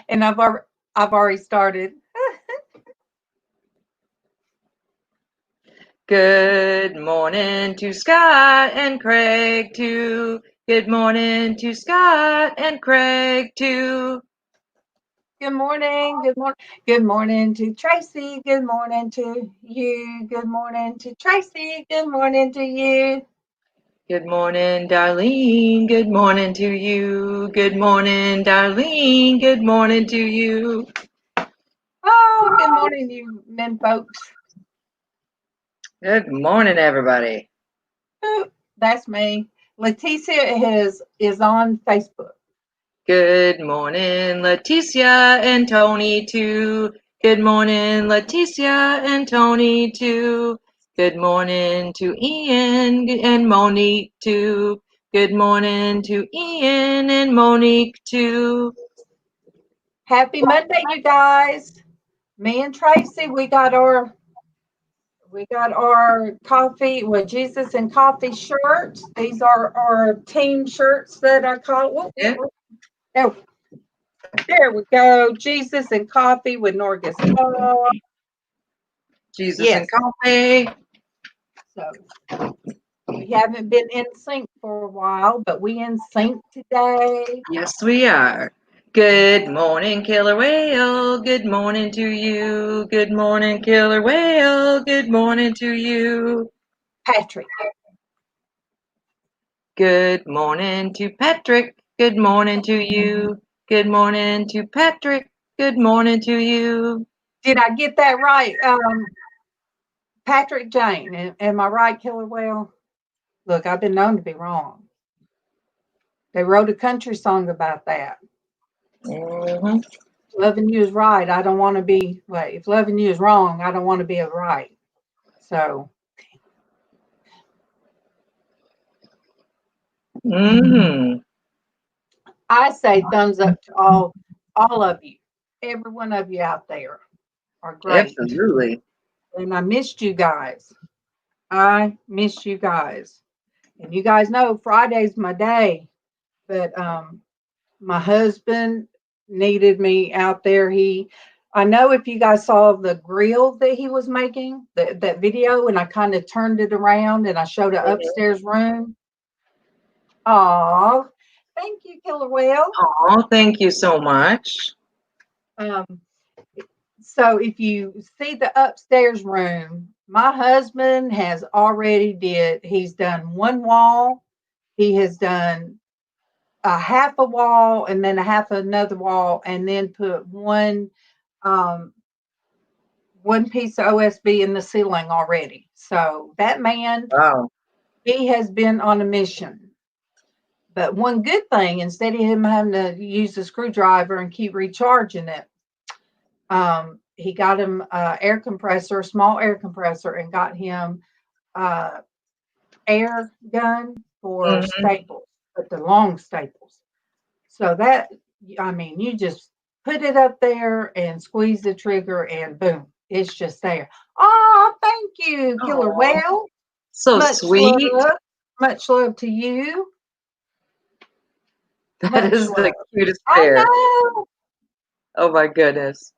And I've already started. Good morning to Scott and Craig too. Good morning to Scott and Craig too. Good morning. Good morning. Good morning to Tracy. Good morning to you. Good morning to Tracy. Good morning to you. Good morning, Darlene. Good morning to you. Good morning, Darlene. Good morning to you. Oh, good morning, you men folks. Good morning, everybody. Ooh, that's me. Leticia is on Facebook. Good morning, Leticia and Tony too. Good morning, Leticia and Tony too. Good morning to Ian and Monique too. Good morning to Ian and Monique too. Happy Monday, you guys. Me and Tracy, we got our coffee, Jesus and coffee shirts. These are our team shirts that I call. Yeah. Oh, there we go. Jesus and coffee with Norgus. Jesus Yes. and coffee. So we haven't been in sync for a while, but we in sync today. Yes, we are. Good morning, Killer Whale. Good morning to you. Good morning, Killer Whale. Good morning to you. Patrick. Good morning to Patrick. Good morning to you. Good morning to Patrick. Good morning to you. Did I get that right? Patrick Jane. Am I right, Killer Whale? Look, I've been known to be wrong. They wrote a country song about that. Mm-hmm. Loving you is right. I don't want to be, if loving you is wrong, I don't want to be a right. So. Mm-hmm. I say thumbs up to all of you. Every one of you out there are great. Absolutely. And I missed you guys. I miss you guys. And you guys know Friday's my day. But my husband needed me out there. I know if you guys saw the grill that he was making, that video, and I kind of turned it around and I showed an upstairs room. Oh, thank you, Killer Whale. Oh, thank you so much. So if you see the upstairs room, my husband has already he's done one wall. He has done a half a wall and then a half another wall and then put one piece of OSB in the ceiling already. So that man, Wow. he has been on a mission. But one good thing, instead of him having to use the screwdriver and keep recharging it, he got him air compressor, small air compressor, and got him air gun for staples, but the long staples. So that, I mean, you just put it up there and squeeze the trigger and boom, it's just there. Oh, thank you, Killer Whale. So sweet. Much love to you. That is the cutest I bear. know. Oh my goodness.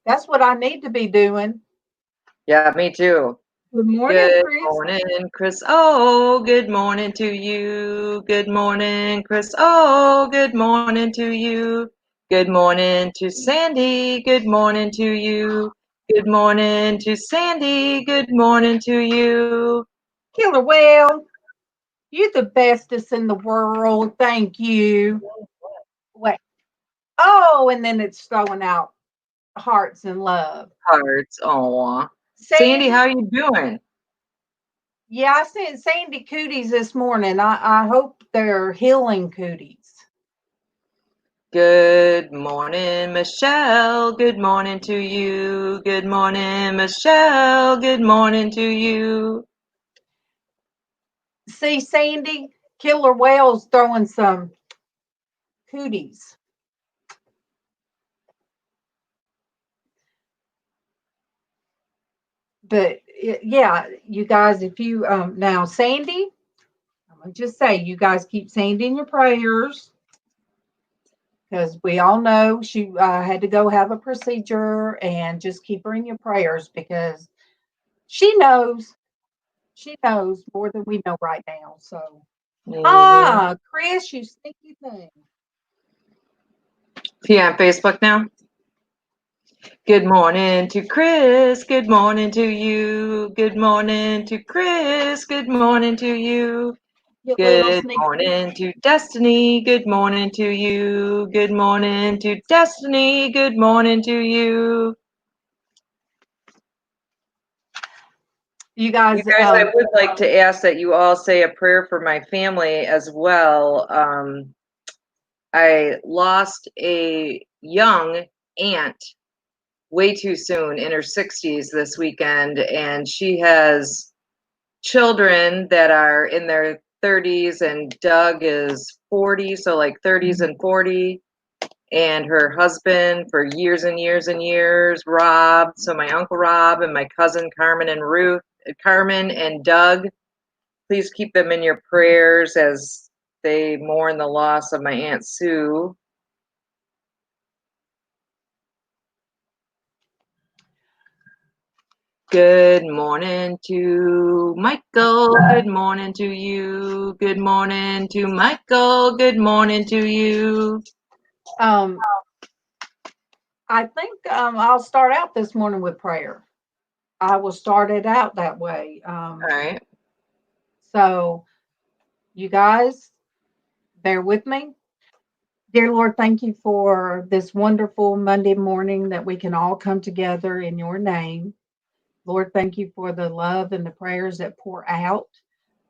That's what I need to be doing. Yeah, me too. Good morning, Good Chris. morning, Chris. Oh, good morning to you. Good morning, Chris. Oh, good morning to you. Good morning to Sandy. Good morning to you. Good morning to Sandy. Good morning to you. Killer Whale, you're the bestest in the world. Thank you. Wait. Oh, and then it's throwing out hearts and love. Hearts. Aw. Sandy, how you doing? Yeah, I sent Sandy cooties this morning. I hope they're healing cooties. Good morning, Michelle. Good morning to you. Good morning, Michelle. Good morning to you. See, Sandy, Killer Whale's throwing some cooties. But yeah, you guys, if you now Sandy, I'm gonna just say, you guys keep Sandy in your prayers. because we all know she had to go have a procedure, and just keep her in your prayers because she knows. She knows more than we know right now. So, Chris, you sneaky thing. He on Facebook now? Good morning to Chris. Good morning to you. Good morning to Chris. Good morning to you. Good morning to Destiny. Good morning to you. Good morning to Destiny. Good morning to you. You guys, I would like to ask that you all say a prayer for my family as well. I lost a young aunt way too soon in her 60s this weekend, and she has children that are in their 30s, and Doug is 40, so like 30s and 40, and her husband for years and years and years, Rob, so my uncle Rob, and my cousin Carmen and Doug. Please keep them in your prayers as they mourn the loss of my Aunt Sue. Good morning to Michael. Good morning to you. Good morning to Michael. Good morning to you. I think I'll start out this morning with prayer. I will start it out that way. All right. So, you guys, bear with me. Dear Lord, thank you for this wonderful Monday morning that we can all come together in your name. Lord, thank you for the love and the prayers that pour out.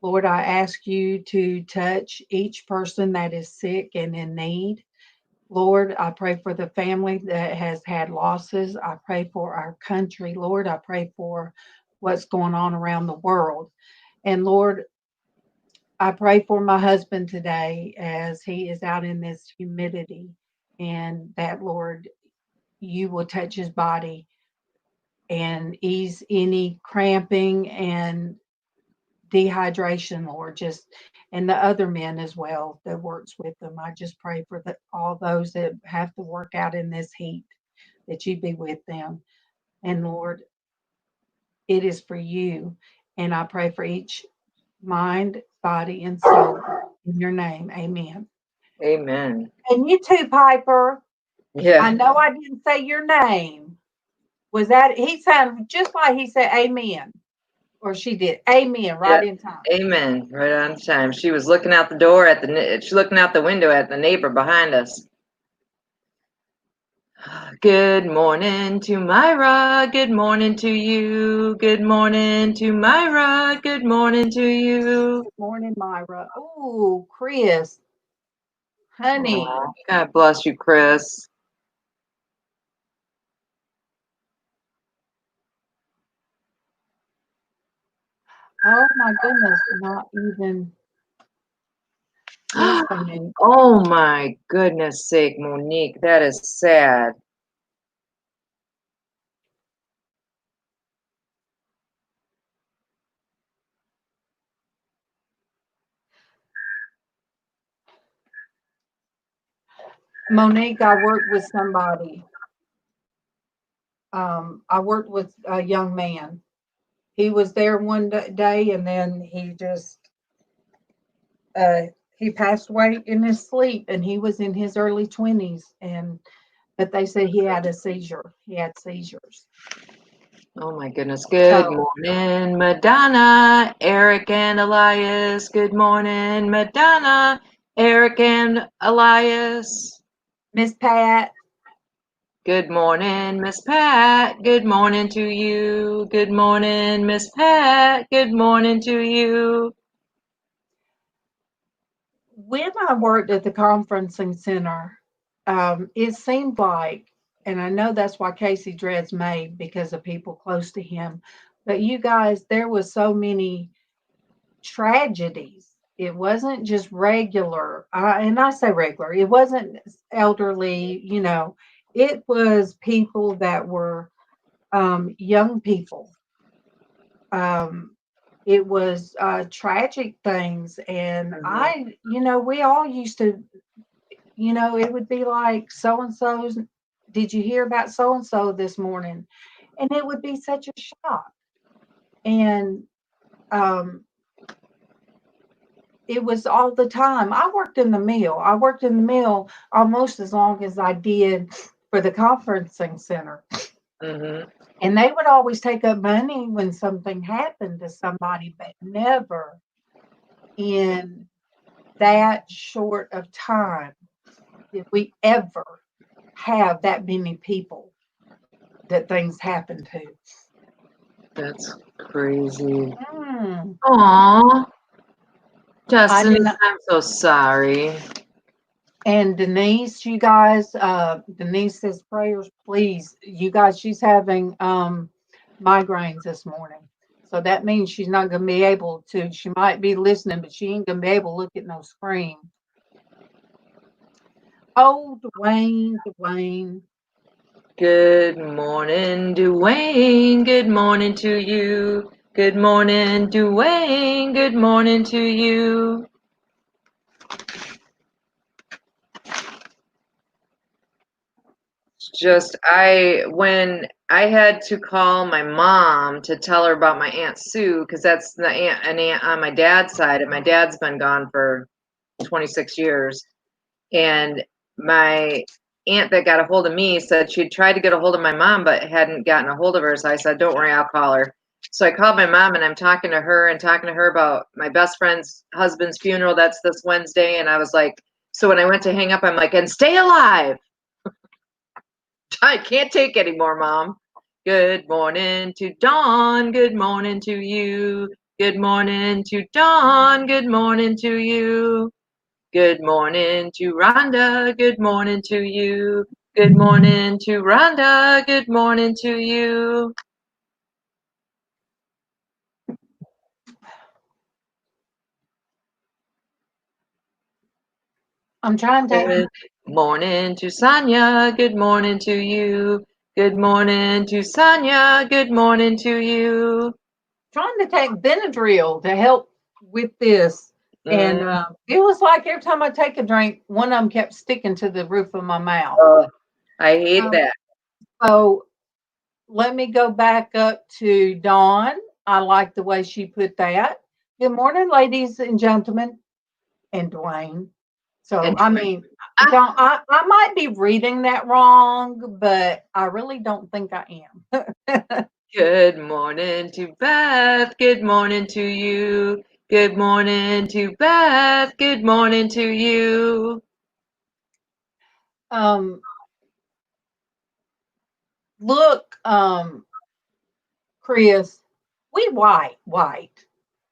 Lord, I ask you to touch each person that is sick and in need. Lord, I pray for the family that has had losses. I pray for our country. Lord, I pray for what's going on around the world. And Lord, I pray for my husband today as he is out in this humidity, and that, Lord, you will touch his body and ease any cramping and dehydration, Lord, just and the other men as well that works with them. I just pray for all those that have to work out in this heat, that you be with them. And Lord, it is for you. And I pray for each mind, body, and soul in your name. Amen. Amen. And you too, Piper. Yeah. I know I didn't say your name. Was that he sounded just like he said amen? Or she did. Amen, right in time. Amen. Right on time. She was looking out the door she's looking out the window at the neighbor behind us. Good morning to Myra. Good morning to you. Good morning to Myra. Good morning to you. Good morning, Myra. Oh, Chris. Honey. Aww, God bless you, Chris. Oh my goodness, not even listening. Oh my goodness sake, Monique, that is sad. Monique, I worked with somebody. I worked with a young man. He was there one day, and then uh, he passed away in his sleep, and he was in his early 20s. But they said he had a seizure. He had seizures. Oh my goodness. Good morning, Madonna, Eric and Elias. Good morning, Madonna, Eric and Elias. Miss Pat. Good morning, Miss Pat. Good morning to you. Good morning, Miss Pat. Good morning to you. When I worked at the conferencing center, it seemed like, and I know that's why Casey Dread's made because of people close to him, but you guys, there was so many tragedies. It wasn't just regular, and I say regular, it wasn't elderly, it was people that were young people. Um, it was tragic things. And we all used to you know, it would be like so and so's. Did you hear about so and so this morning? And it would be such a shock. And um, it was all the time. I worked in the mill. I worked in the mill almost as long as I did for the conferencing center. Mm-hmm. And they would always take up money when something happened to somebody, but never in that short of time did we ever have that many people that things happen to. That's crazy. Mm, Aw, I Justin, did not. I'm so sorry. And Denise, you guys, Denise says prayers, please. You guys, she's having migraines this morning. So that means she's not going to be able to. She might be listening, but she ain't going to be able to look at no screen. Oh, Dwayne. Good morning, Dwayne. Good morning to you. Good morning, Dwayne. Good morning to you. When I had to call my mom to tell her about my Aunt Sue, because that's an aunt on my dad's side, and my dad's been gone for 26 years. And my aunt that got a hold of me said she'd tried to get a hold of my mom, but hadn't gotten a hold of her. So I said, don't worry, I'll call her. So I called my mom and I'm talking to her about my best friend's husband's funeral. That's this Wednesday. And I was like, so when I went to hang up, I'm like, and stay alive. I can't take anymore, Mom. Good morning to Dawn. Good morning to you. Good morning to Dawn. Good morning to you. Good morning to Rhonda. Good morning to you. Good morning to Rhonda. Good morning to you. I'm trying to Good morning to Sonia. Good morning to you. Good morning to Sonia. Good morning to you. take Benadryl to help with this. And Mm, it was like every time I take a drink, one of them kept sticking to the roof of my mouth. I hate Um, that. so let me go back up to Dawn. I like the way she put that. Good morning, ladies and gentlemen, and Dwayne. So, And I mean, I might be reading that wrong, but I really don't think I am. good morning to Beth. Good morning to you. Good morning to Beth. Good morning to you. um, look, Chris, we white.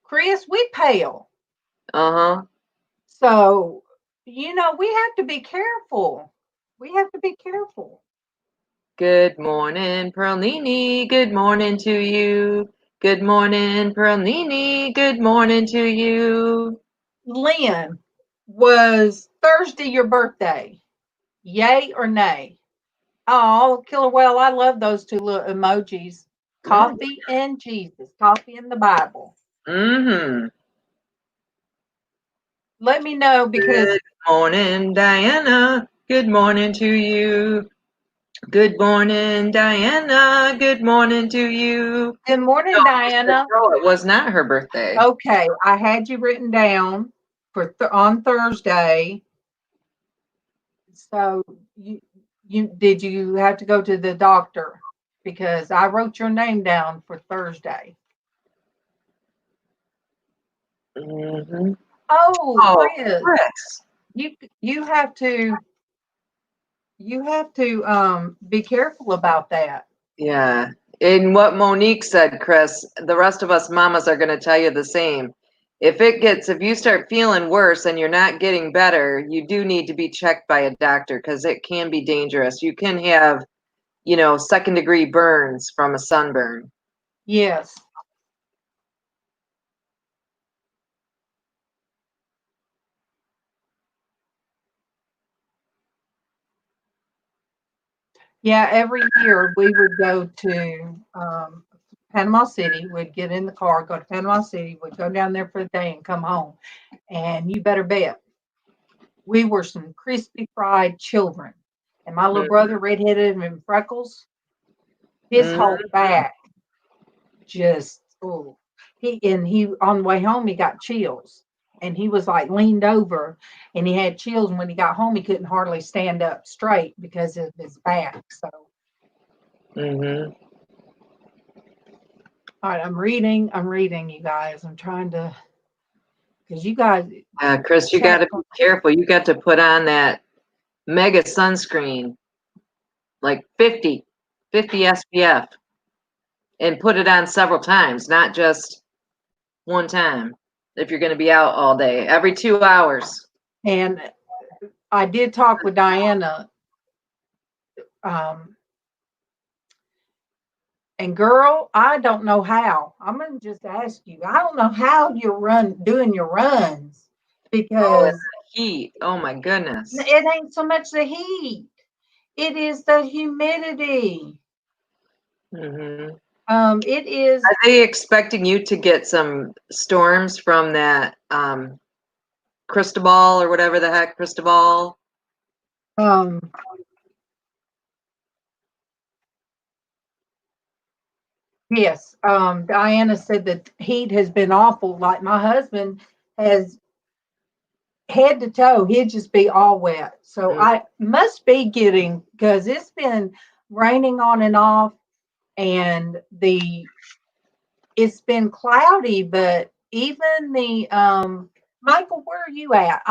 Chris, we pale. Uh-huh. So, you know, we have to be careful. We have to be careful. Good morning, Perlini. Good morning to you. Good morning, Perlini. Good morning to you. Lynn, was Thursday your birthday? Yay or nay? Oh, Killer Whale, I love those two little emojis. Coffee and Jesus, coffee and the Bible. Mm-hmm. Let me know because Good morning, Diana. Good morning to you. Good morning, Diana. Good morning to you. good morning, No, Diana. no, it was not her birthday. Okay, I had you written down for on Thursday. So you did you have to go to the doctor because I wrote your name down for Thursday. Mm-hmm. Oh, Oh, Chris, Chris. you you have to be careful about that. Yeah. And what Monique said, Chris, the rest of us mamas are going to tell you the same. If you start feeling worse and you're not getting better, you do need to be checked by a doctor because it can be dangerous. You can have, second degree burns from a sunburn. Yes. Yeah, every year we would go to Panama City. We'd get in the car, go to Panama City. We'd go down there for a day and come home. And you better bet. We were some crispy fried children. And my little brother, redheaded and freckles, his whole back just, oh, he on the way home, he got chills. And he was like leaned over and he had chills. And when he got home, he couldn't hardly stand up straight because of his back. So, all right, I'm reading, you guys. I'm trying to, because you guys. Chris, you got to be careful. You got to put on that mega sunscreen, like 50 SPF, and put it on several times, not just one time. If you're going to be out all day, every 2 hours. And I did talk with Diana. And girl, I don't know how. I'm gonna just ask you. I don't know how you're doing your runs because heat. Oh my goodness. It ain't so much the heat. It is the humidity. It is. Are they expecting you to get some storms from that Cristobal or whatever the heck, Cristobal? Yes. Diana said that heat has been awful. Like my husband has head to toe, he'd just be all wet. So I must be getting, because it's been raining on and off, and it's been cloudy, but even the Michael, where are you at?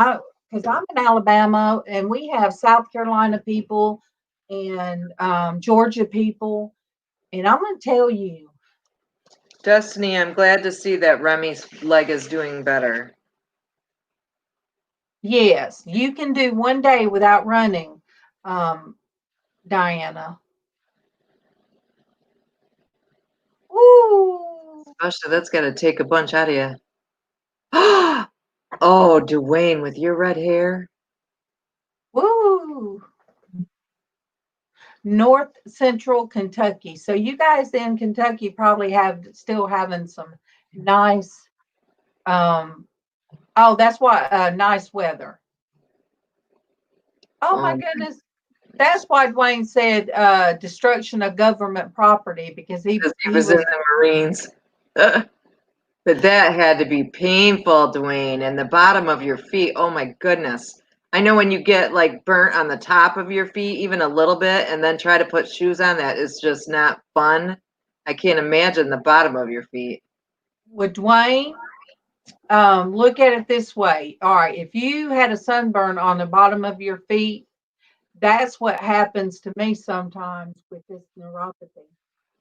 Because I'm in Alabama and we have South Carolina people and Georgia people, and I'm going to tell you, Destiny, I'm glad to see that Remy's leg is doing better. yes, you can do one day without running, Diana. Ooh. Especially, that's got to take a bunch out of you. Oh, Dwayne, with your red hair. Woo. North Central Kentucky. So you guys in Kentucky probably still having some nice, that's why nice weather. Oh my goodness. That's why Dwayne said destruction of government property, because he was in the Marines. But that had to be painful, Dwayne. And the bottom of your feet, oh my goodness. I know when you get like burnt on the top of your feet, even a little bit, and then try to put shoes on, that is just not fun. I can't imagine the bottom of your feet. With Dwayne, look at it this way. All right, if you had a sunburn on the bottom of your feet, that's what happens to me sometimes with this neuropathy.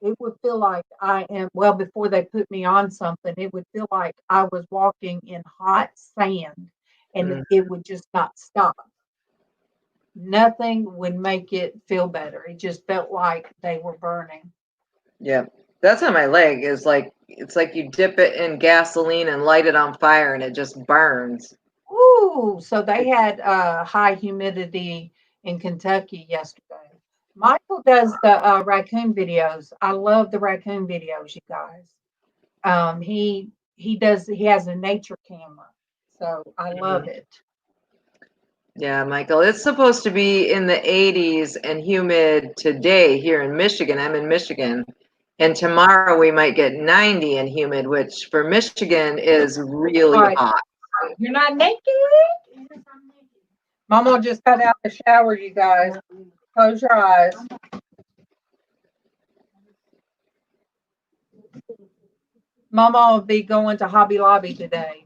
It would feel like before they put me on something, it would feel like I was walking in hot sand and it would just not stop. Nothing would make it feel better. It just felt like they were burning. Yeah, that's on my leg. It's like you dip it in gasoline and light it on fire and it just burns. Ooh, so they had high humidity in Kentucky yesterday. Michael does the raccoon videos. I love the raccoon videos, you guys. He has a nature camera, so I love it. Yeah, Michael, it's supposed to be in the 80s and humid today here in Michigan. I'm in Michigan. And tomorrow we might get 90 and humid, which for Michigan is really hot. You're not naked? Mama just got out the shower, you guys. Close your eyes. Mama will be going to Hobby Lobby today.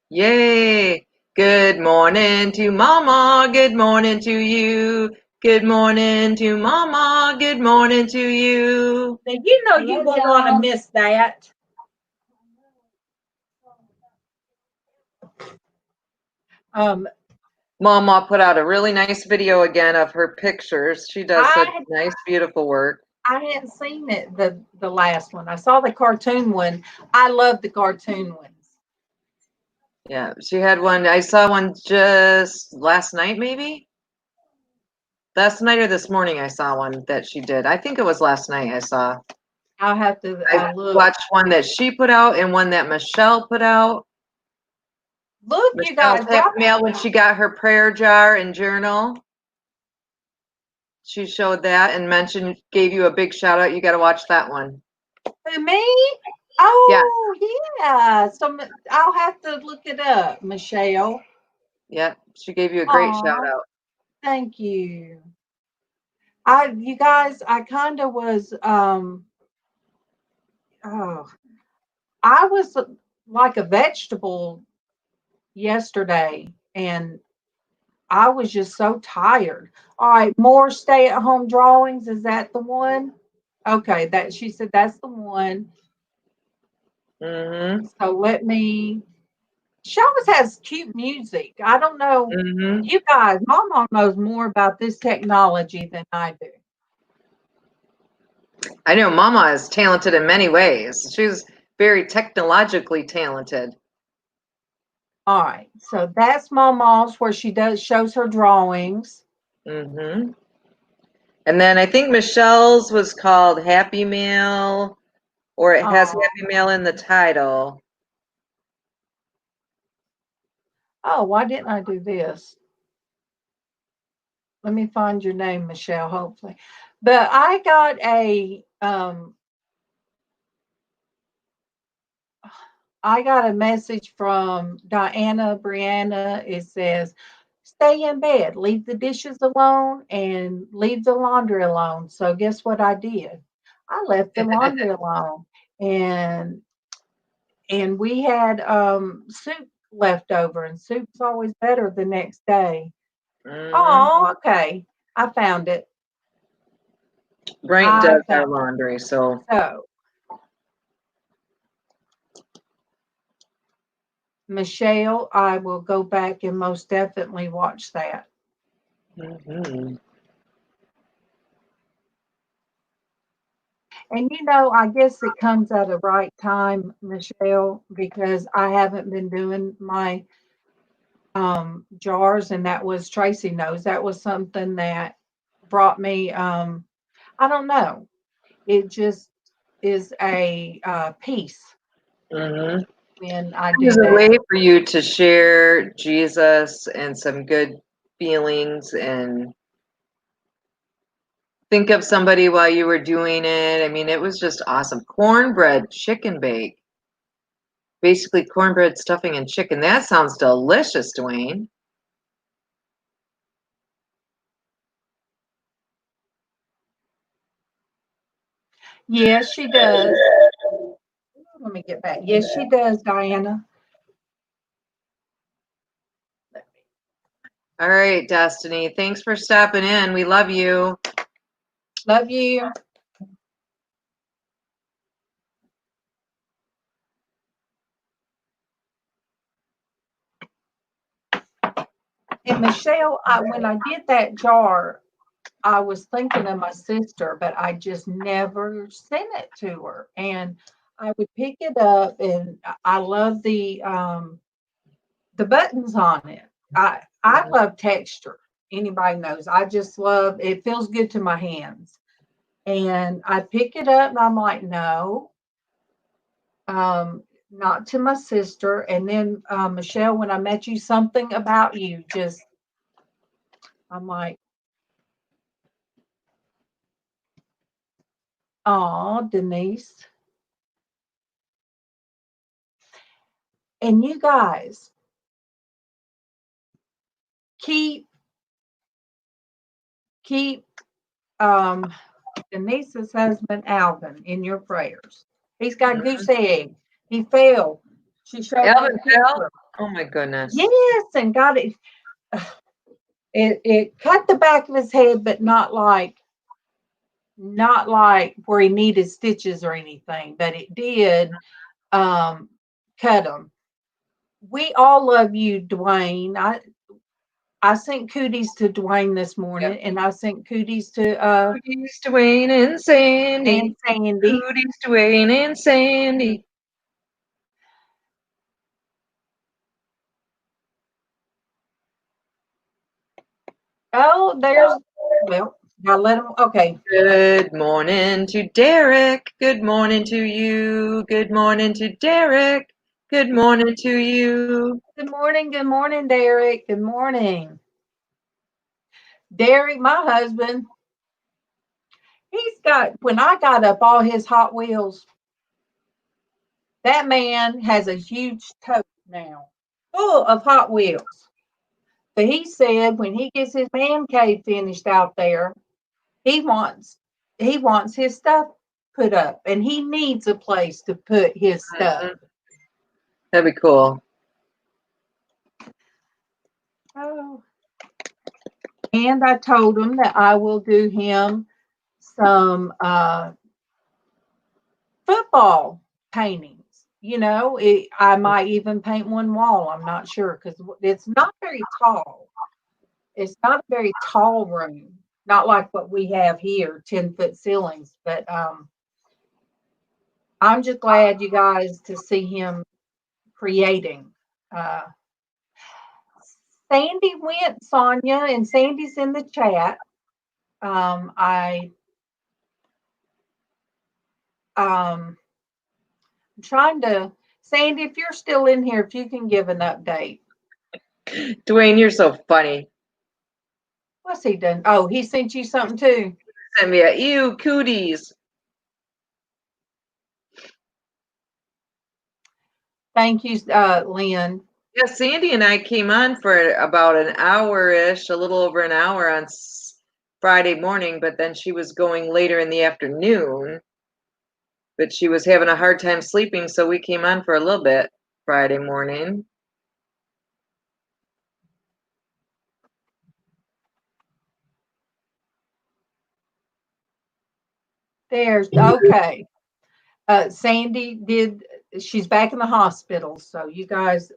Yay! Good morning to Mama. Good morning to you. Good morning to Mama. Good morning to you. Now, you know you won't want to miss that. Mama put out a really nice video again of her pictures. She does such nice, beautiful work. I hadn't seen it, the last one. I saw the cartoon one. I love the cartoon ones. Yeah, she had one. I saw one just last night, maybe? Last night or this morning I saw one that she did. I think it was last night I saw. I'll have to I look. watched one that she put out and one that Michelle put out. Look, you Michelle's guys, happy mail when she got her prayer jar and journal. She showed that and mentioned, gave you a big shout out. You got to watch that one. who, me? Oh, yeah. So I'll have to look it up, Michelle. Yeah, she gave you a great shout Aw, out. thank you. You guys, I kind of was, oh, I was like a vegetable yesterday, and I was just so tired. All right, more stay-at-home drawings. Is that the one? Okay, that she said that's the one. Mm-hmm. So let me. She always has cute music. I don't know. Mm-hmm. You guys, MawMaw knows more about this technology than I do. I know Mama is talented in many ways. She's very technologically talented. All right, so that's MawMaw's where she shows her drawings. Mm-hmm. And then I think Michelle's was called Happy Meal, or it has Oh, Happy Meal in the title. oh, why didn't I do this? Let me find your name, Michelle, hopefully. But I got a message from Diana Brianna. It says, stay in bed, leave the dishes alone, and leave the laundry alone. So guess what I did? I left the laundry alone. And we had soup left over, and soup's always better the next day. Mm-hmm. Oh, okay. I found it. Brent I does our found laundry, so So, Michelle, I will go back and most definitely watch that. mm-hmm. And I guess it comes at a right time, Michelle, because I haven't been doing my jars, and that was Traci knows that was something that brought me I don't know. It just is a peace Mm-hmm. when I It was do a that. way for you to share Jesus and some good feelings and think of somebody while you were doing it. I mean, it was just awesome. Cornbread chicken bake. Basically cornbread stuffing and chicken. That sounds delicious, Dwayne. Yes, she does. Let me get back. Yes, she does, Diana. All right, Destiny. Thanks for stopping in. We love you. Love you. And Michelle, when I did that jar, I was thinking of my sister, but I just never sent it to her. And I would pick it up, and I love the buttons on it. I love texture. Anybody knows. I just love it. Feels good to my hands. And I pick it up, and I'm like, no, not to my sister. And then Michelle, when I met you, something about you just, I'm like, oh, Denise. And you guys keep keep Denise's husband Alvin in your prayers. He's got goose egg. He fell. She showed me a Alvin Bell? picture. Oh my goodness. Yes, and got it. It cut the back of his head, but not like where he needed stitches or anything. But it did cut him. We all love you, Dwayne. I sent cooties to Dwayne this morning, Yep. and I sent cooties to Cooties, Dwayne, and Sandy. and Sandy. Cooties, Dwayne, and Sandy. Oh, gotta let them. Okay, Good morning to Derek. Good morning to you. Good morning to Derek. Good morning to you. Good morning, Derek. Good morning. Derek, my husband, when I got up all his Hot Wheels, that man has a huge tote now full of Hot Wheels. But he said when he gets his man cave finished out there, he wants his stuff put up, and he needs a place to put his stuff. That'd be cool. Oh. And I told him that I will do him some football paintings. I might even paint one wall. I'm not sure because it's not very tall. It's not a very tall room, not like what we have here, 10-foot ceilings. But I'm just glad you guys to see him creating. Sandy went, Sonia, and Sandy's in the chat. I'm trying to, Sandy, if you're still in here, if you can give an update. Dwayne, you're so funny. What's he done? Oh, he sent you something too. Send me a ew cooties. Thank you, Lynn. Yeah, Sandy and I came on for about an hour-ish, a little over an hour on Friday morning, but then she was going later in the afternoon. But she was having a hard time sleeping, so we came on for a little bit Friday morning. There's okay. Sandy she's back in the hospital, so you guys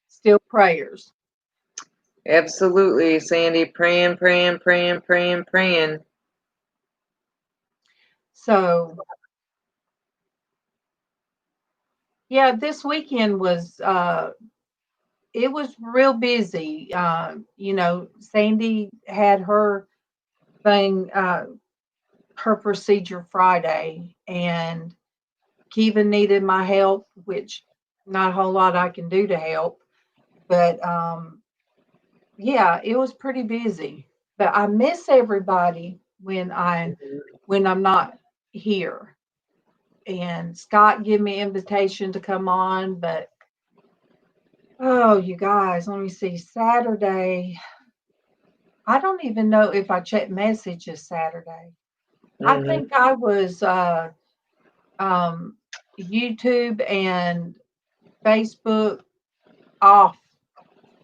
still prayers. Absolutely, Sandy, praying. So yeah, this weekend was it was real busy. Sandy had her thing, her procedure Friday, and Kevin needed my help, which not a whole lot I can do to help. But yeah, it was pretty busy. But I miss everybody when I'm not here. And Scott gave me an invitation to come on, but oh, you guys, let me see. Saturday, I don't even know if I checked messages Saturday. I think I was YouTube and Facebook off,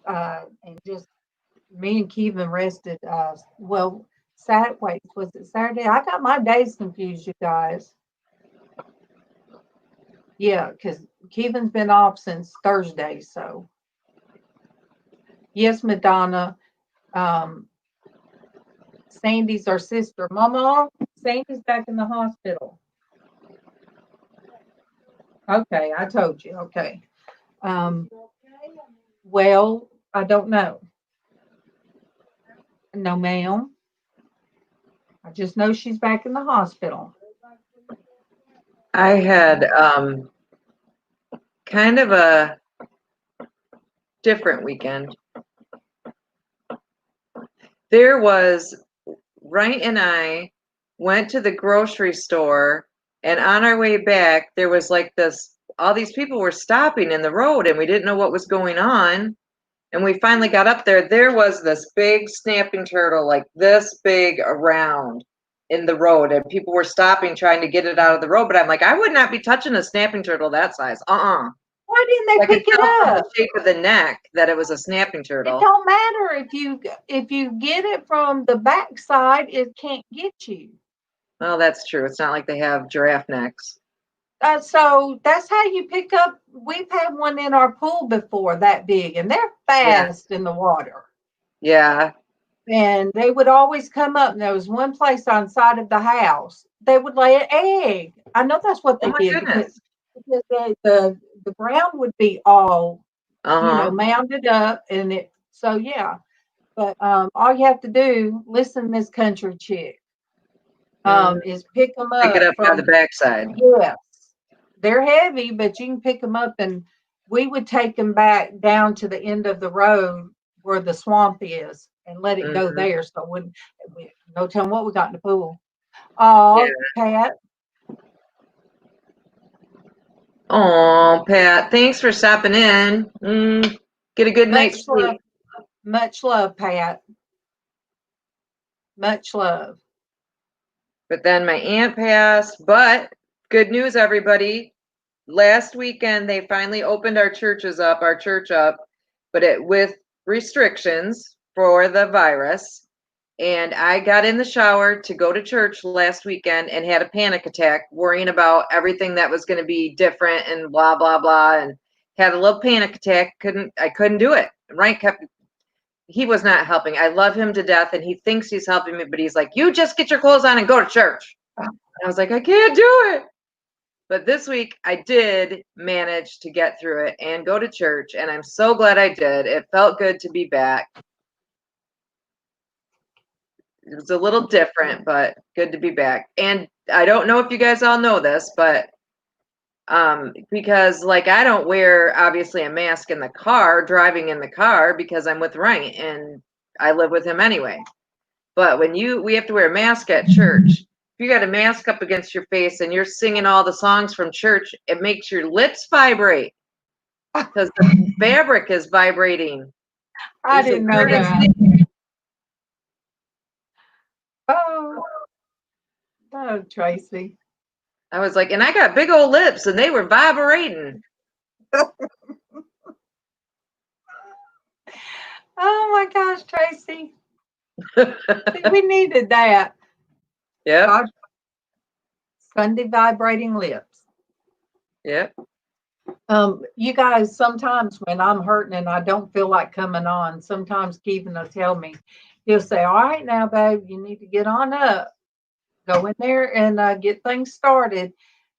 and just me and Kevin rested. Wait, was it Saturday? I got my days confused, you guys. Yeah, because Kevin's been off since Thursday. So yes, Madonna. Sandy's our sister. MawMaw, Sandy's back in the hospital. Okay, I told you. Okay. Well, I don't know. No, ma'am. I just know she's back in the hospital. I had kind of a different weekend. Wright and I went to the grocery store, and on our way back, there was like all these people were stopping in the road, and we didn't know what was going on. And we finally got up there. There was this big snapping turtle, like this big around in the road, and people were stopping trying to get it out of the road. But I'm like, I would not be touching a snapping turtle that size. Why didn't they pick it up? The shape of the neck that it was a snapping turtle. It don't matter if you get it from the backside, it can't get you. Well, that's true. It's not like they have giraffe necks. So that's how you pick up. We've had one in our pool before that big, and they're fast in the water. Yeah. And they would always come up, and there was one place on the side of the house. They would lay an egg. I know that's what they did because the ground would be all mounded up, and it. So yeah, but all you have to do, listen, Miss Country Chick, is pick them up. Pick it up from the backside. Yes. they're heavy, but you can pick them up, and we would take them back down to the end of the road where the swamp is and let it go there. So when no telling what we got in the pool. Oh, Pat. Oh, Pat, thanks for stopping in. Get a good night's sleep. Much love, Pat. Much love. But then my aunt passed. But good news, everybody. Last weekend, they finally opened our church up, but with restrictions for the virus. And I got in the shower to go to church last weekend and had a panic attack, worrying about everything that was going to be different and blah, blah, blah. And had a little panic attack. I couldn't do it. He was not helping. I love him to death, and he thinks he's helping me, but he's like, you just get your clothes on and go to church. And I was like, I can't do it. But this week I did manage to get through it and go to church, and I'm so glad I did. It felt good to be back. It was a little different, but good to be back. And I don't know if you guys all know this, but because like I don't wear obviously a mask in the car, driving in the car, because I'm with Ryan and I live with him anyway. But we have to wear a mask at church. If you got a mask up against your face and you're singing all the songs from church, it makes your lips vibrate because the fabric is vibrating. I didn't know that. Oh, Traci. I was like, and I got big old lips and they were vibrating. Oh my gosh, Traci. We needed that. Yeah. Sunday vibrating lips. Yeah. You guys, sometimes when I'm hurting and I don't feel like coming on, sometimes Kevin will tell me, he'll say, all right now, babe, you need to get on up. Go in there and get things started.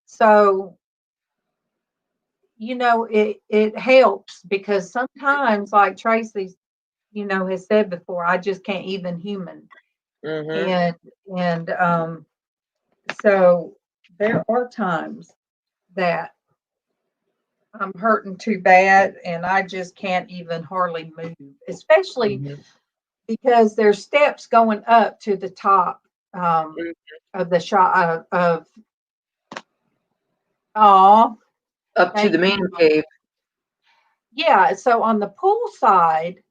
So, it helps because sometimes, like Traci, has said before, I just can't even human. And so there are times that I'm hurting too bad and I just can't even hardly move, especially because there's steps going up to the top of the shop up to the man cave. Yeah, so on the pool side,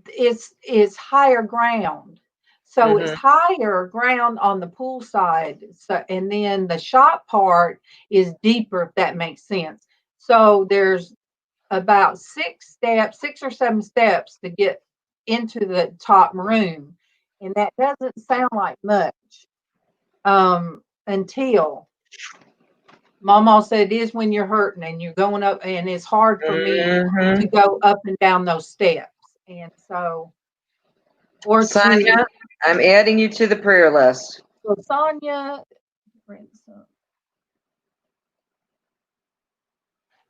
it's higher ground. So it's higher ground on the pool side. So, and then the shop part is deeper, if that makes sense. So there's about 6 or 7 steps to get into the top room. And that doesn't sound like much until MawMaw said it is when you're hurting and you're going up, and it's hard for me to go up and down those steps. And so, Sonia, I'm adding you to the prayer list. So Sonia,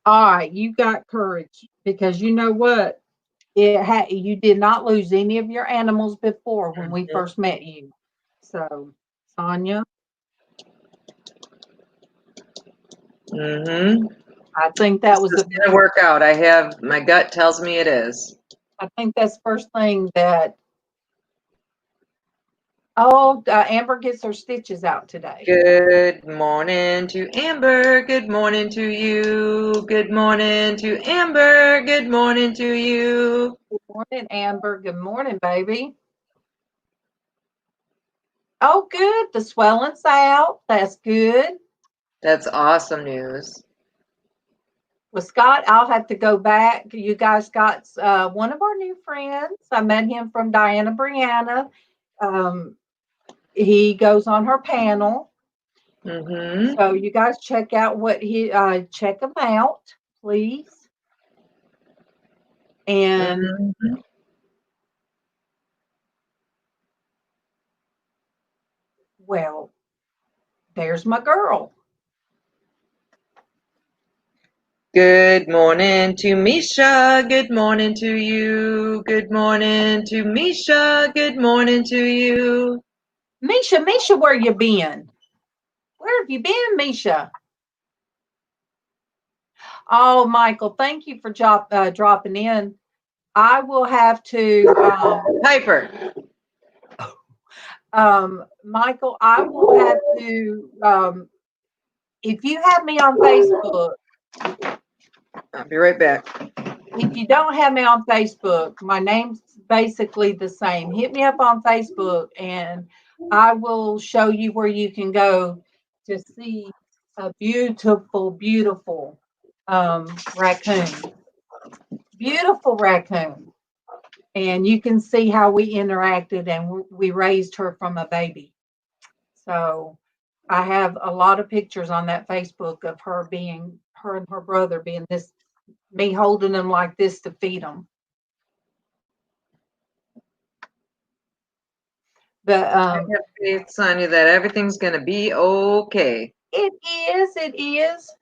all right, you got courage because you know what? You did not lose any of your animals before when we first met you. So, Sonia. I think that was going to work out. My gut tells me it is. I think that's the first thing that. Oh, Amber gets her stitches out today. Good morning to Amber. Good morning to you. Good morning to Amber. Good morning to you. Good morning, Amber. Good morning, baby. Oh, good. The swelling's out. That's good. That's awesome news. Well, Scott, I'll have to go back. You guys got one of our new friends. I met him from Diana Brianna. He goes on her panel. So you guys check out check him out, please. And well, there's my girl. Good morning to Misha. Good morning to you. Good morning to Misha. Good morning to you. Misha, where you been? Where have you been, Misha? Oh, Michael, thank you for dropping in. I will have to, Piper. Michael, I will have to, if you have me on Facebook, I'll be right back. if you don't have me on Facebook, my name's basically the same. Hit me up on Facebook and I will show you where you can go to see a beautiful, beautiful raccoon. Beautiful raccoon. And you can see how we interacted and we raised her from a baby. So I have a lot of pictures on that Facebook of her and her brother being this, me holding them like this to feed them. But I have faith, Sonia, that everything's going to be okay. it is, it is.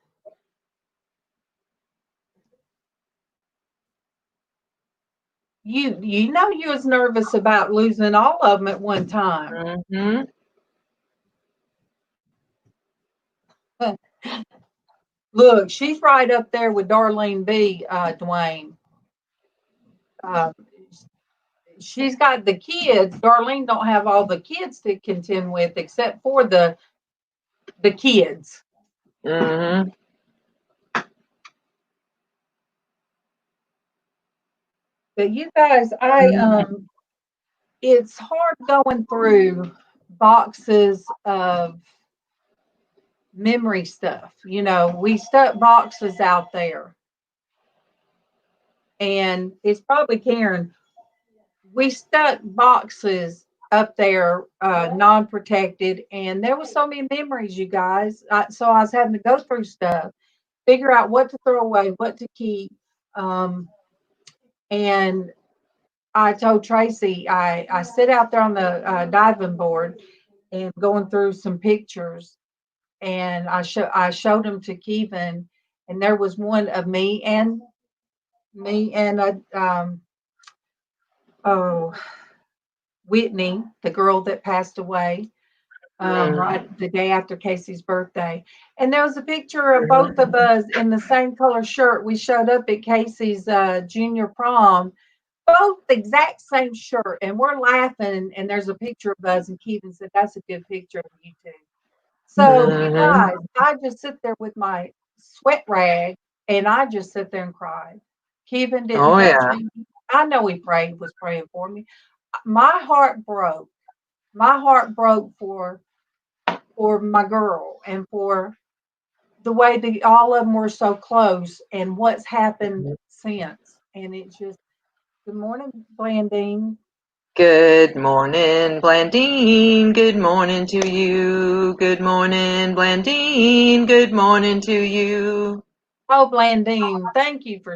You know you was nervous about losing all of them at one time. Mm-hmm. Look, she's right up there with Darlene B, Dwayne. Uh, she's got the kids. Darlene don't have all the kids to contend with except for the kids. Mm-hmm. But you guys, it's hard going through boxes of memory stuff. You know, we stuck boxes out there. And it's probably Karen. We stuck boxes up there, non-protected, and there was so many memories, you guys. So I was having to go through stuff, figure out what to throw away, what to keep. And I told Traci, I sit out there on the diving board and going through some pictures, and I showed them to Kevin, and there was one of me and oh, Whitney, the girl that passed away, right the day after Casey's birthday. And there was a picture of both of us in the same color shirt. We showed up at Casey's junior prom, both the exact same shirt, and we're laughing. And there's a picture of us, and Kevin said, "That's a good picture of you two." So, you guys, I just sit there with my sweat rag, and I just sit there and cried. Kevin didn't touch me. I know he was praying for me. My heart broke. My heart broke for my girl and for the way that all of them were so close and what's happened since. And it's just, good morning, Blandine. Good morning, Blandine. Good morning to you. Good morning, Blandine. Good morning to you. Oh, Blandine, thank you for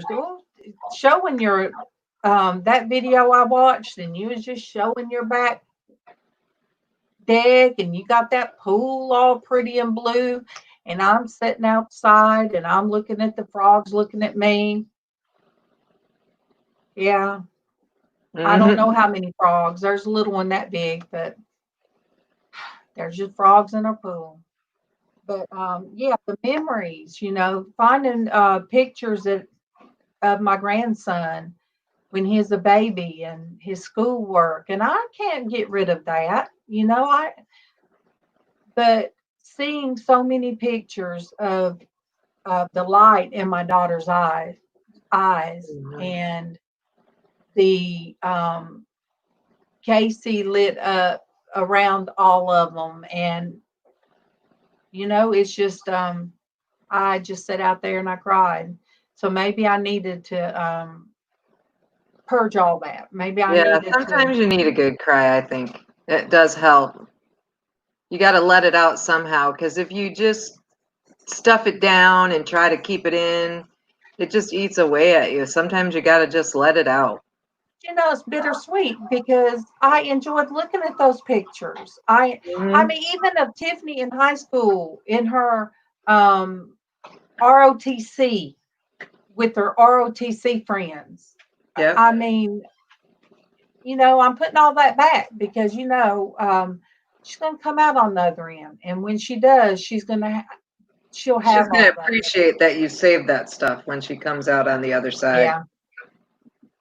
showing your that video I watched, and you was just showing your back deck, and you got that pool all pretty and blue, and I'm sitting outside and I'm looking at the frogs looking at me. Yeah. I don't know how many frogs. There's a little one that big, but there's just frogs in our pool. But yeah, the memories, finding pictures of my grandson when he's a baby and his schoolwork, and I can't get rid of that. But seeing so many pictures of the light in my daughter's eyes, and the Casey lit up around all of them, and it's just I just sat out there and I cried. So maybe I needed to purge all that. Maybe I needed sometimes you need a good cry. I think it does help. You got to let it out somehow, because if you just stuff it down and try to keep it in, it just eats away at you. Sometimes you got to just let it out. It's bittersweet because I enjoyed looking at those pictures. I mean, even of Tiffany in high school in her ROTC with her ROTC friends. Yep. I mean, I'm putting all that back because, she's going to come out on the other end. And when she does, she's going to she'll She's have going all to that. appreciate that you saved that stuff when she comes out on the other side. Yeah.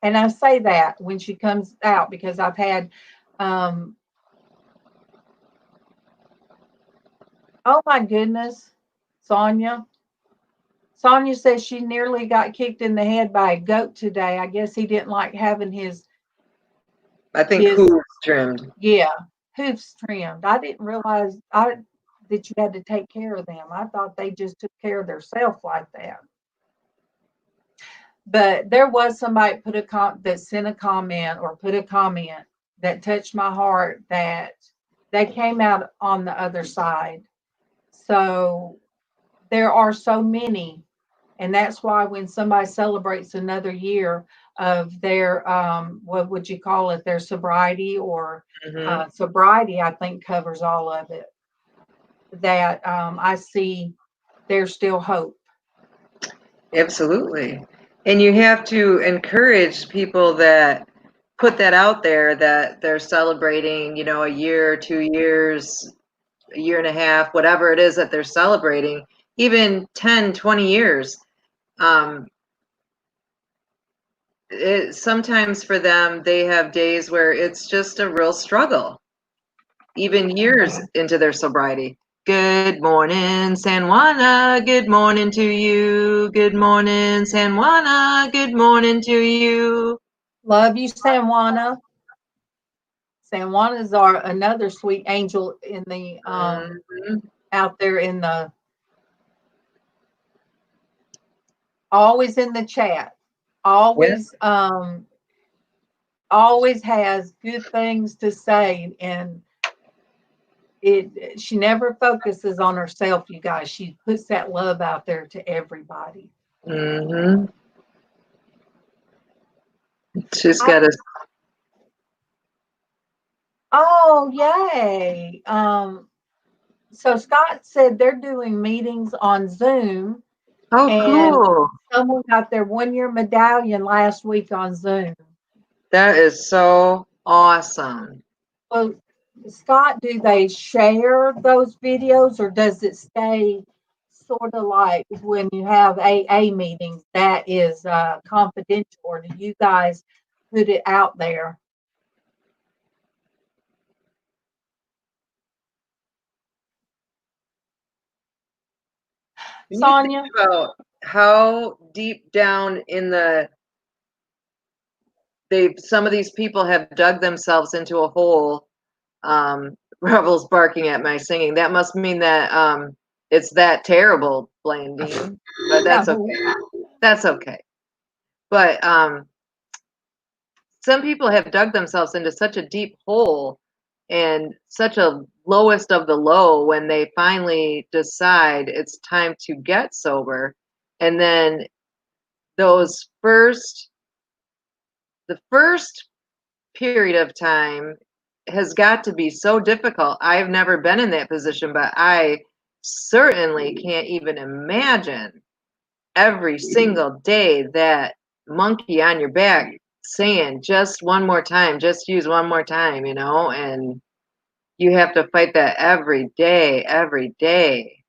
And I say that when she comes out because I've had, oh my goodness, Sonia. Sonia says she nearly got kicked in the head by a goat today. I guess he didn't like having I think hooves trimmed. Yeah, hoofs trimmed. I didn't realize that you had to take care of them. I thought they just took care of themselves like that. But there was somebody that sent a comment or put a comment that touched my heart that they came out on the other side. So there are so many, and that's why when somebody celebrates another year of their what would you call it, their sobriety or sobriety, I think covers all of it, that I see there's still hope. Absolutely. And you have to encourage people that put that out there, that they're celebrating, you know, a year, 2 years, a year and a half, whatever it is that they're celebrating, even 10, 20 years. Sometimes for them, they have days where it's just a real struggle, even years into their sobriety. Good morning, San Juana. Good morning to you. Good morning, San Juana. Good morning to you. Love you, San Juana. San Juana is another sweet angel in the out there in the always in the chat. Always always has good things to say, and she never focuses on herself, you guys. She puts that love out there to everybody. She's got a Oh, yay. So Scott said they're doing meetings on Zoom. Oh, and cool. Someone got their 1-year medallion last week on Zoom. That is so awesome. Well, Scott, do they share those videos or does it stay sort of like when you have AA meetings that is confidential, or do you guys put it out there? Sonia? Think about how deep down in some of these people have dug themselves into a hole. Rebels barking at my singing. That must mean that it's that terrible, Blandine. But that's okay. That's okay. But some people have dug themselves into such a deep hole and such a lowest of the low when they finally decide it's time to get sober. And then the first period of time has got to be so difficult. I've never been in that position, but I certainly can't even imagine every single day that monkey on your back saying just one more time, just use one more time, you know, and you have to fight that every day, every day.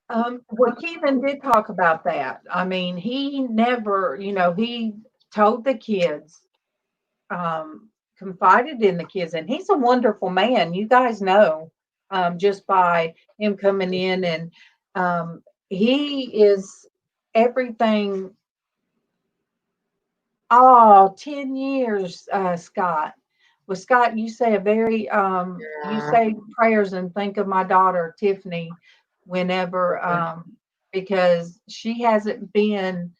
Well, Kevin did talk about that. I mean, he never, he told the kids, confided in the kids, and he's a wonderful man. You guys know, just by him coming in, and he is everything. Oh, 10 years, Scott. Well, Scott, you say you say prayers and think of my daughter, Tiffany, whenever, because she hasn't been,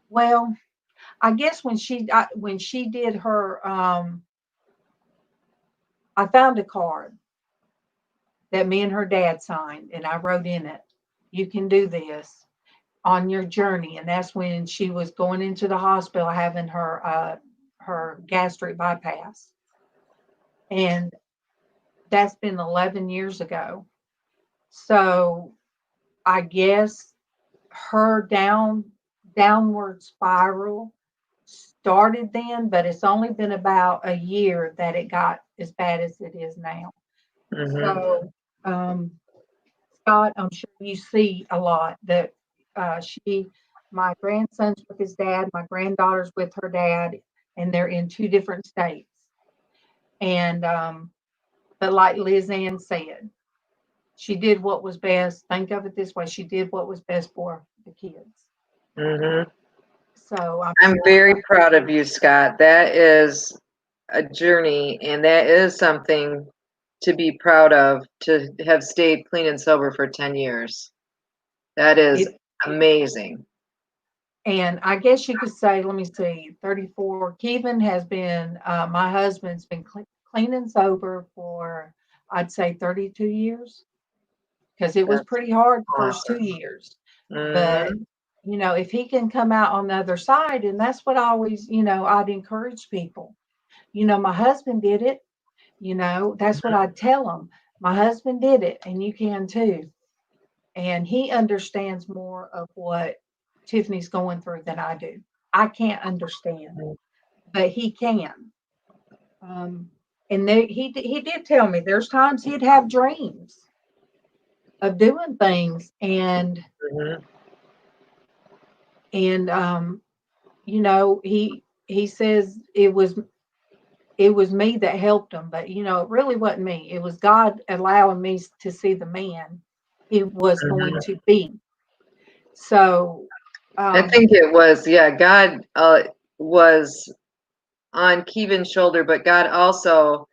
well, I guess when she did her, I found a card that me and her dad signed, and I wrote in it, "You can do this on your journey." And that's when she was going into the hospital having her gastric bypass. And that's been 11 years ago. So I guess her downward spiral started then, but it's only been about a year that it got as bad as it is now. So Scott Scott, I'm sure you see a lot that my grandson's with his dad, my granddaughter's with her dad, and they're in two different states. And but like LizzAnn said, she did what was best. Think of it this way: she did what was best for the kids. Mm-hmm. So I'm very proud of you, Scott. That is a journey, and that is something to be proud of, to have stayed clean and sober for 10 years. That is amazing. And I guess you could say, let me see, 34. Kevin has been, my husband's been clean and sober for, I'd say 32 years. Because it was pretty hard the first 2 years. But, you know, if he can come out on the other side, and that's what I always, you know, I'd encourage people. You know, my husband did it. You know, that's what I'd tell them. My husband did it, and you can too. And he understands more of what Tiffany's going through than I do. I can't understand, but he can. And he did tell me there's times he'd have dreams of doing things, and you know, he says it was me that helped him, but you know, it really wasn't me. It was God allowing me to see the man he was going to be. So I think it was, yeah, God was on Kevin's shoulder, but God also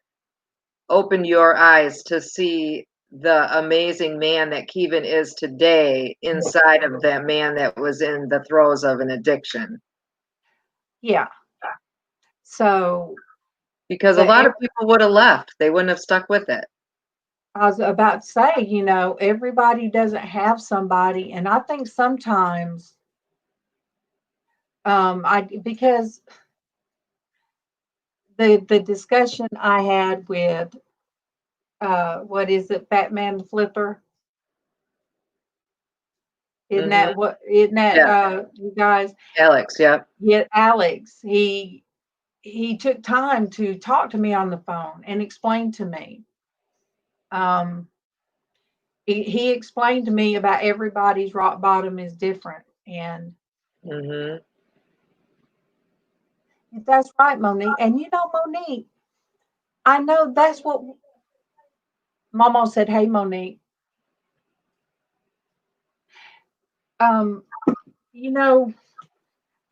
opened your eyes to see the amazing man that Kevin is today inside of that man that was in the throes of an addiction. Yeah. So because a lot of people would have left. They wouldn't have stuck with it. I was about to say, you know, everybody doesn't have somebody, and I think sometimes because the discussion I had with what is it, Batman the Flipper? Isn't that you guys? Alex, yeah. Yeah, Alex. He took time to talk to me on the phone and explain to me. He explained to me about everybody's rock bottom is different, and that's right, Monique. And you know, Monique, I know that's what MawMaw said. Hey, Monique. You know,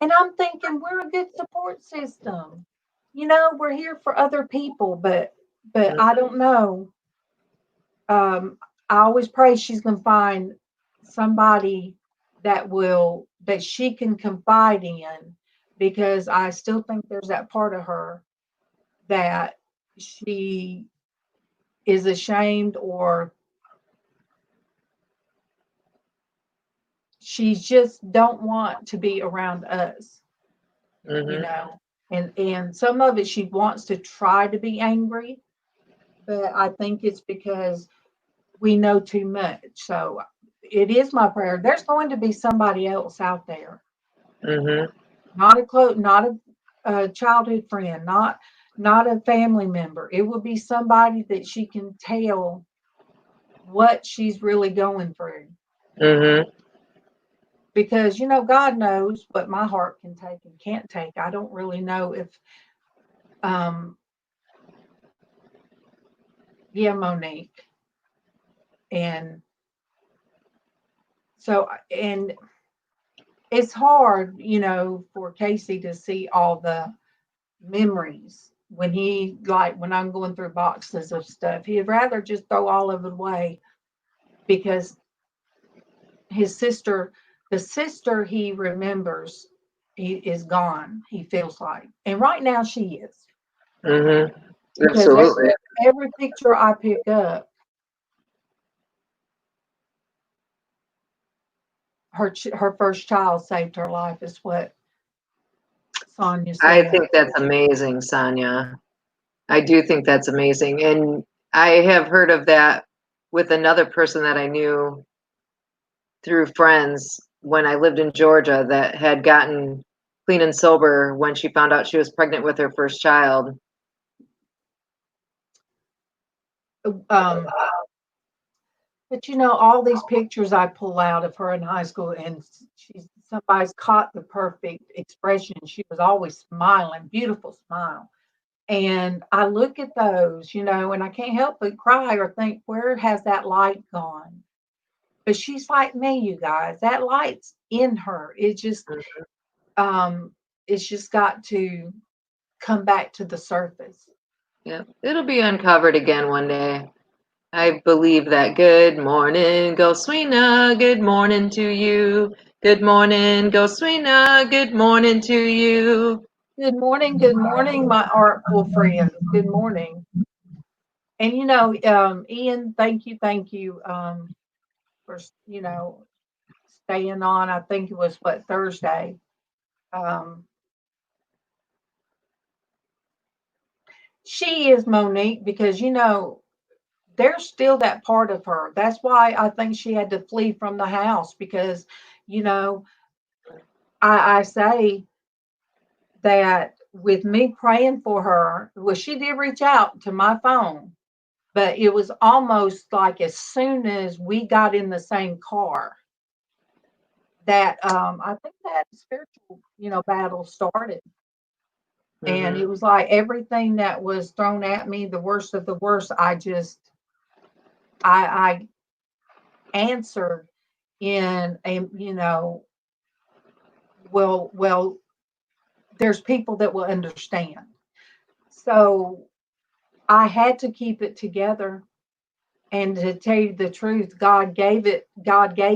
and I'm thinking we're a good support system. You know, we're here for other people, but I don't know. I always pray she's gonna find somebody that she can confide in, because I still think there's that part of her that she is ashamed, or she just don't want to be around us, you know. And some of it she wants to try to be angry, but I think it's because we know too much. So it is my prayer. There's going to be somebody else out there, not a childhood friend, not a family member. It will be somebody that she can tell what she's really going through. Because, you know, God knows what my heart can take and can't take. I don't really know if, Monique. And so, and it's hard, you know, for Casey to see all the memories when when I'm going through boxes of stuff. He'd rather just throw all of it away, because the sister he remembers, is gone, he feels like. And right now she is. Because absolutely. Every picture I pick up, her first child saved her life, is what Sonia said. I think that's amazing, Sonia. I do think that's amazing. And I have heard of that with another person that I knew through friends when I lived in Georgia, that had gotten clean and sober when she found out she was pregnant with her first child. But all these pictures I pull out of her in high school, and somebody's caught the perfect expression. She was always smiling, beautiful smile. And I look at those, and I can't help but cry or think, where has that light gone? But she's like me, you guys. That light's in her. It's just got to come back to the surface. Yeah, it'll be uncovered again one day. I believe that. Good morning, Goswina. Good morning to you. Good morning, Goswina. Good morning to you. Good morning, my artful friends. Good morning. And Ian, thank you, for staying on. I think it was Thursday. Um, she is Monique because there's still that part of her. That's why I think she had to flee from the house because you know I say that with me praying for her, well, she did reach out to my phone, but it was almost like as soon as we got in the same car that I think that spiritual battle started. And it was like everything that was thrown at me, the worst of the worst, I answered in a, well, there's people that will understand. So I had to keep it together. And to tell you the truth, God gave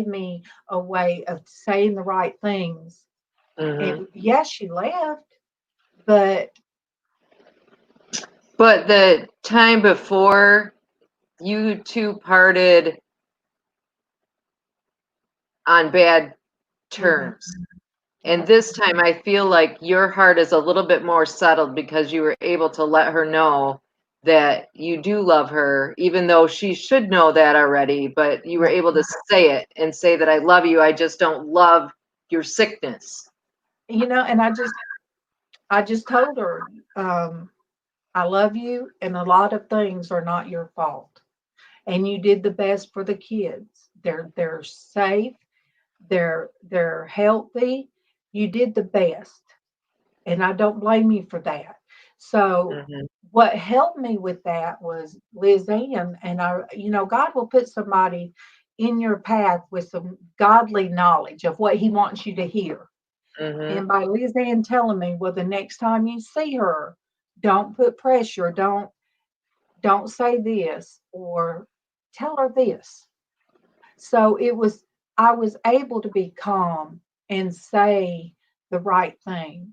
me a way of saying the right things. And yes, she left, but the time before you two parted on bad terms. And this time I feel like your heart is a little bit more settled because you were able to let her know that you do love her, even though she should know that already, but you were able to say it and say that I love you. I just don't love your sickness. And I just told her, I love you, and a lot of things are not your fault. And you did the best for the kids. They're safe, they're healthy. You did the best. And I don't blame you for that. So what helped me with that was LizzAnn, and God will put somebody in your path with some godly knowledge of what he wants you to hear. And by LizzAnn telling me, well, the next time you see her, don't put pressure, don't say this or tell her this. So I was able to be calm and say the right thing.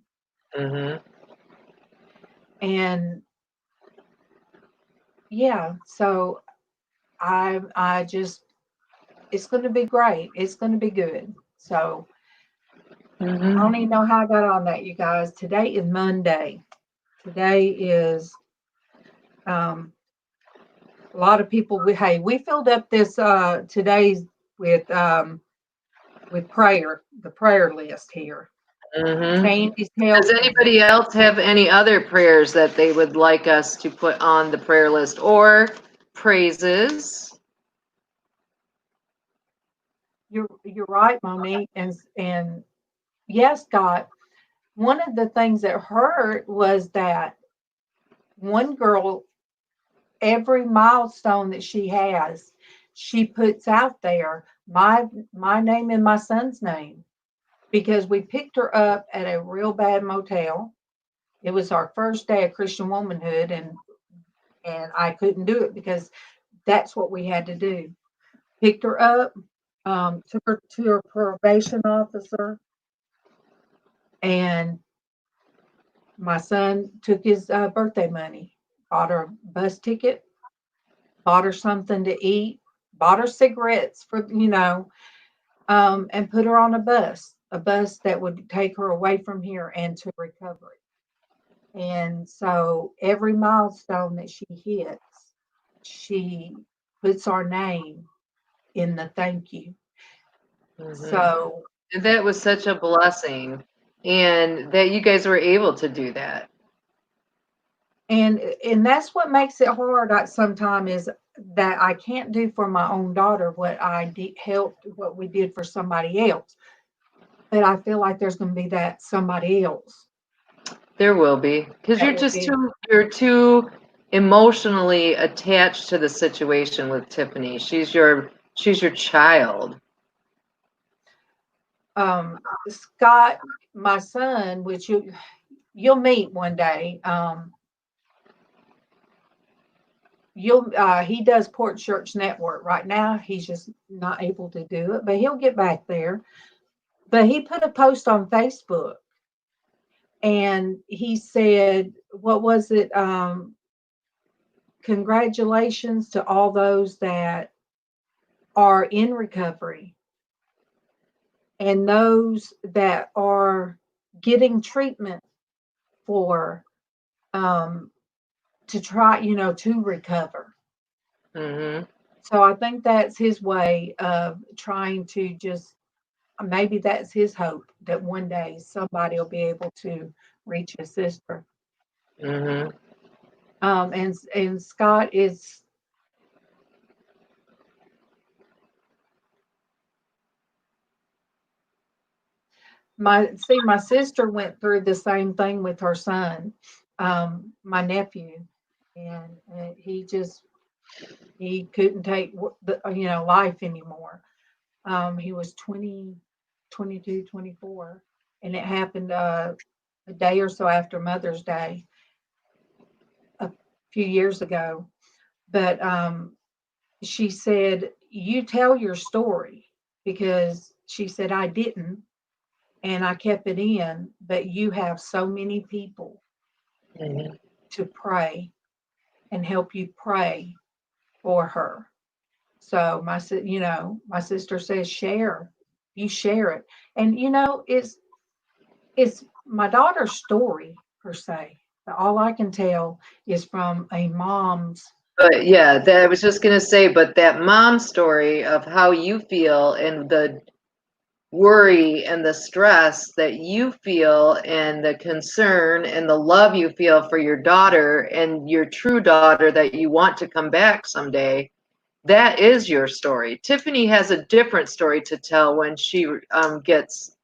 And yeah, so I just, it's going to be great. It's going to be good. So I don't even know how I got on that, you guys. Today is Monday. Today is a lot of people. We filled up this today's with prayer, the prayer list here. Does anybody else have any other prayers that they would like us to put on the prayer list or praises? You're right, Monique, and yes, God. One of the things that hurt was that one girl, every milestone that she has, she puts out there my name and my son's name, because we picked her up at a real bad motel. It was our first day of Christian Womanhood, and I couldn't do it because that's what we had to do. Picked her up, took her to her probation officer, and my son took his birthday money, bought her a bus ticket, bought her something to eat, bought her cigarettes and put her on a bus that would take her away from here and to recovery. And so every milestone that she hits, she puts our name in the thank you. So that was such a blessing, and that you guys were able to do that. and that's what makes it hard sometimes, is that I can't do for my own daughter what what we did for somebody else. But I feel like there's going to be that somebody else There will be, because that will be. you're too emotionally attached to the situation with Tiffany. She's your child. Scott, my son, which you'll meet one day. He does Porch Church Network right now. He's just not able to do it, but he'll get back there. But he put a post on Facebook and he said, what was it? Congratulations to all those that are in recovery and those that are getting treatment for to try, to recover. Mm-hmm. So I think that's his way of trying to just, maybe that's his hope that one day somebody will be able to reach his sister. Mm-hmm. And Scott is, my sister went through the same thing with her son, my nephew, and he couldn't take the life anymore. He was 20, 22, 24, and it happened a day or so after Mother's Day a few years ago. But she said, "You tell your story," because she said, "I didn't, and I kept it in, but you have so many people Mm-hmm. to pray and help you pray for her." So my sister says, share, you share it. And it's my daughter's story per se. All I can tell is from a mom's. But yeah, that I was just gonna say, but that mom story of how you feel and the worry and the stress that you feel and the concern and the love you feel for your daughter and your true daughter that you want to come back someday, that is your story. Tiffany has a different story to tell when she gets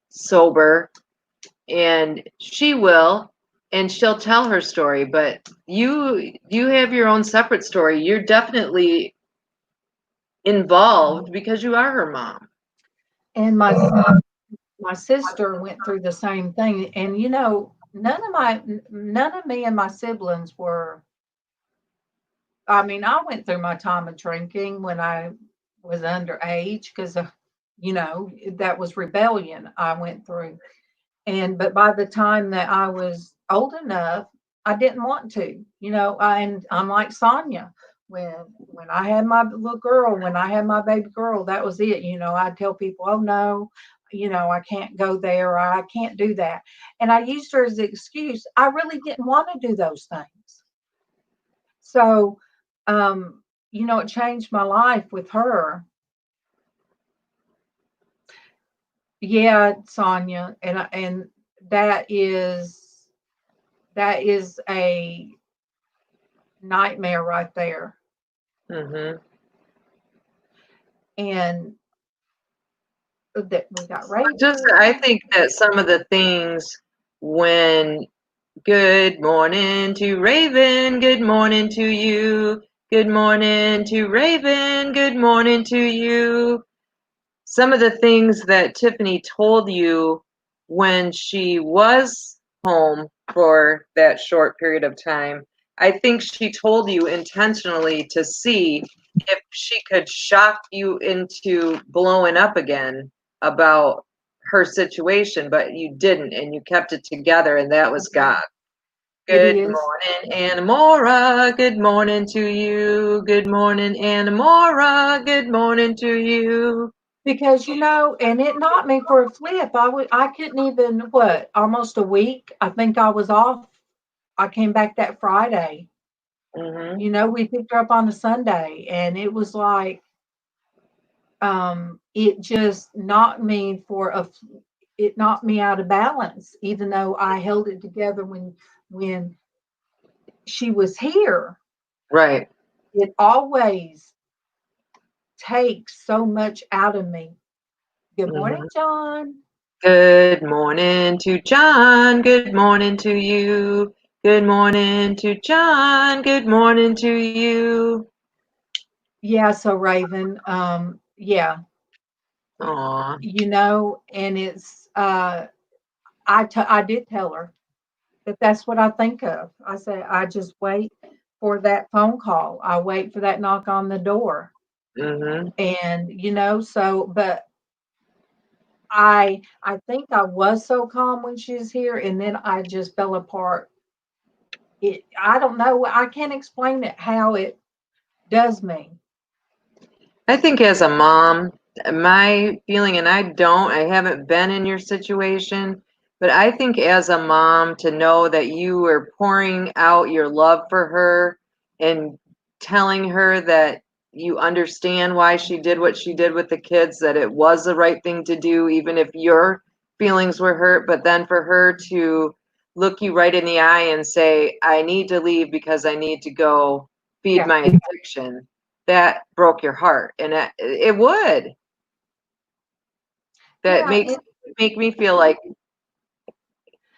sober, and she will, and she'll tell her story, but you have your own separate story. You're definitely involved because you are her mom. And my sister went through the same thing. And none of me and my siblings were. I mean, I went through my time of drinking when I was underage because that was rebellion I went through. But by the time that I was old enough, I didn't want to, and I'm like Sonia. When I had my little girl, when I had my baby girl, that was it. I'd tell people, oh no, I can't go there, or I can't do that. And I used her as an excuse. I really didn't want to do those things. So, it changed my life with her. Yeah, Sonia, and that is a nightmare right there. Mm-hmm. And that we got Rachel. I think that some of the things when good morning to Raven, good morning to you, good morning to Raven, good morning to you. Some of the things that Tiffany told you when she was home for that short period of time, I think she told you intentionally to see if she could shock you into blowing up again about her situation, but you didn't, and you kept it together, and that was God. Good morning, Anamora. Good morning to you. Good morning, Anamora. Good morning to you. Because and it knocked me for a flip. I couldn't even almost a week. I think I was off. I came back that Friday. Mm-hmm. We picked her up on a Sunday, and it was like it just knocked me it knocked me out of balance, even though I held it together when she was here. Right. it always takes so much out of me. Good morning, Mhm. John. Good morning to John. Good morning to you. Good morning to John. Good morning to you. Yeah, so Raven, yeah, Aw. and it's I did tell her that that's what I think of. I say I just wait for that phone call. I wait for that knock on the door. Mm-hmm. And so but I think I was so calm when she was here, and then I just fell apart. I don't know. I can't explain it how it does me. I think as a mom, my feeling, and I haven't been in your situation, but I think as a mom to know that you are pouring out your love for her and telling her that you understand why she did what she did with the kids, that it was the right thing to do, even if your feelings were hurt, but then for her to look you right in the eye and say, I need to leave because I need to go feed Yeah, my addiction, that broke your heart, and it would. That yeah, makes make me feel like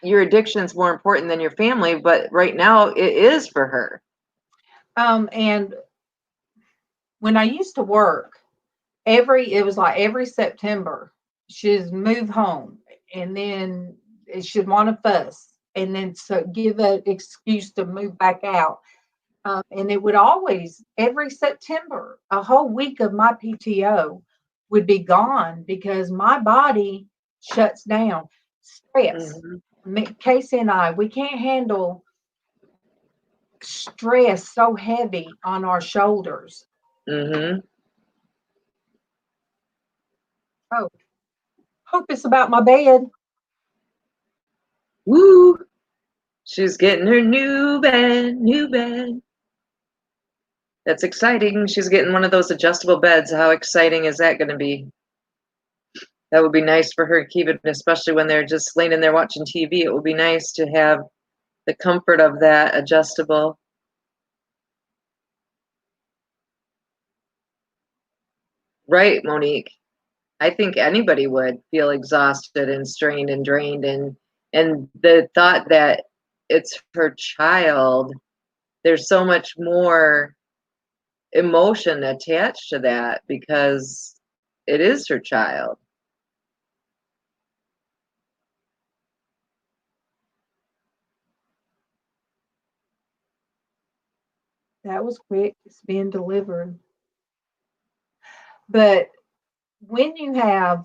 your addiction is more important than your family, but right now it is for her. and when I used to work, it was like every September, she'd move home, and then she'd want to fuss, and then so give an excuse to move back out. And it would always, every September, a whole week of my PTO would be gone because my body shuts down. Stress. Mhm. Casey and I, we can't handle stress so heavy on our shoulders. Mhm. Oh, hope it's about my bed. Woo! She's getting her new bed, new bed. That's exciting. She's getting one of those adjustable beds. How exciting is that going to be? That would be nice for her to keep it, especially when they're just laying in there watching TV. It would be nice to have the comfort of that adjustable. Right, Monique. I think anybody would feel exhausted and strained and drained, and the thought that it's her child, there's so much more emotion attached to that because it is her child. That was quick. It's being delivered. But when you have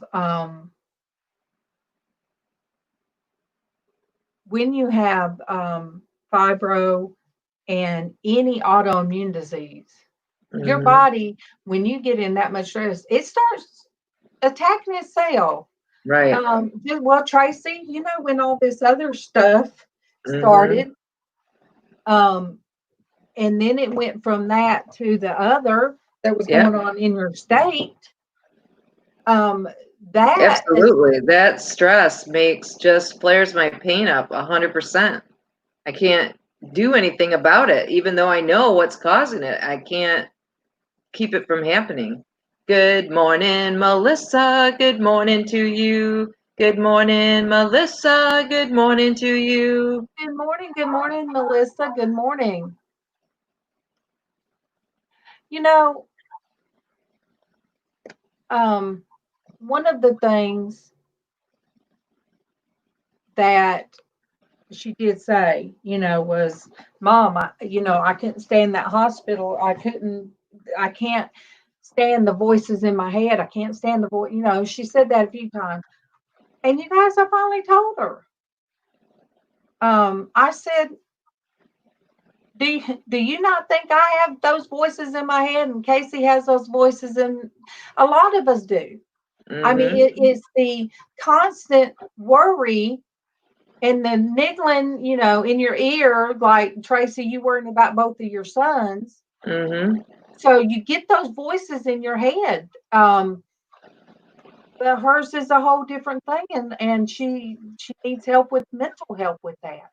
fibro and any autoimmune disease, your Hmm. body, when you get in that much stress, it starts attacking itself. Right. Well, Traci, when all this other stuff Hmm. started, um, and then it went from that to the other that was Yep. going on in your state. Um, that Absolutely. That stress makes just flares my pain up 100%. I can't do anything about it, even though I know what's causing it. I can't keep it from happening. Good morning, Melissa. Good morning to you. Good morning, Melissa. Good morning to you. good morning, Melissa. Good morning. You know, um, one of the things that she did say, was, Mom, I couldn't stay in that hospital. I can't stand the voices in my head. I can't stand the voice. She said that a few times. And you guys, I finally told her. I said, do you not think I have those voices in my head? And Casey has those voices, and a lot of us do. I mean, Hmm. it is the constant worry and the niggling, in your ear, like Traci, you worrying about both of your sons. Hmm. So you get those voices in your head. But hers is a whole different thing, and she needs help with mental help with that.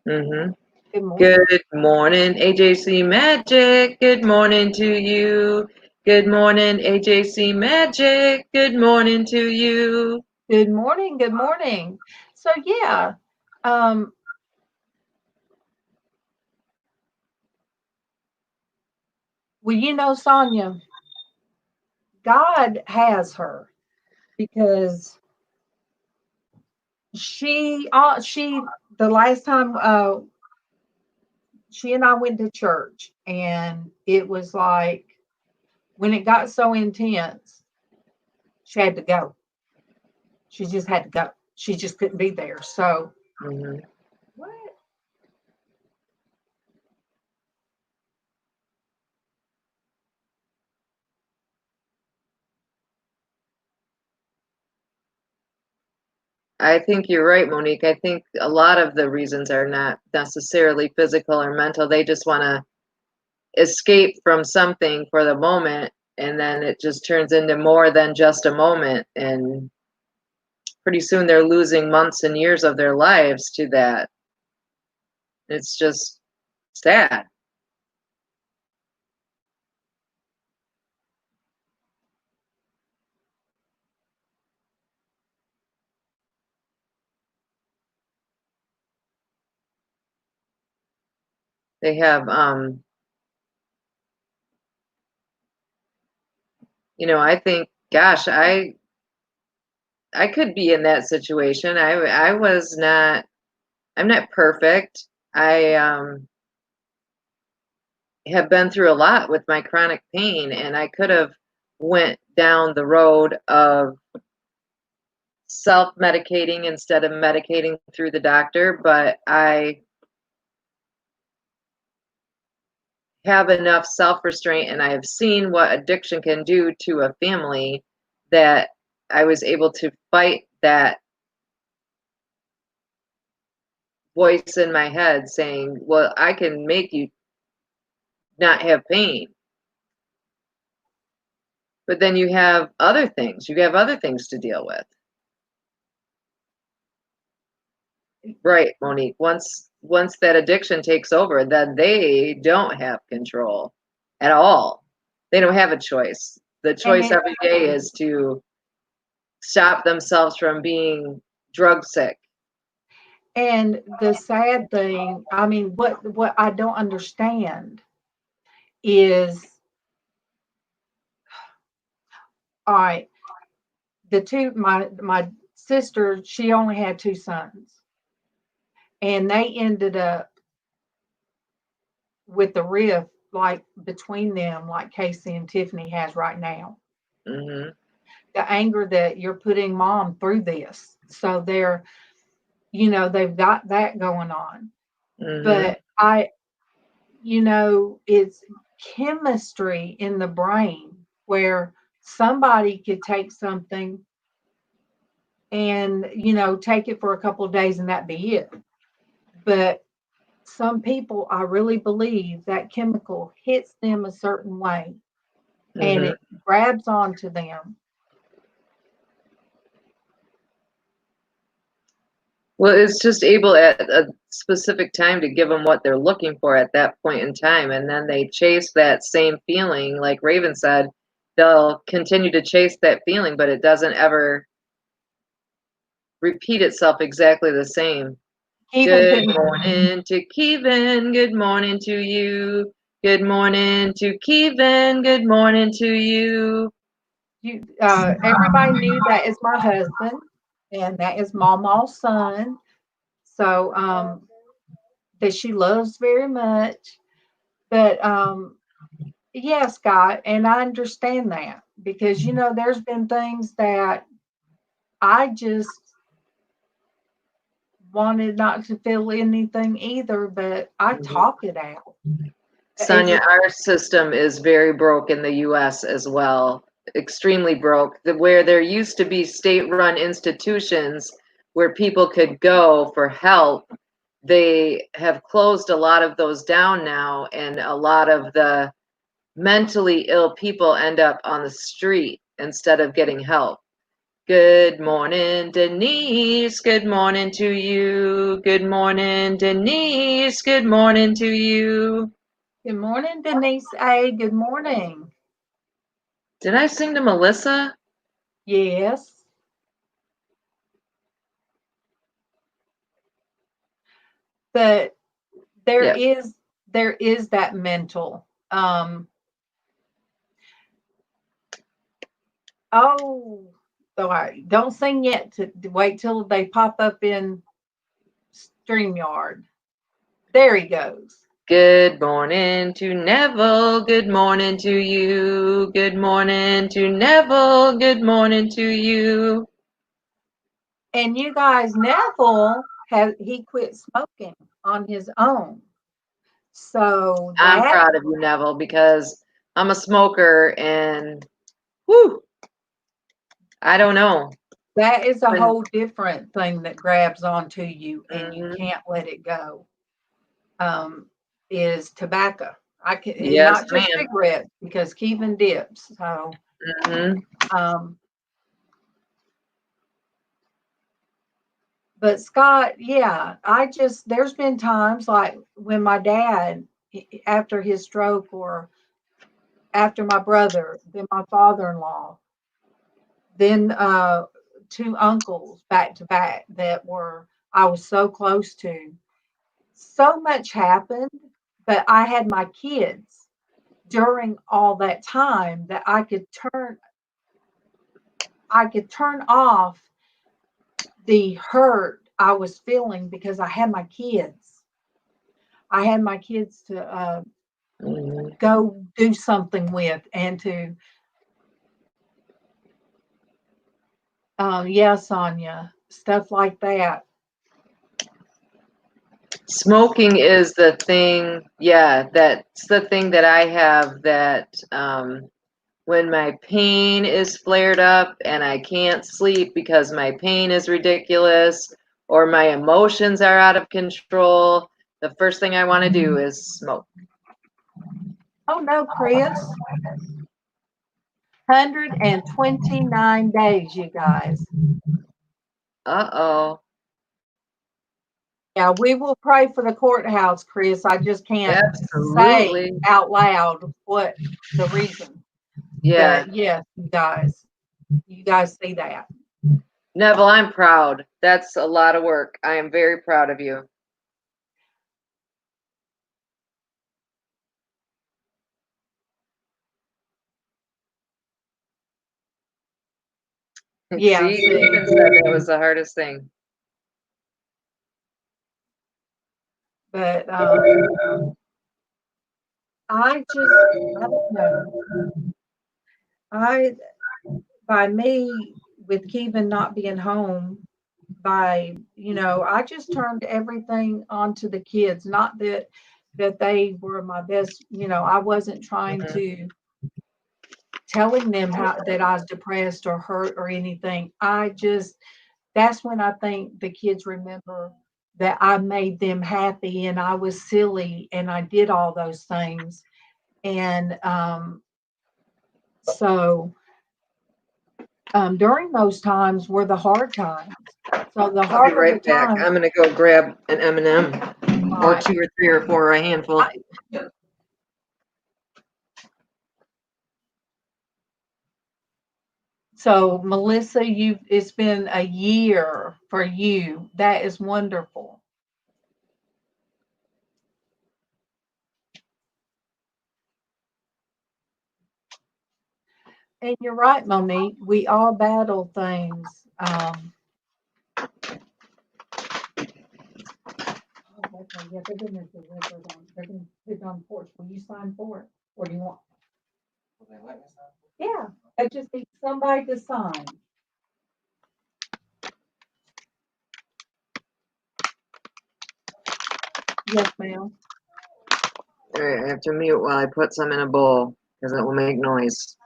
Hmm. Good morning. Good morning, AJC Magic. Good morning to you. Good morning, AJC Magic. Good morning to you. Good morning. Good morning. So yeah, um, well, Sonia, God has her because the last time she and I went to church, and it was like when it got so intense, she had to go. She just had to go. She just couldn't be there. So Mhm. what? I think you're right, Monique. I think a lot of the reasons are not necessarily physical or mental. They just want to escape from something for the moment, and then it just turns into more than just a moment. And pretty soon they're losing months and years of their lives to that. It's just sad. They have, I think, gosh, I could be in that situation. I was not. I'm not perfect. I have been through a lot with my chronic pain, and I could have went down the road of self-medicating instead of medicating through the doctor, but I have enough self-restraint and I have seen what addiction can do to a family that I was able to fight that voice in my head saying, well, I can make you not have pain. But then you have other things. You have other things to deal with. Right, Monique. Once that addiction takes over, then they don't have control at all. They don't have a choice. The choice And every day is to stop themselves from being drug sick. and the sad thing, I mean, what I don't understand is, all right, the two my sister, she only had two sons, and they ended up with the rift like between them, like Casey and Tiffany has right now. Hmm. The anger that you're putting mom through this, so they've got that going on. Hmm. But it's chemistry in the brain where somebody could take something and take it for a couple of days and that be it. But some people, I really believe that chemical hits them a certain way and Hmm. it grabs onto them. Well, it's just able at a specific time to give them what they're looking for at that point in time. And then they chase that same feeling. Like Raven said, they'll continue to chase that feeling, but it doesn't ever repeat itself exactly the same. Even Good couldn't morning to Kevin. Good morning to you. Good morning to Kevin. Good morning to you. everybody knew that is my husband and that is MawMaw's son. So that she loves very much. But yes, Scott, and I understand that because there's been things that I just wanted not to feel anything either, but I Mhm. talk it out. It Sonia, was, our system is very broke in the US as well, extremely broke. Where there used to be state run institutions where people could go for help, they have closed a lot of those down now, and a lot of the mentally ill people end up on the street instead of getting help. Good morning, Denise. Good morning to you. Good morning, Denise. Good morning to you. Good morning, Denise A. Good morning. Did I sing to Melissa? Yes. But there Yep. is that mental. Oh, all right. Don't sing yet. To wait till they pop up in StreamYard. There he goes. Good morning to Neville. Good morning to you. Good morning to Neville. Good morning to you. And you guys, Neville he quit smoking on his own. So I'm proud of you, Neville, because I'm a smoker and whew, I don't know. that is a When, whole different thing that grabs onto you and you mhm. can't let it go. Is tobacco. And Yes, not just ma'am. cigarettes because Kevin dips. So Mm-hmm. um but Scott, yeah, there's been times like when my dad, after his stroke, or after my brother, then my father-in-law, then two uncles back to back that I was so close to. So much happened, but I had my kids during all that time that I could turn off the hurt I was feeling because I had my kids. I had my kids to Mm-hmm. go do something with and to, yeah, Sonia, stuff like that. Smoking is the thing, yeah, that's the thing that I have that when my pain is flared up and I can't sleep because my pain is ridiculous or my emotions are out of control, the first thing I want to do is smoke. Oh no, Chris. 129 days, you guys. Uh-oh. Yeah, we will pray for the courthouse, Chris. I just can't say Absolutely. out loud what the reason. Yeah. But yes, you guys see that. Neville, I'm proud. That's a lot of work. I am very proud of you. Yeah, See, see. Ethan said that was the hardest thing. But I don't know. I by me with Kevin not being home, I just turned everything onto the kids. Not that they were my best, I wasn't trying Mhm. to telling them how that I was depressed or hurt or anything. That's when I think the kids remember that I made them happy and I was silly and I did all those things. And so during those times were the hard times. So the I'll be harder the right back. time, I'm gonna go grab an M&M all or right. 2 or 3 or 4 or a handful. So Melissa, it's been a year for you. That is wonderful. And you're right, Monique. We all battle things. Oh, okay, yeah, they're gonna do record on. They're gonna put it on porch. Will you sign for it, or do you want? Yeah, I just need somebody to sign. Yes, ma'am. All right, I have to mute while I put some in a bowl because it will make noise.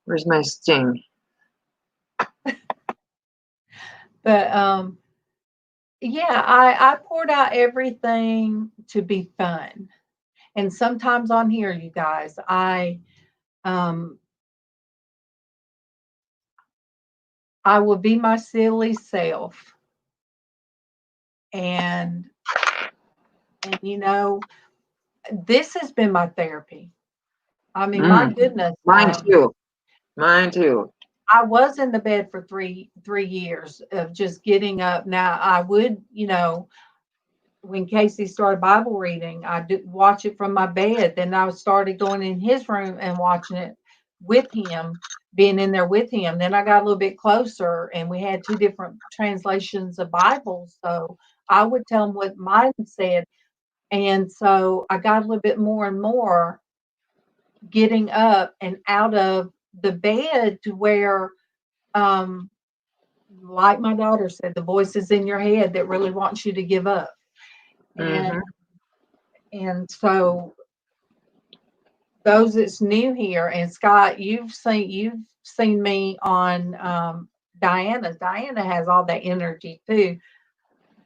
Where's my sting? But yeah, I poured out everything to be fun, and sometimes on here, you guys, um I will be my silly self. And you know, this has been my therapy. I mean, my goodness. Mine too. Mine too. I was in the bed for three years of just getting up. Now I would, when Casey started Bible reading, I did watch it from my bed. Then I started going in his room and watching it with him, being in there with him. Then I got a little bit closer, and we had two different translations of Bibles. So I would tell him what mine said. And so I got a little bit more and more getting up and out of the bed to where, um, like my daughter said, the voices in your head that really wants you to give up. And so those that's new here, and Scott, you've seen me on Diana's. Diana has all that energy too,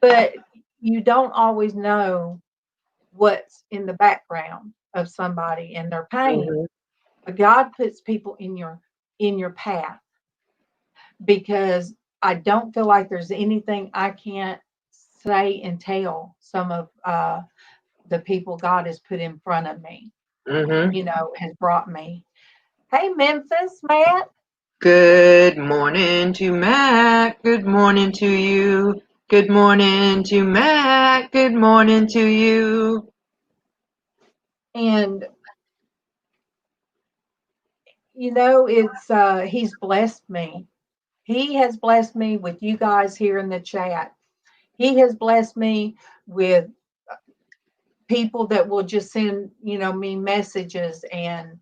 but you don't always know what's in the background of somebody and their pain. Mhm. But God puts people in your path, because I don't feel like there's anything I can't say and tell some of the people God has put in front of me, Mhm. has brought me. Hey, Memphis, Matt. Good morning to Matt. Good morning to you. Good morning to Matt. Good morning to you. And, it's he's blessed me. He has blessed me with you guys here in the chat. He has blessed me with people that will just send, me messages, and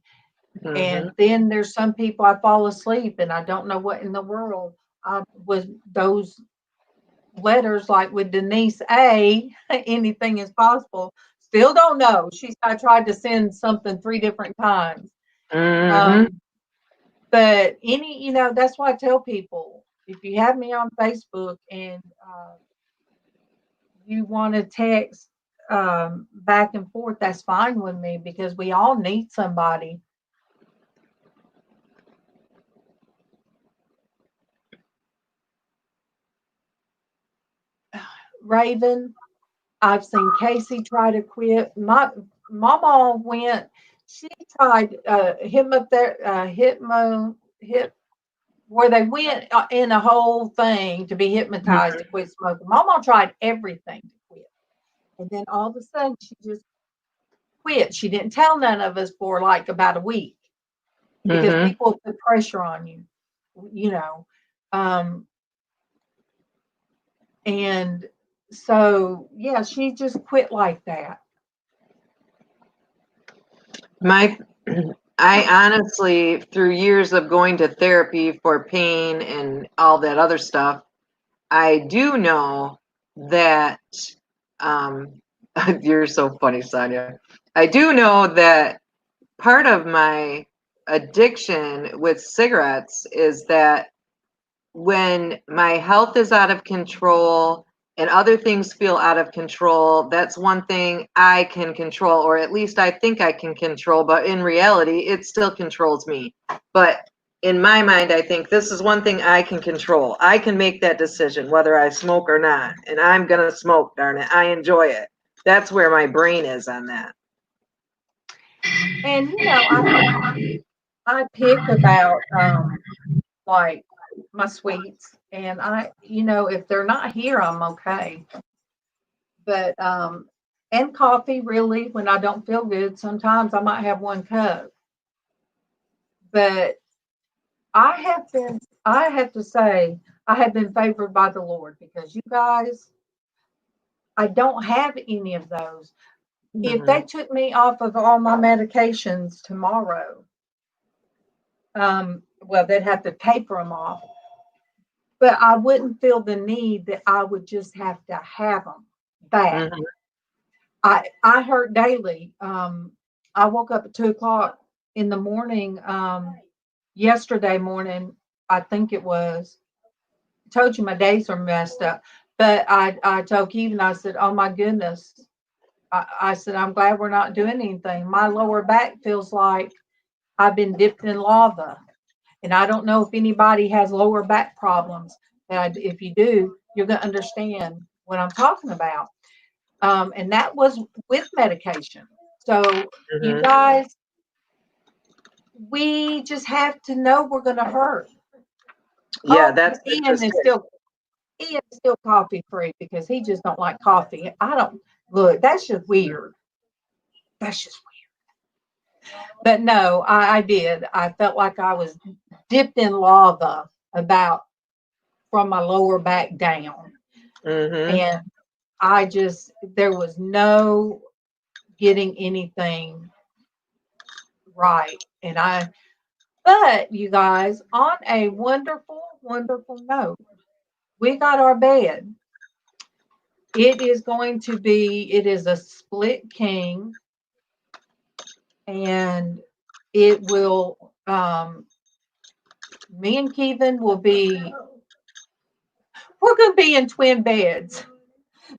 Mhm. then there's some people I fall asleep and I don't know what in the world was those letters, like with Denise A. Anything is possible. Still don't know. I tried to send something 3 different times. Mhm. Um, but that's why I tell people, if you have me on Facebook and you want to text back and forth, that's fine with me, because we all need somebody. Raven, I've seen Casey try to quit. My mama went. She tried hip where they went in a whole thing to be hypnotized to Mhm. quit smoking. Mama tried everything to quit, and then all of a sudden she just quit. She didn't tell none of us for like about a week, because Mhm. people put pressure on you, you know. Um, and so yeah, she just quit like that. My, I honestly, through years of going to therapy for pain and all that other stuff, I do know that, um, you're so funny, Sonia. I do know that part of my addiction with cigarettes is that when my health is out of control and other things feel out of control, that's one thing I can control, or at least I think I can control, but in reality, it still controls me. But in my mind, I think this is one thing I can control. I can make that decision whether I smoke or not, and I'm going to smoke, darn it. I enjoy it. That's where my brain is on that. And I pick about like my sweets, and if they're not here, I'm okay. But and coffee, really, when I don't feel good, sometimes I might have 1 cup. But I have to say, I have been favored by the Lord, because you guys, I don't have any of those. If they Mhm. took me off of all my medications tomorrow, well, they'd have to taper them off, but I wouldn't feel the need that I would just have to have them back. Mhm. I hurt daily. I woke up at 2 o'clock in the morning, yesterday morning, I think it was. I told you my days are messed up, but I told Kevin, I said, "Oh my goodness," I said, "I'm glad we're not doing anything. My lower back feels like I've been dipped in lava." And I don't know if anybody has lower back problems. If you do, you're going to understand what I'm talking about. And that was with medication. So, you Mm-hmm. guys, we just have to know we're going to hurt. Yeah, Oh, that's interesting. Ian is still coffee free because he just don't like coffee. I don't look. That's just weird. That's just weird. But no, I did. I felt like I was dipped in lava about from my lower back down, Mm-hmm. and there was no getting anything right. But you guys, on a wonderful, wonderful note, we got our bed. It is a split king, and it will, me and Kevin we're going to be in twin beds,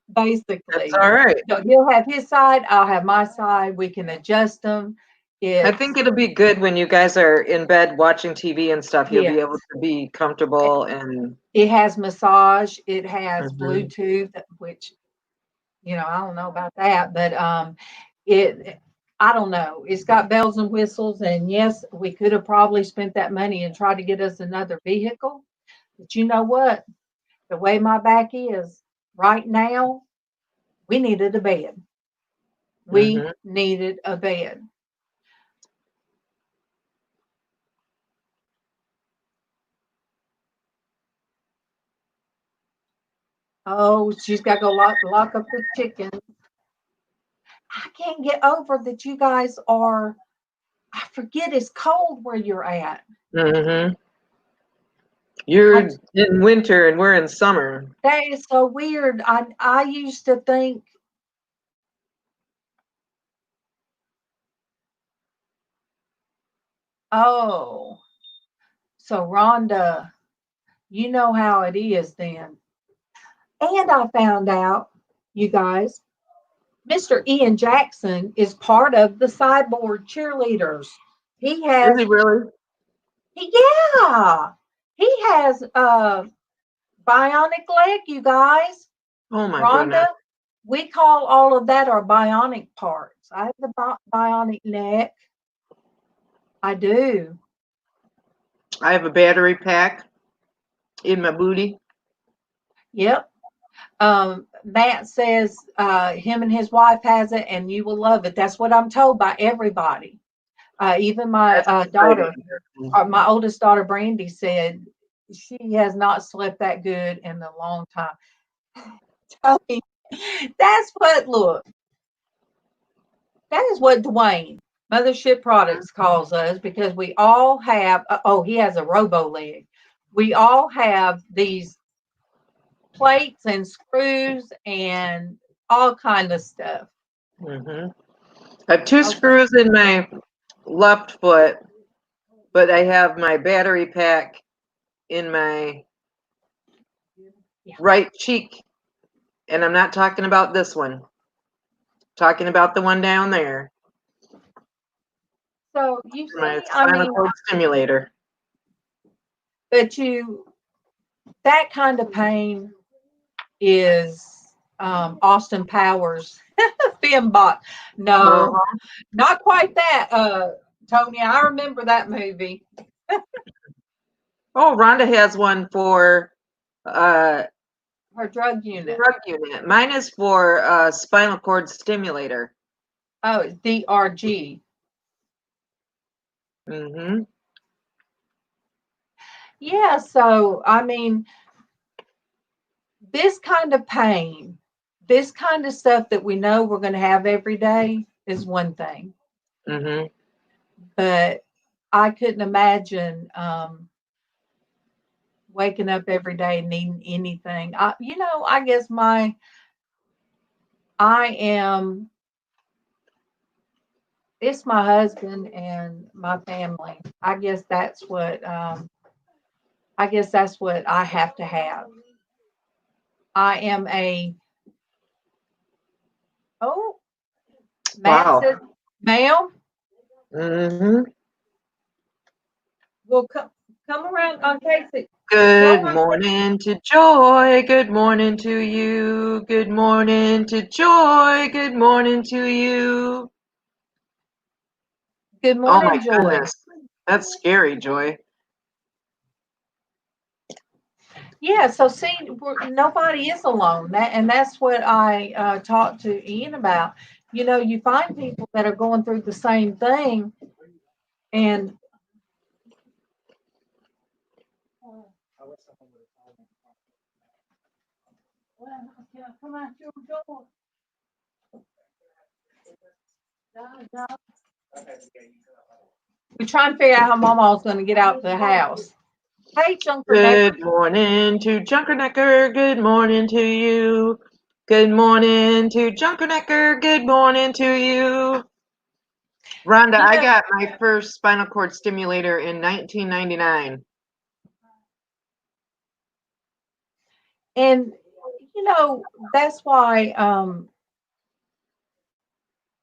That's basically. all right. So he'll have his side, I'll have my side. We can adjust them. I think it'll be good when you guys are in bed watching TV and stuff. You'll be Yes. able to be comfortable and. It has massage. It has Mhm. Bluetooth, which I don't know about that, but it I don't know. It's got bells and whistles, and yes, we could have probably spent that money and tried to get us another vehicle. But you know what? The way my back is right now, we needed a bed. We Mhm. needed a bed. Oh, she's got to go lock up the chicken. I can't get over that you guys are. I forget it's cold where you're at. Mhm. You're I in winter and we're in summer. That is so weird. I used to think, oh, so Rhonda, you know how it is then. And I found out, you guys, Mr. Ian Jackson is part of the Cyborg cheerleaders. He Is has, he really? yeah, he has a bionic leg, you guys. Oh my Rhonda, goodness. we call all of that our bionic parts. I have the bionic neck. I do. I have a battery pack in my booty. Yep. Matt says him and his wife has it, and you will love it. That's what I'm told by everybody. Even my That's daughter, exciting. my oldest daughter, Brandy, said she has not slept that good in a long time. Tell me, that's what, look, that is what Dwayne, Mothership Products, calls us because we all have, oh, he has a robo leg. We all have these plates and screws and all kind of stuff. Mhm. I have two Okay. screws in my left foot, but I have my battery pack in my Yeah. right cheek. And I'm not talking about this one. Talking about the one down there. So you My see, I spinal mean, cord stimulator. but that kind of pain is Austin Powers Fembot. No, Uh-huh. not quite that, Tony. I remember that movie. Oh, Rhonda has one for uh Her drug unit. drug unit. Mine is for spinal cord stimulator. Oh, it's DRG. Mm-hmm. Yeah, so I mean, this kind of pain, this kind of stuff that we know we're going to have every day is one thing. Mm-hmm. But I couldn't imagine waking up every day needing anything. I guess I am, it's my husband and my family. I guess that's what I have to have. I am oh, Matt says, Wow. ma'am, Mm-hmm. we'll Come around on Casey. Good morning to Joy. Good morning to you. Good morning to Joy. Good morning to you. Good Oh morning, my Joy. goodness. That's scary, Joy. Yeah, so see, nobody is alone. And that's what I talked to Ian about. You know, you find people that are going through the same thing, and come out your door. We're trying to figure out how Mama's going to get out the house. Hey, Junker Necker. Good morning to Junkernecker. Good morning to you. Good morning to Junkernecker. Good morning to you. Rhonda, I got my first spinal cord stimulator in 1999. And, you know, that's why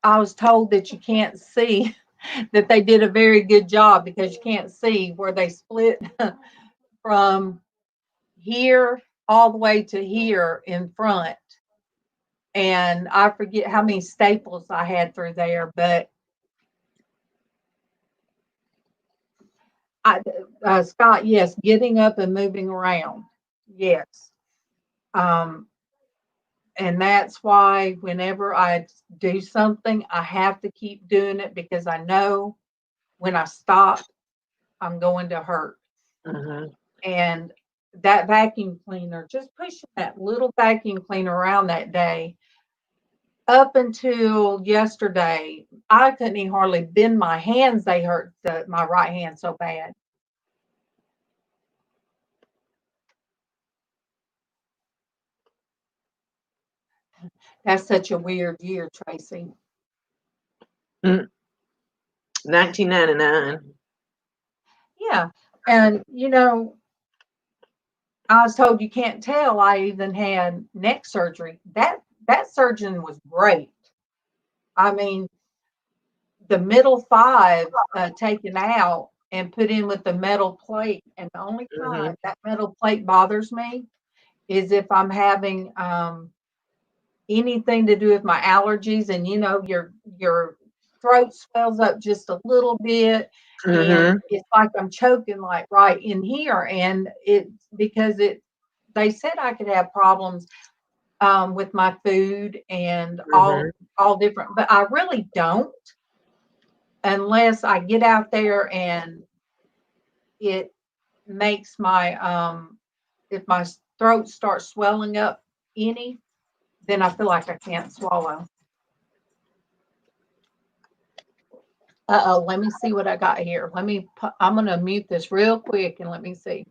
I was told that you can't see, that they did a very good job because you can't see where they split from here all the way to here in front. And I forget how many staples I had through there, but Scott, yes, getting up and moving around. Yes. Um, and that's why whenever I do something, I have to keep doing it because I know when I stop, I'm going to hurt. Mm-hmm. And that vacuum cleaner, just pushing that little vacuum cleaner around that day, up until yesterday, I couldn't even hardly bend my hands. They hurt my right hand so bad. That's such a weird year, Traci. 1999. Yeah. And, you know, I was told you can't tell I even had neck surgery. That surgeon was great. I mean, the middle five taken out and put in with the metal plate. And the only time that metal plate bothers me is if I'm having anything to do with my allergies, and you know, your throat swells up just a little bit, and it's like I'm choking like right in here, and it's because they said I could have problems with my food and all different, but I really don't unless I get out there and it makes my if my throat starts swelling up any, then I feel like I can't swallow. Uh-oh, let me see what I got here. I'm going to mute this real quick and let me see.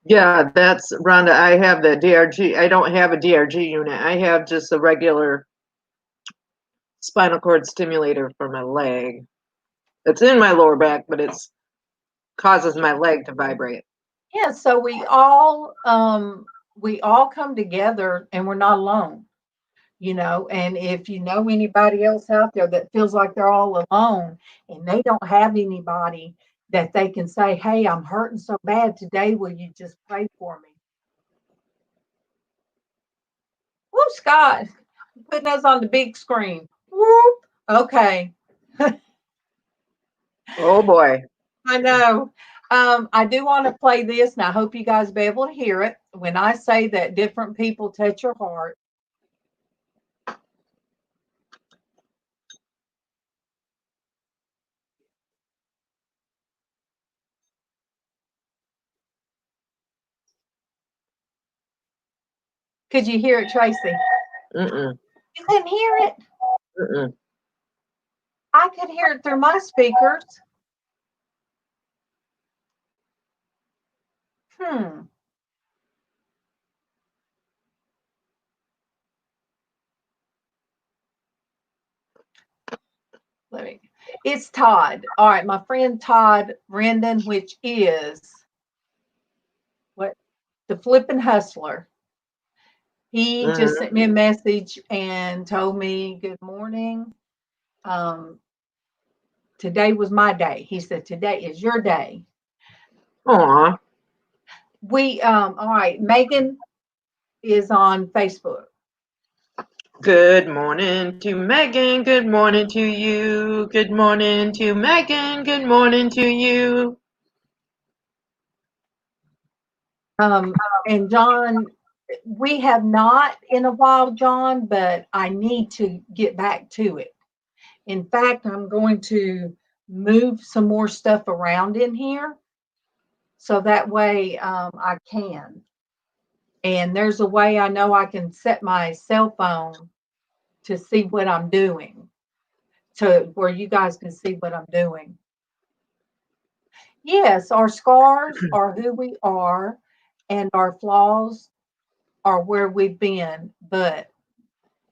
Yeah, that's Rhonda. I have the DRG. I don't have a DRG unit. I have just a regular spinal cord stimulator for my leg. It's in my lower back, but it's causes my leg to vibrate. Yeah, so we all come together and we're not alone, you know. And if you know anybody else out there that feels like they're all alone and they don't have anybody that they can say, "Hey, I'm hurting so bad today, will you just pray for me?" Whoop, Scott, putting us on the big screen. Whoop. Okay. Oh boy. I know. I do want to play this, and I hope you guys be able to hear it. When I say that different people touch your heart, could you hear it, Traci? Mm-mm. You couldn't hear it. Mm-mm. I could hear it through my speakers. Hmm. Let me. It's Todd. All right, my friend Todd Rendon, which is what the flippin' hustler. He just sent me a message and told me, "Good morning. Today was my day." He said, "Today is your day." Aw. All right, Megan is on Facebook. Good morning to Megan. Good morning to you. Good morning to Megan. Good morning to you. And John, we have not in a while, John, but I need to get back to it. In fact, I'm going to move some more stuff around in here so that way I can. And there's a way I know I can set my cell phone to see what I'm doing, to where you guys can see what I'm doing. Yes, our scars are who we are, and our flaws are where we've been, but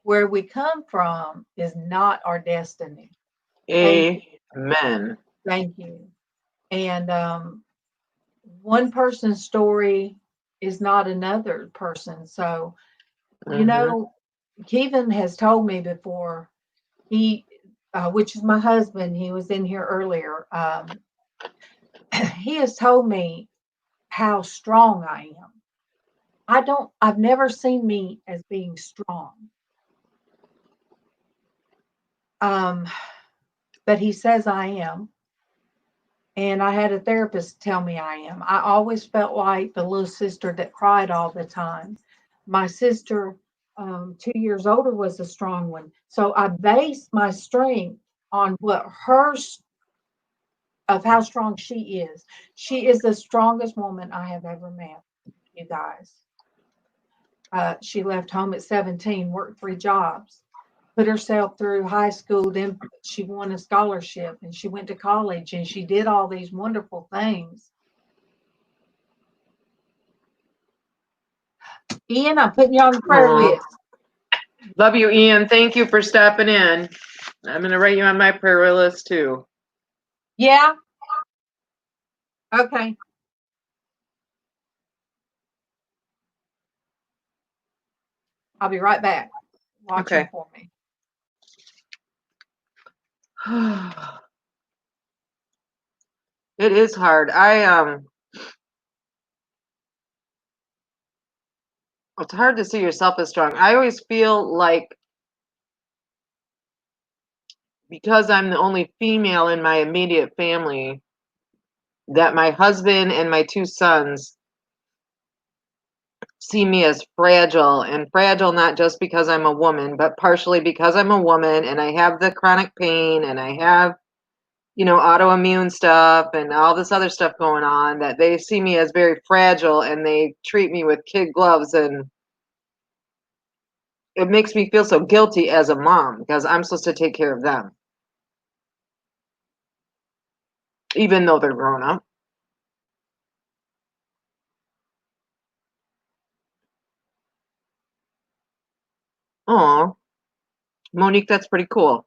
where we come from is not our destiny. Thank you. Amen. Thank you. And one person's story is not another person. So, you know, Kevin has told me before, which is my husband, he was in here earlier. He has told me how strong I am. I've never seen me as being strong. But he says I am. And I had a therapist tell me I am. I always felt like the little sister that cried all the time. My sister, 2 years older, was a strong one. So I based my strength on of how strong she is. She is the strongest woman I have ever met, you guys. She left home at 17, worked 3 jobs, put herself through high school. Then she won a scholarship and she went to college and she did all these wonderful things. Ian, I'm putting you on the prayer list. Love you, Ian. Thank you for stopping in. I'm going to write you on my prayer list too. Yeah. Okay. I'll be right back. Watching for me. It is hard. It's hard to see yourself as strong. I always feel like because I'm the only female in my immediate family, that my husband and my 2 sons see me as fragile, and fragile not just because I'm a woman, but partially because I'm a woman and I have the chronic pain and I have, autoimmune stuff and all this other stuff going on, that they see me as very fragile and they treat me with kid gloves, and it makes me feel so guilty as a mom because I'm supposed to take care of them, even though they're grown up. Oh, Monique, that's pretty cool.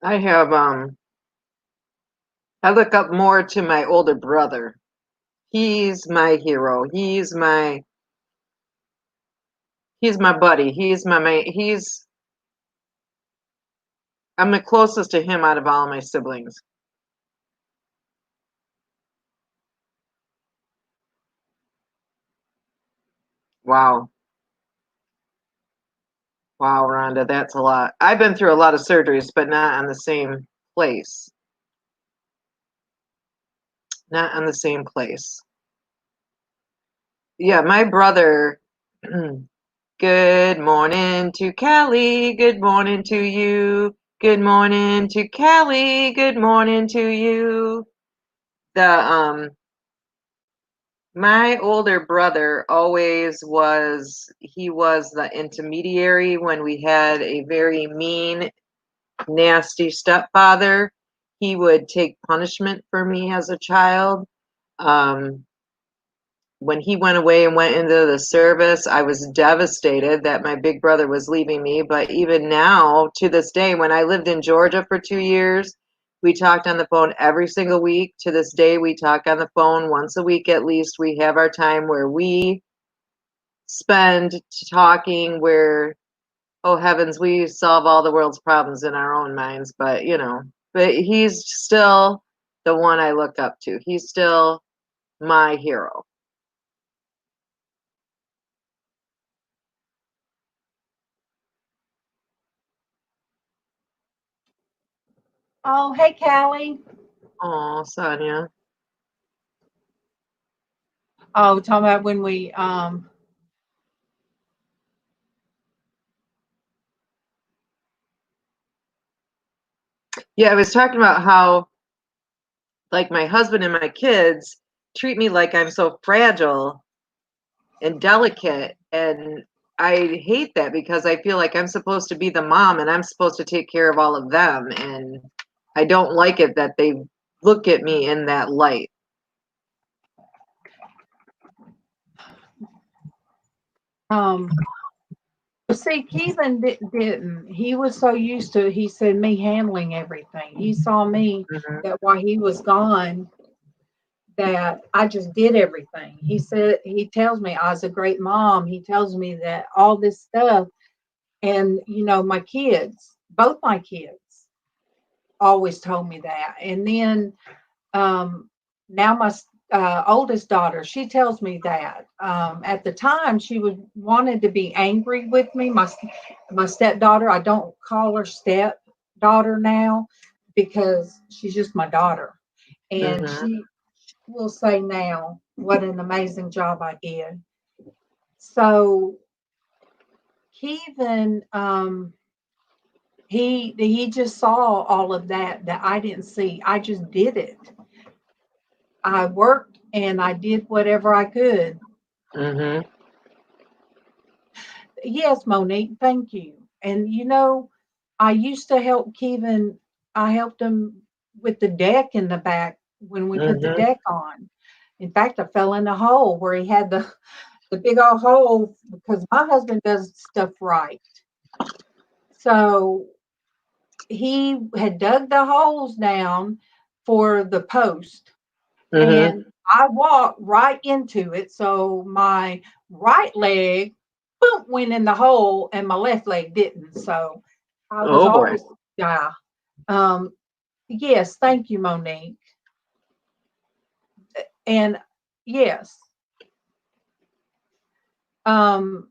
I have I look up more to my older brother. He's my hero. He's my buddy. I'm the closest to him out of all of my siblings. Wow. Wow, Rhonda, that's a lot. I've been through a lot of surgeries, but not on the same place. Not on the same place. Yeah, my brother. Good morning to Callie. Good morning to you. Good morning to Callie. Good morning to you. My older brother he was the intermediary when we had a very mean, nasty stepfather. He would take punishment for me as a child. when he went away and went into the service, I was devastated that my big brother was leaving me. But even now, to this day, when I lived in Georgia for 2 years, we talked on the phone every single week. To this day, we talk on the phone once a week at least. We have our time where we spend talking, where, oh heavens, we solve all the world's problems in our own minds. But, but he's still the one I look up to. He's still my hero. Oh, hey, Callie. Oh, Sonia. Oh, talking about when we Yeah, I was talking about how, like, my husband and my kids treat me like I'm so fragile and delicate. And I hate that because I feel like I'm supposed to be the mom and I'm supposed to take care of all of them. And I don't like it that they look at me in that light. see, Keelan didn't. He was so used to, he said, me handling everything. He saw me Mm-hmm. that while he was gone, that I just did everything. He said, he tells me I was a great mom. He tells me that all this stuff. And, my kids, both my kids always told me that. And then now my oldest daughter, she tells me that. At the time, she wanted to be angry with me. My stepdaughter, I don't call her stepdaughter now because she's just my daughter. And Mm-hmm. she will say now, what an amazing job I did. So Kevin, he just saw all of that I didn't see. I just did it. I worked and I did whatever I could. Mm-hmm. Yes, Monique, thank you. And I used to help Kevin. I helped him with the deck in the back when we put the Mm-hmm. deck on. In fact, I fell in the hole where he had the big old hole because my husband does stuff right. So he had dug the holes down for the post, Mm-hmm. and I walked right into it. So my right leg boom, went in the hole, and my left leg didn't. So I was Oh boy. always, yeah. Um, yes, thank you, Monique. And yes, um,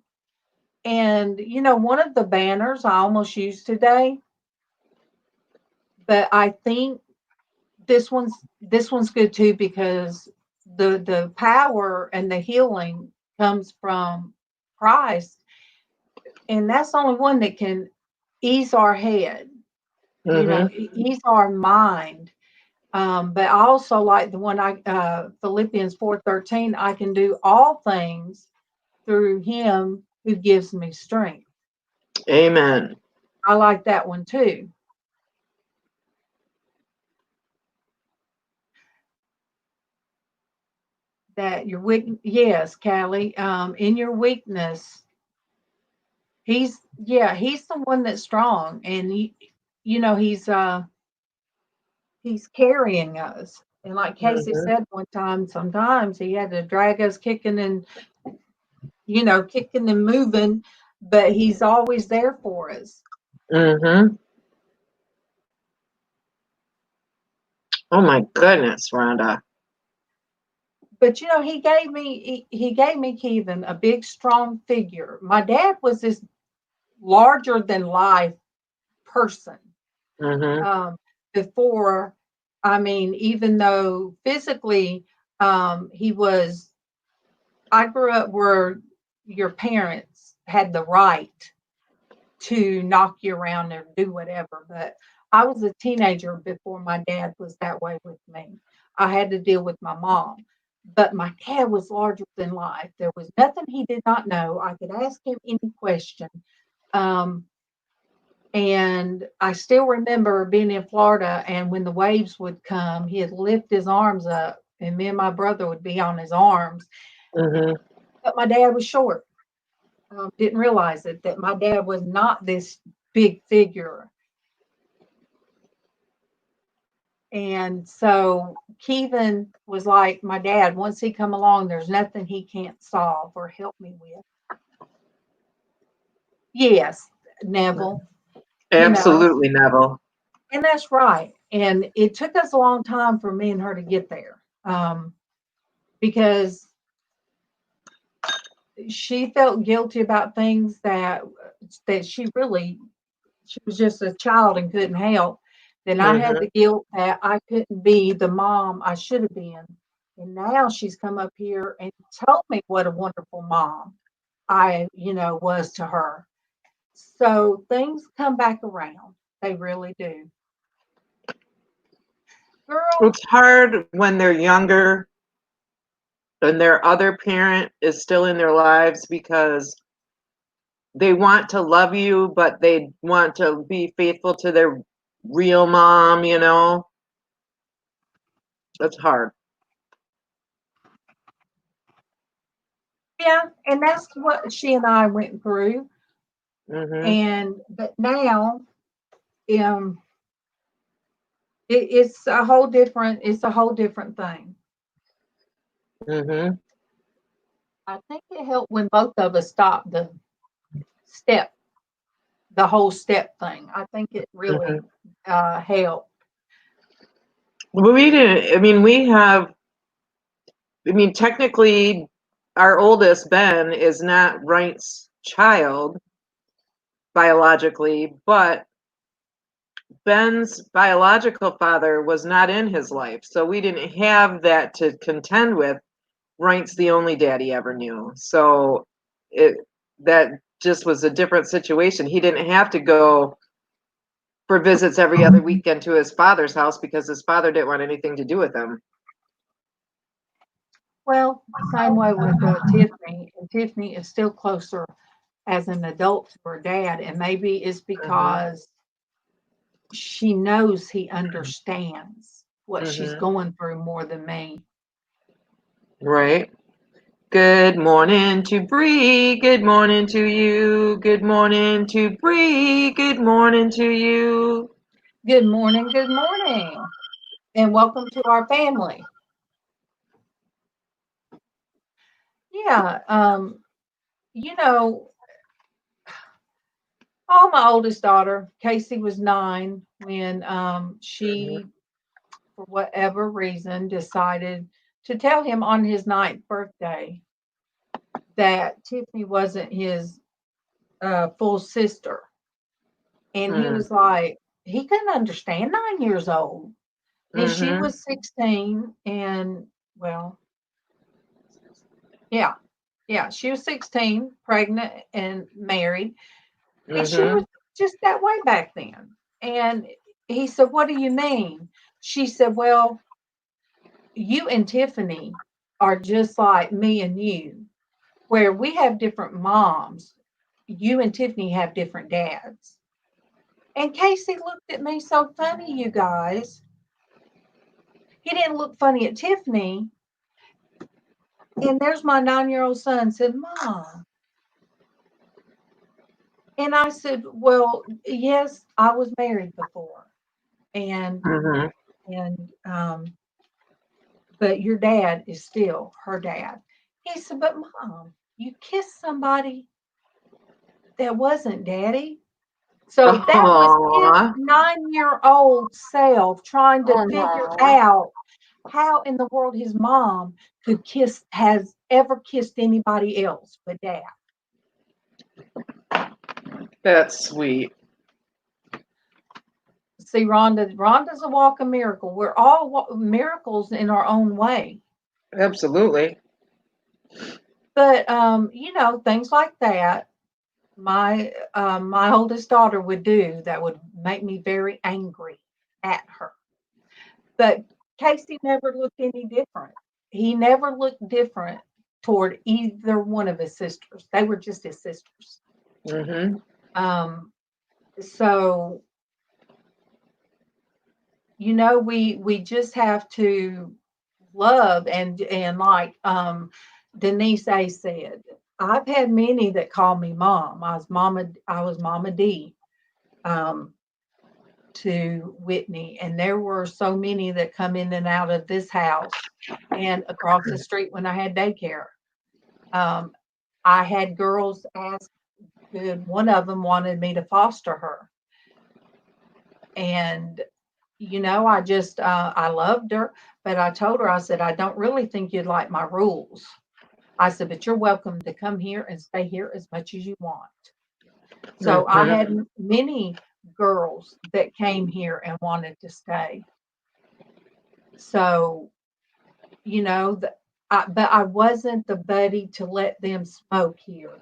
and one of the banners I almost used today, but I think this one's good too because the power and the healing comes from Christ, and that's the only one that can ease our head, Mm-hmm. ease our mind. But I also like the one Philippians 4:13. I can do all things through Him who gives me strength. Amen. I like that one too. That your weak, yes, Callie. In your weakness, he's the one that's strong, and he's carrying us. And like Casey Mm-hmm. said one time, sometimes he had to drag us kicking and kicking and moving, but he's always there for us. Mm-hmm. Oh my goodness, Rhonda. But he gave me Kevin, a big strong figure. My dad was this larger than life person. Mm-hmm. um, Before, I mean, even though physically he was, I grew up where your parents had the right to knock you around or do whatever, but I was a teenager before my dad was that way with me. I had to deal with my mom. But my dad was larger than life. There was nothing he did not know. I could ask him any question. Um, And I still remember being in Florida, and when the waves would come, he'd lift his arms up, and me and my brother would be on his arms. Mhm. But my dad was short. Didn't realize it, that my dad was not this big figure. And so Kevin was like my dad. Once he come along, there's nothing he can't solve or help me with. Yes, Neville, you know, Absolutely, Neville. and that's right. And it took us a long time for me and her to get there, because she felt guilty about things that she was just a child and couldn't help. Then I had Mhm. the guilt that I couldn't be the mom I should have been. And now she's come up here and told me what a wonderful mom I was to her. So things come back around. They really do. Girl, It's hard when they're younger and their other parent is still in their lives because they want to love you, but they want to be faithful to their real mom, you know? That's hard. yeah, and that's what she and I went through. Mhm. But now, um, it's a whole different thing. Mhm. I think it helped when both of us stopped step, the whole step thing. I think it really Mhm. helped. Well, we didn't. I mean, we have. I mean, technically, our oldest Ben is not Wright's child biologically, but Ben's biological father was not in his life, so we didn't have that to contend with. Wright's the only dad he ever knew, so it that just was a different situation. He didn't have to go for visits every other weekend to his father's house because his father didn't want anything to do with him. Well, same way with Tiffany, and Tiffany is still closer as an adult to her dad, and maybe it's Mhm. because she knows he understands what she's Mhm. going through more than me. Right. Good morning to Bree. Good morning to you. Good morning to Bree. Good morning to you. Good morning, and welcome to our family. Yeah, you know, my oldest daughter, Casey, was 9 when Mhm. she, for whatever reason, decided to tell him on his 9th birthday that Tiffany wasn't his full sister. And he Mm. was like, he couldn't understand, 9 years old. And she Mhm. was 16. And well, yeah, yeah, she was 16, pregnant and married. And she was Mhm. just that way back then. And he said, "What do you mean?" She said, "Well, you and Tiffany are just like me and you, where we have different moms. You and Tiffany have different dads." And Casey looked at me so funny, you guys. He didn't look funny at Tiffany. And there's my 9-year-old son said, "Mom." And I said, "Well, yes, I was married before. And Mhm. and but your dad is still her dad." He said, "But Mom, you kissed somebody that wasn't daddy." So that was his Aww. 9-year-old self trying to figure Aww. out how in the world his mom has ever kissed anybody else but dad. That's sweet. See, Rhonda's a walking miracle. We're all miracles in our own way. Absolutely. But things like that, my oldest daughter would do that would make me very angry at her. But Casey never looked any different. He never looked different toward either one of his sisters. They were just his sisters. Mhm. Um, so we just have to love and like Denise A said, I've had many that call me mom. I was Mama D um, to Whitney, and there were so many that come in and out of this house and across the street when I had daycare. Um, I had girls ask, one of them wanted me to foster her. And, I loved her, but I told her, I said, I don't really think you'd like my rules. I said, but you're welcome to come here and stay here as much as you want. So I had many girls that came here and wanted to stay. So, but I wasn't the buddy to let them smoke here,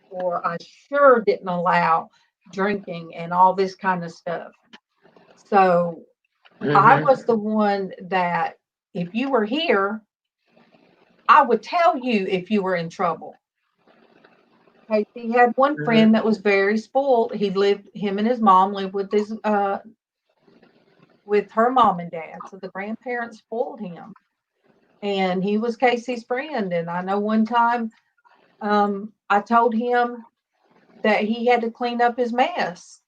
or I sure didn't allow drinking and all this kind of stuff. So I was the one that if you were here, I would tell you if you were in trouble. Okay, he had one friend that was very spoiled. Him and his mom lived with her mom and dad. So the grandparents spoiled him. And he was Casey's friend. And I know one time I told him that he had to clean up his mess.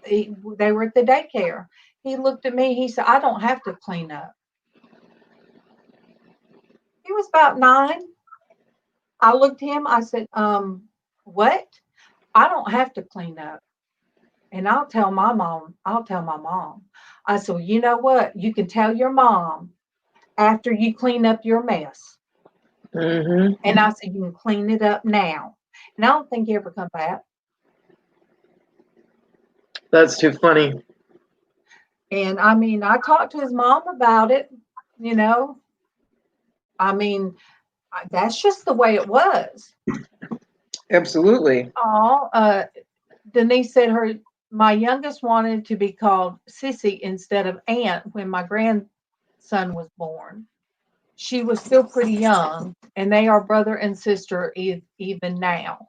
They were at the daycare. He looked at me. He said, I don't have to clean up. He was about 9. I looked at him. I said, what? I don't have to clean up. And I'll tell my mom. I said, well, you know what? You can tell your mom after you clean up your mess. And I said, you can clean it up now. And I don't think he ever come back. That's too funny. And I talked to his mom about it, that's just the way it was. Absolutely. Oh, Denise said my youngest wanted to be called Sissy instead of Aunt when my grandson was born. She was still pretty young, and they are brother and sister even now.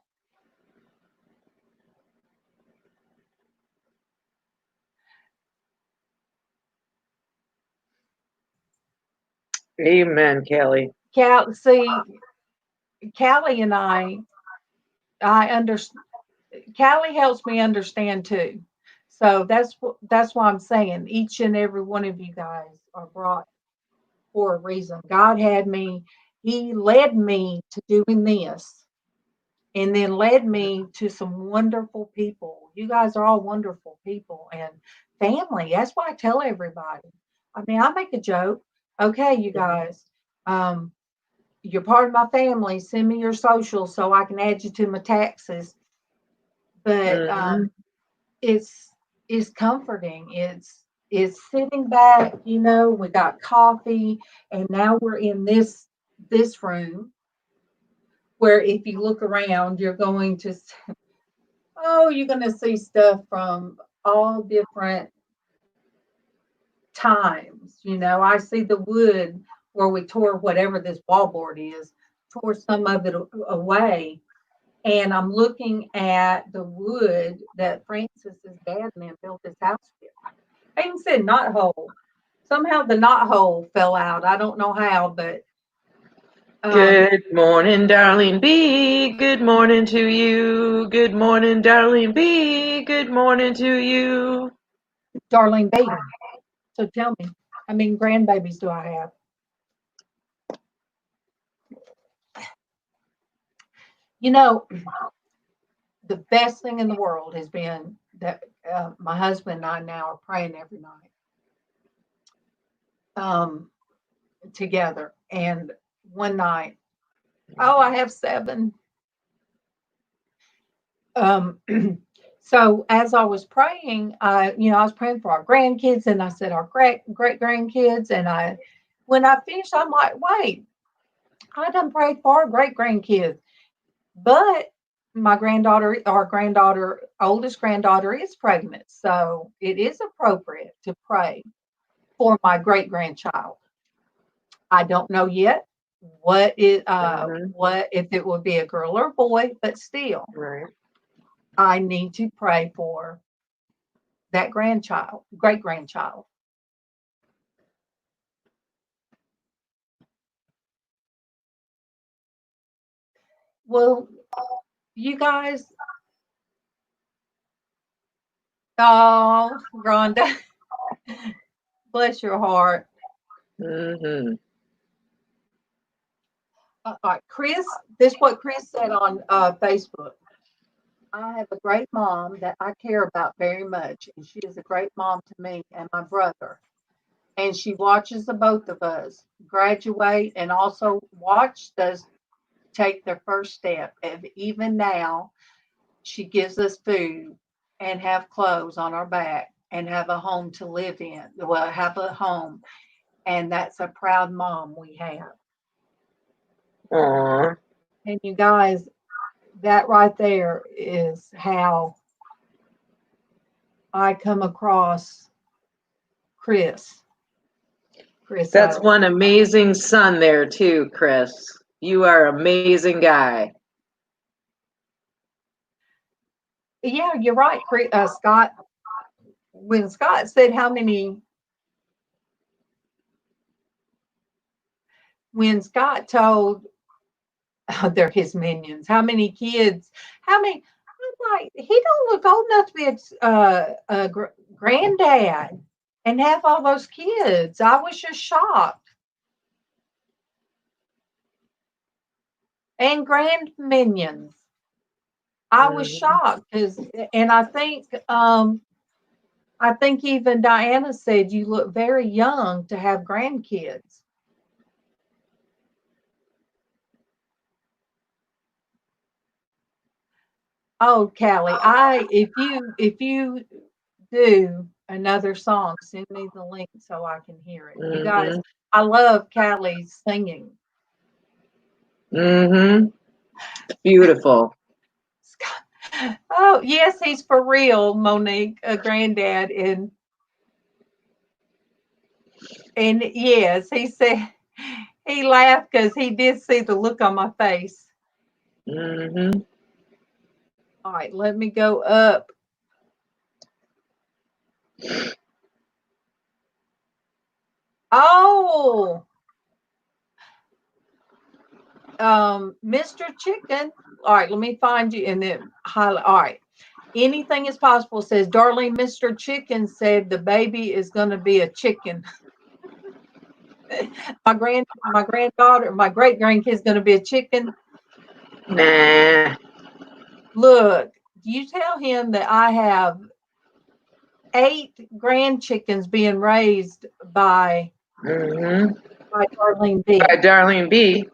Amen, Callie. Callie and I understand. Callie helps me understand too. So that's why I'm saying each and every one of you guys are brought for a reason. God had me, He led me to doing this and then led me to some wonderful people. You guys are all wonderful people and family. That's why I tell everybody. I make a joke. Okay, you guys, you're part of my family. Send me your social so I can add you to my taxes. But it's comforting. It's sitting back, we got coffee, and now we're in this room where if you look around, you're going to see stuff from all different times. I see the wood where we tore whatever this wallboard is, tore some of it away. And I'm looking at the wood that Francis's dad and them built this house with. I even said knot hole. Somehow the knot hole fell out. I don't know how, but. Good morning, Darlene B. Good morning to you. Good morning, Darlene B. Good morning to you. Darlene B. So tell me, how many grandbabies do I have? The best thing in the world has been that my husband and I now are praying every night together. And one night, I have 7. So as I was praying, I was praying for our grandkids, and I said our great grandkids. And when I finished, I'm like, wait, I done prayed for our great grandkids, but our oldest granddaughter is pregnant, so it is appropriate to pray for my great grandchild. I don't know yet what if it will be a girl or a boy, but still, Right. I need to pray for that great grandchild. Well, you guys, oh, Rhonda, bless your heart. Mm-hmm. All right, Chris, this is what Chris said on Facebook. I have a great mom that I care about very much, and she is a great mom to me and my brother. And she watches the both of us graduate and also watched us take their first step. And even now, she gives us food and have clothes on our back and have a home to live in. Well, have a home. And that's a proud mom we have. Aw. And you guys, that right there is how I come across Chris. Chris That's O. one amazing son there too, Chris. You are an amazing guy. Yeah, you're right, Scott. When Scott said when Scott told they're his minions, how many kids, how many, I'm like, he don't look old enough to be a granddad and have all those kids. I was just shocked. And grand minions. I was shocked because, and I think even Diana said you look very young to have grandkids. Oh, Callie, if you do another song, send me the link so I can hear it. You guys, Mm-hmm. I love Callie's singing. Mm-hmm. Beautiful. Oh, yes, he's for real, Monique, a granddad, and yes, he said he laughed because he did see the look on my face. Mm-hmm. All right, let me go up. Oh, Mr. Chicken. All right, let me find you and then highlight. All right. Anything is possible, says darling Mr. Chicken said the baby is gonna be a chicken. My granddaughter, my great grandkid's gonna be a chicken. Nah. Look, you tell him that I have 8 grand chickens being raised Mm-hmm. by Darlene B. By Darlene B.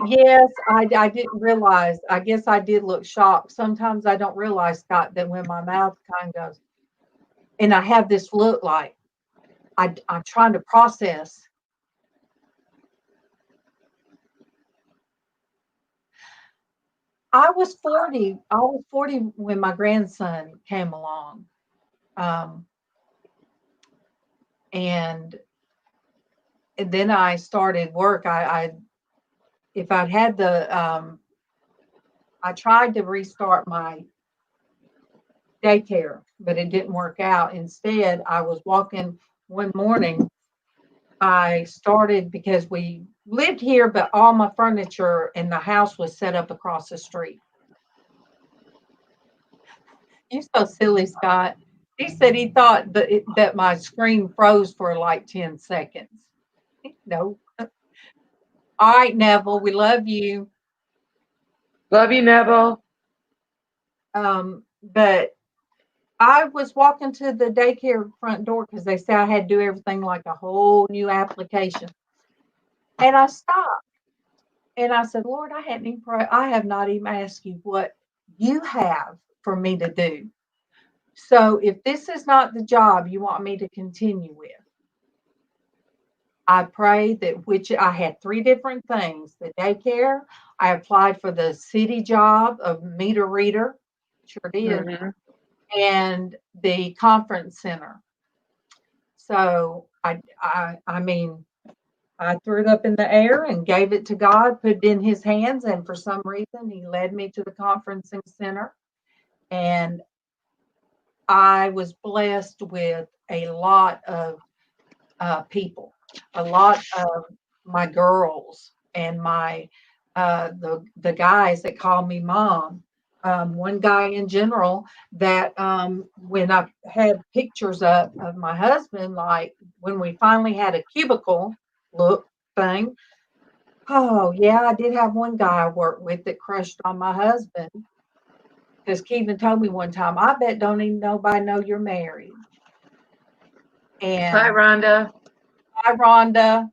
Yes, I didn't realize. I guess I did look shocked. Sometimes I don't realize, Scott, that when my mouth kind of goes, and I have this look like I'm trying to process. I was 40. I was 40 when my grandson came along. Um, and, and then I started work. If I'd had I tried to restart my daycare, but it didn't work out. Instead, I was walking one morning. I started because we lived here, but all my furniture in the house was set up across the street. You're so silly, Scott. He said he thought that my screen froze for like 10 seconds. No. All right, Neville, we love you. Love you, Neville. But I was walking to the daycare front door because they said I had to do everything like a whole new application. And I stopped and I said, Lord, I have not even asked you what you have for me to do. So if this is not the job you want me to continue with, I pray that which I had 3 different things. The daycare, I applied for the city job of meter reader, sure did, Mm-hmm. and the conference center. So I mean, I threw it up in the air and gave it to God, put it in his hands, and for some reason he led me to the conferencing center. And I was blessed with a lot of people, a lot of my girls and my the guys that call me mom. One guy in general that when I had pictures of my husband, like when we finally had a cubicle look thing. Oh yeah, I did have one guy I worked with that crushed on my husband because Kevin told me one time, I bet don't even nobody know you're married. And Hi, Rhonda. hi, Rhonda.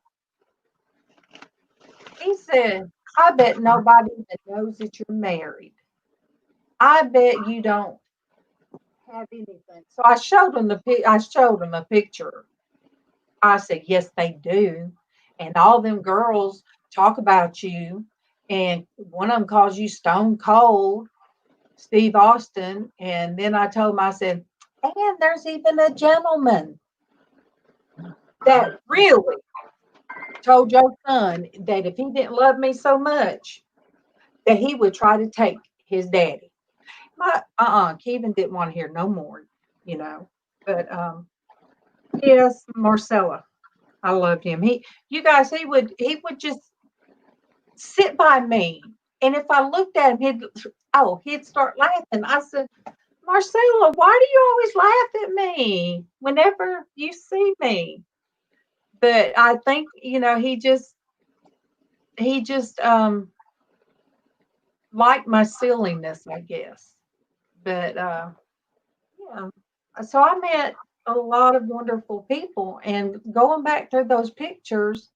He said, I bet nobody even knows that you're married. I bet you don't have anything. So I showed him a picture. I said, yes, they do. And all them girls talk about you. And one of them calls you Stone Cold, Steve Austin. And then I told him, I said, and there's even a gentleman that really told your son that if he didn't love me so much, that he would try to take his daddy. Kevin didn't want to hear no more, you know. But yes, Marcella, I loved him. You guys, he would just sit by me, and if I looked at him, he'd start laughing. I said, Marcella, why do you always laugh at me whenever you see me? But I think he just liked my silliness, I guess. But yeah. So I met a lot of wonderful people, and going back to those pictures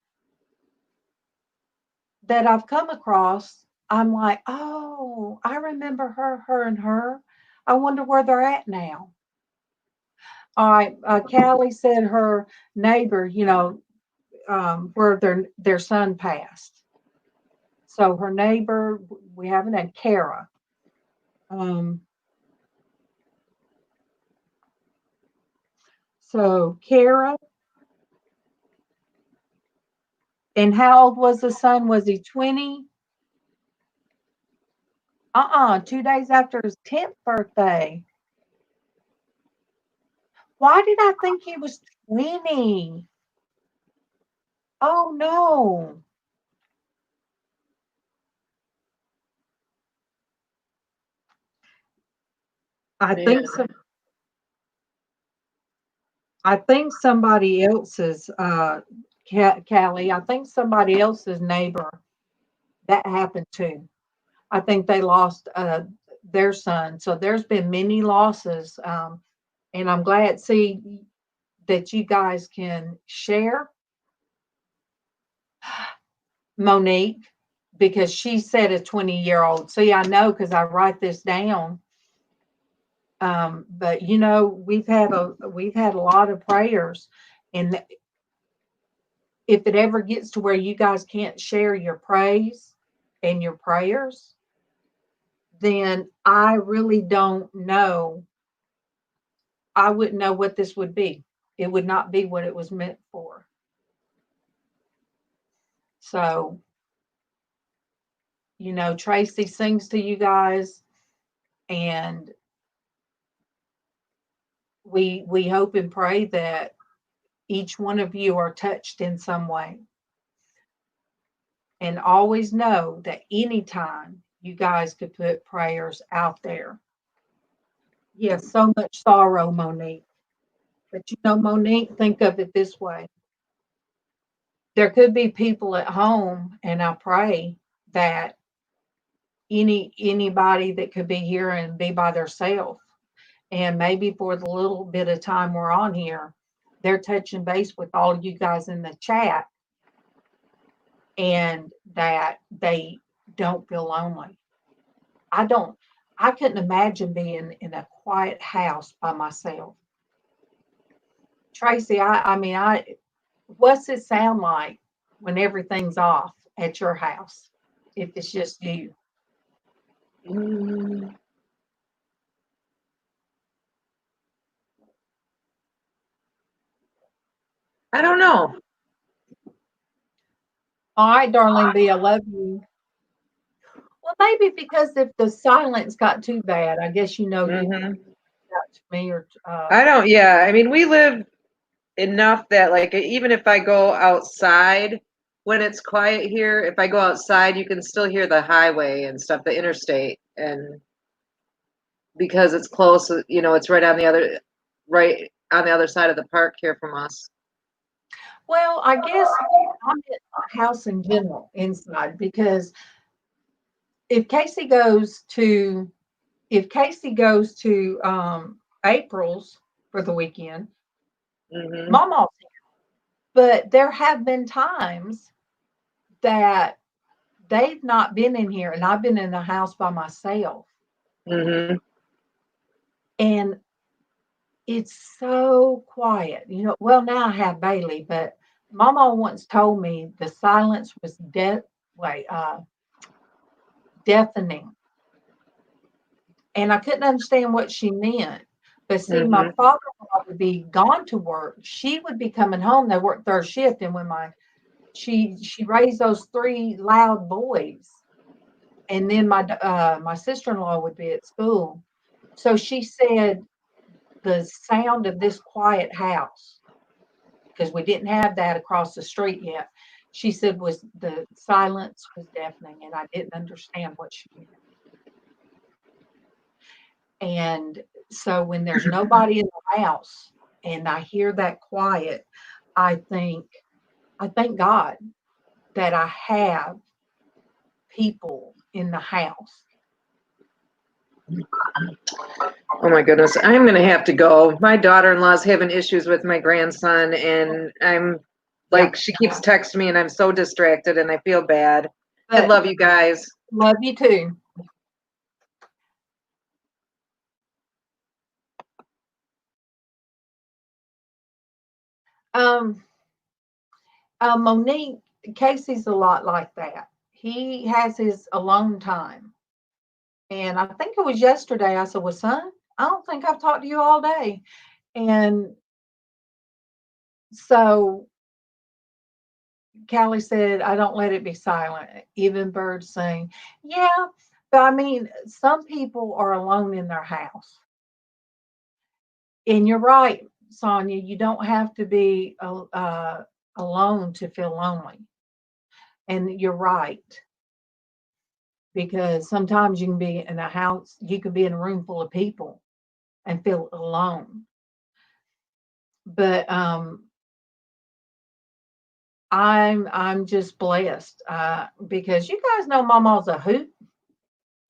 that I've come across, I'm like, oh, I remember her, and her. I wonder where they're at now. All right, Callie said her neighbor, where their son passed. So her neighbor, we haven't had Kara. So Kara, and how old was the son? Was he 20? 2 days after his 10th birthday. Why did I think he was 20? Oh no. I Yeah. think so. I think somebody else's Callie, I think somebody else's neighbor that happened to. I think they lost their son. So there's been many losses. And I'm glad see that you guys can share Monique because she said a 20-year-old. See, I know because I write this down. But we've had a lot of prayers, and if it ever gets to where you guys can't share your praise and your prayers, then I really don't know. I wouldn't know what this would be. It would not be what it was meant for. So, Traci sings to you guys, and we hope and pray that each one of you are touched in some way. And always know that anytime you guys could put prayers out there. Yes, so much sorrow, Monique. But Monique, think of it this way. There could be people at home, and I pray that anybody that could be here and be by themselves, and maybe for the little bit of time we're on here, they're touching base with all you guys in the chat, and that they don't feel lonely. I couldn't imagine being in a quiet house by myself. Traci, what's it sound like when everything's off at your house? If it's just you. I don't know. All right, darling B, I love you. Well, maybe because if the silence got too bad, I guess you got to me or I don't. Yeah, I mean, we live enough that like even if I go outside, when it's quiet here, if I go outside, you can still hear the highway and stuff, the interstate, and because it's close, it's right on the other side of the park here from us. Well, I guess I'm at the house in general inside because if Casey goes to April's for the weekend, Mm-hmm. MawMaw's here. But there have been times that they've not been in here and I've been in the house by myself. Mm-hmm. And it's so quiet. Well, now I have Bailey, but MawMaw once told me the silence was deafening. And I couldn't understand what she meant. But see, my Mm-hmm. father-in-law would be gone to work. She would be coming home. They worked third shift. And when she raised those three loud boys. And then my sister-in-law would be at school. So she said the sound of this quiet house, because we didn't have that across the street yet, she said was the silence was deafening, and I didn't understand what she meant. And so when there's nobody in the house and I hear that quiet, I thank God that I have people in the house. Oh my goodness, I'm going to have to go. My daughter-in-law's having issues with my grandson, and I'm like, she keeps texting me, and I'm so distracted, and I feel bad. I But love you guys. love you too. Monique, Casey's a lot like that. He has his alone time. And I think it was yesterday I said, well, son, I don't think I've talked to you all day. And so Callie said, I don't let it be silent. Even birds sing. Yeah, but I mean, some people are alone in their house. And you're right, Sonia, you don't have to be alone to feel lonely. And you're right. Because sometimes you can be in a house, you can be in a room full of people and feel alone. But I'm just blessed because you guys know MawMaw's a hoot.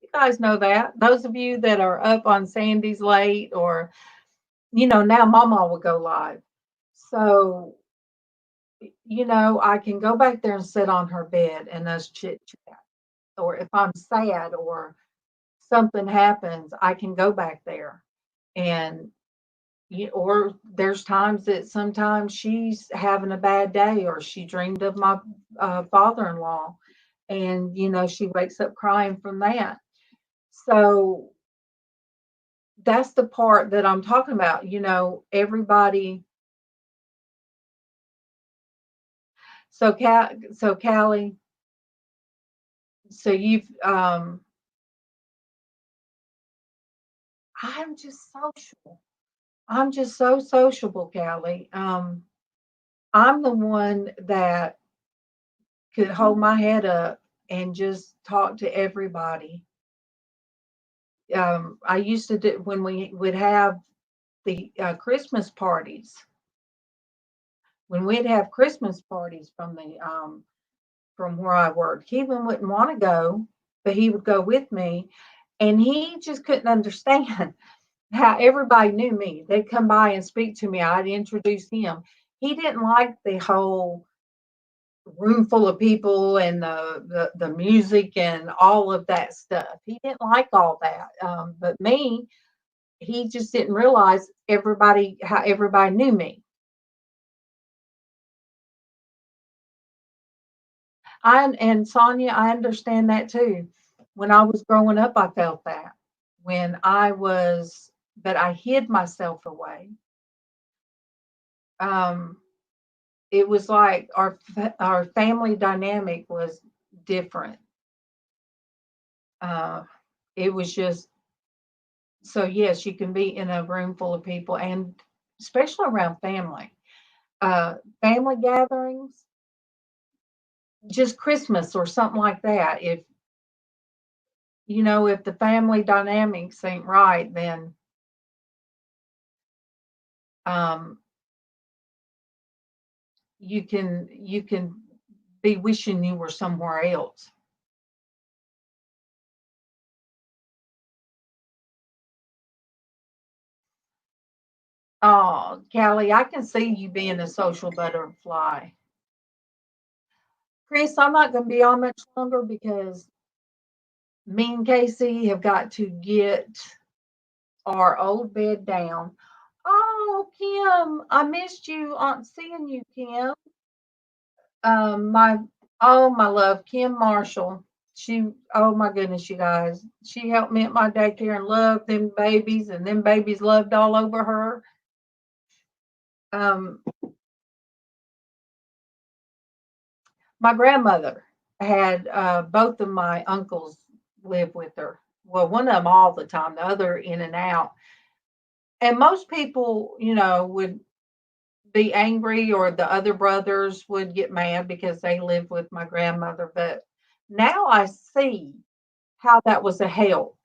You guys know that. Those of you that are up on Sandy's late, or now MawMaw will go live. So I can go back there and sit on her bed and us chit chat. Or if I'm sad or something happens, I can go back there. And or there's times that sometimes she's having a bad day, or she dreamed of my father-in-law, and she wakes up crying from that. So that's the part that I'm talking about. Everybody. So Callie, so you've I'm just social. I'm just so sociable, Callie. I'm the one that could hold my head up and just talk to everybody. I used to do when we would have the Christmas parties. When we'd have Christmas parties from where I worked, he wouldn't want to go, but he would go with me, and he just couldn't understand how everybody knew me. They'd come by and speak to me. I'd introduce him. He didn't like the whole room full of people and the music and all of that stuff. He didn't like all that. But me, he just didn't realize how everybody knew me. And Sonia, I understand that too. When I was growing up, I felt that. But I hid myself away. Um, it was like our family dynamic was different. It was just so yes, you can be in a room full of people, and especially around family. Family gatherings, just Christmas or something like that. If if the family dynamics ain't right, then um, you can be wishing you were somewhere else. Oh, Callie, I can see you being a social butterfly. Chris, I'm not going to be on much longer because me and Casey have got to get our old bed down. Oh, Kim, I missed you on seeing you, Kim. My my love, Kim Marshall. She, oh my goodness, you guys. She helped me at my daycare and loved them babies, and them babies loved all over her. Um, my grandmother had both of my uncles live with her. Well, one of them all the time, the other in and out. And most people, would be angry, or the other brothers would get mad because they lived with my grandmother. But now I see how that was a help.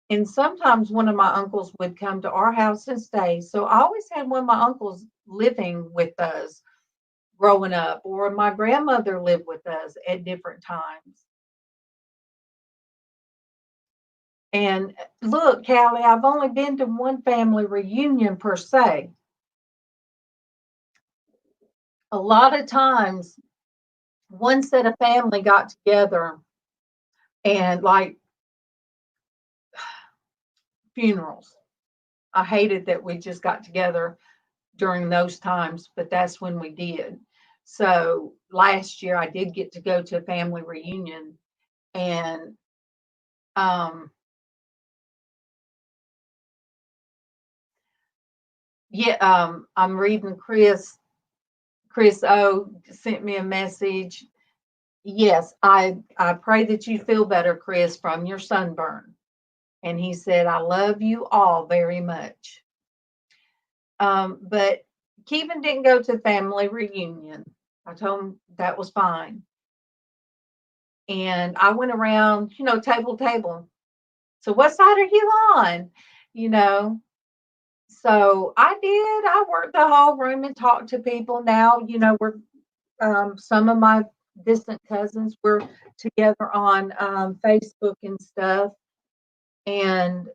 And sometimes one of my uncles would come to our house and stay. So I always had one of my uncles living with us growing up, or my grandmother lived with us at different times. And look, Callie, I've only been to one family reunion per se. A lot of times, one set of family got together and like funerals. I hated that we just got together during those times, but that's when we did. So last year I did get to go to a family reunion, and um yeah, I'm reading Chris O sent me a message. Yes, I pray that you feel better, Chris, from your sunburn. And he said, I love you all very much. But Kevin didn't go to family reunion. I told him that was fine. And I went around, table. So what side are you on? You know, so I did. I worked the whole room and talked to people. Now, we're some of my distant cousins were together on Facebook and stuff. And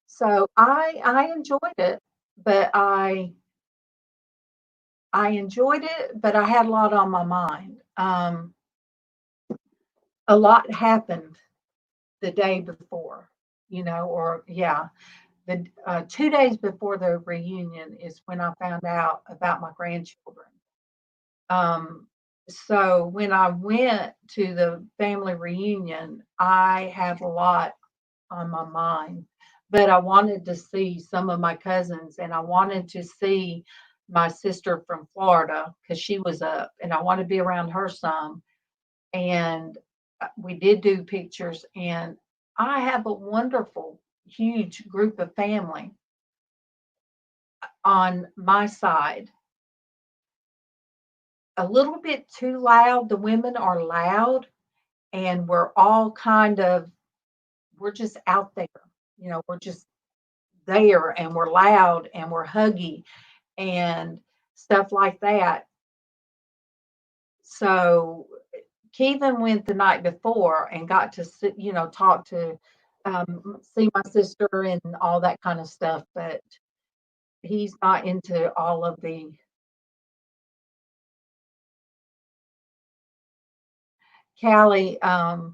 so I enjoyed it, but I enjoyed it, but I had a lot on my mind. A lot happened the day before, or yeah, the 2 days before the reunion is when I found out about my grandchildren. Um, so when I went to the family reunion, I have a lot on my mind, but I wanted to see some of my cousins, and I wanted to see my sister from Florida because she was up, and I want to be around her some. And we did do pictures, and I have a wonderful, huge group of family on my side. A little bit too loud. The women are loud, and we're all we're just out there. We're just there, and we're loud, and we're huggy and stuff like that. So Kevin went the night before and got to sit, talk to, see my sister and all that kind of stuff, but he's not into all of the. Callie, all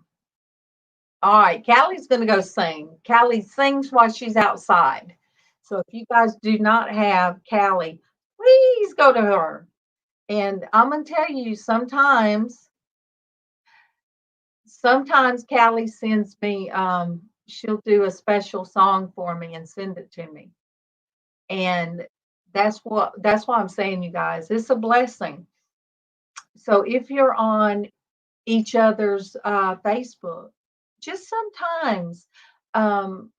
right, Callie's going to go sing. Callie sings while she's outside. So if you guys do not have Callie, please go to her. And I'm going to tell you, sometimes Callie sends me, she'll do a special song for me and send it to me. And that's why I'm saying, you guys, it's a blessing. So if you're on each other's Facebook, just sometimes um,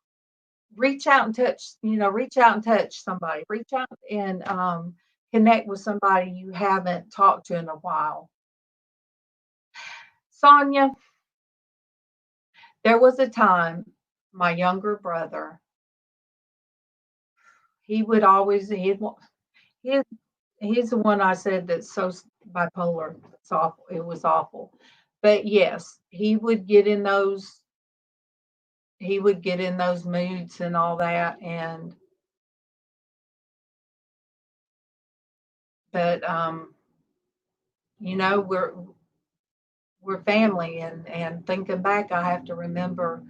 reach out and touch somebody, reach out and connect with somebody you haven't talked to in a while. Sonia, there was a time my younger brother, he would always, his, he's the one I said that's so bipolar. It's awful. It was awful. But yes, he would get in those moods and all that. But you know, we're family, and thinking back, I have to remember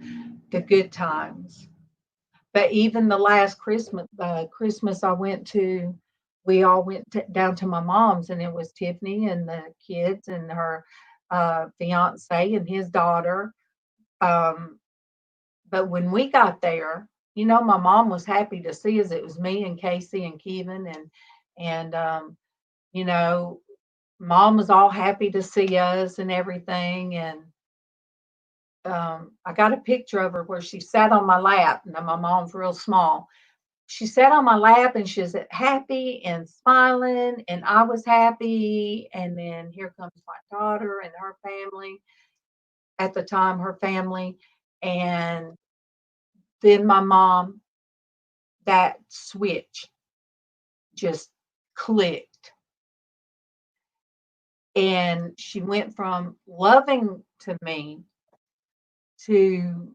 the good times. But even the last Christmas I went to, we all went down to my mom's, and it was Tiffany and the kids and her fiance and his daughter. Um, but when we got there, you know, my mom was happy to see us. It was me and Casey and Kevin, and you know, mom was all happy to see us and everything. And I got a picture of her where she sat on my lap. Now my mom's real small. She sat on my lap and she was happy and smiling, and I was happy. And then here comes my daughter and her family, at the time, her family. And then my mom, that switch just clicked. And she went from loving to me to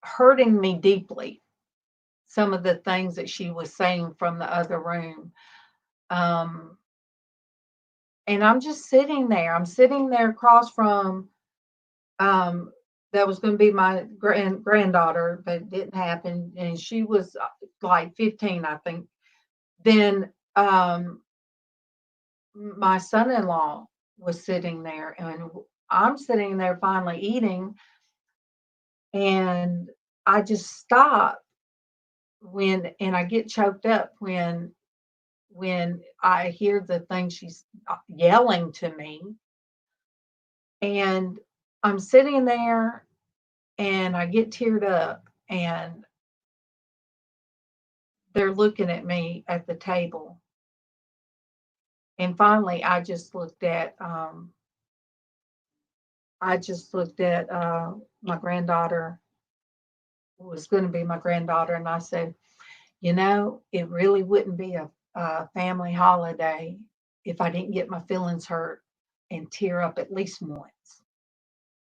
hurting me deeply. Some of the things that she was saying from the other room. Um, and I'm just sitting there. I'm sitting there across from um, that was going to be my granddaughter, but it didn't happen. And she was like 15, I think. Then my son-in-law was sitting there, and I'm sitting there finally eating, and I just stop and I get choked up when I hear the thing she's yelling to me. And I'm sitting there and I get teared up, and they're looking at me at the table. And finally I just looked at my granddaughter, who was going to be my granddaughter, and I said, you know, it really wouldn't be a family holiday if I didn't get my feelings hurt and tear up at least once.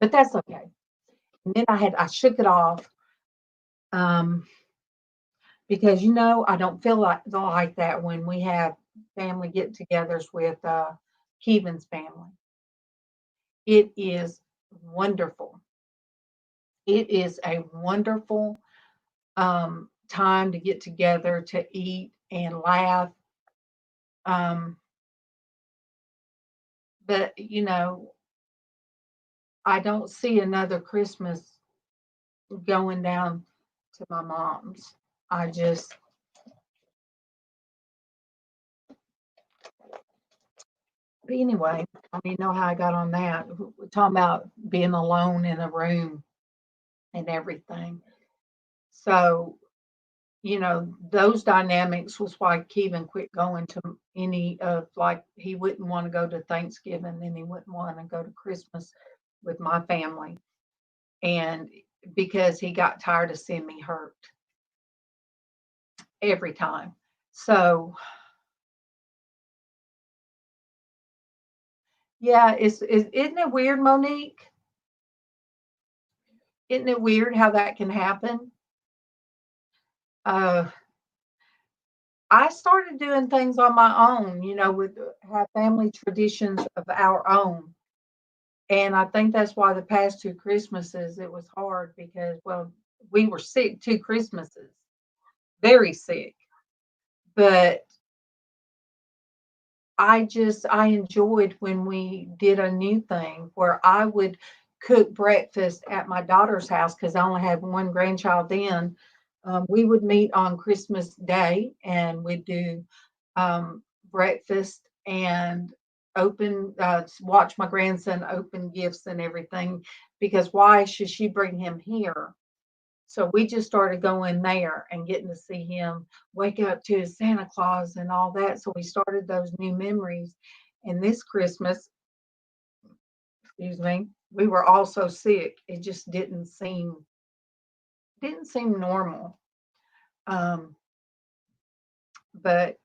But that's okay. And then I shook it off, um, because you know I don't feel like that when we have family get-togethers with Keevan's family. It is wonderful. It is a wonderful time to get together, to eat and laugh. Um, but you know, I don't see another Christmas going down to my mom's. I just, but anyway, I don't even know how I got on that. We're talking about being alone in a room and everything. So, you know, those dynamics was why Kevin quit going to any of, like, he wouldn't want to go to Thanksgiving and he wouldn't want to go to Christmas with my family. And because he got tired of seeing me hurt every time. So, yeah, isn't it weird, Monique? Isn't it weird how that can happen? Uh, I started doing things on my own, you know, with have family traditions of our own. And I think that's why the past two Christmases it was hard because, well, we were sick 2 Christmases, very sick. But I enjoyed when we did a new thing where I would cook breakfast at my daughter's house because I only had one grandchild then. We would meet on Christmas Day and we'd do breakfast and watch my grandson open gifts and everything, because why should she bring him here? So we just started going there and getting to see him wake up to his Santa Claus and all that. So we started those new memories. And this Christmas, excuse me, we were all so sick. It just didn't seem normal. Um, but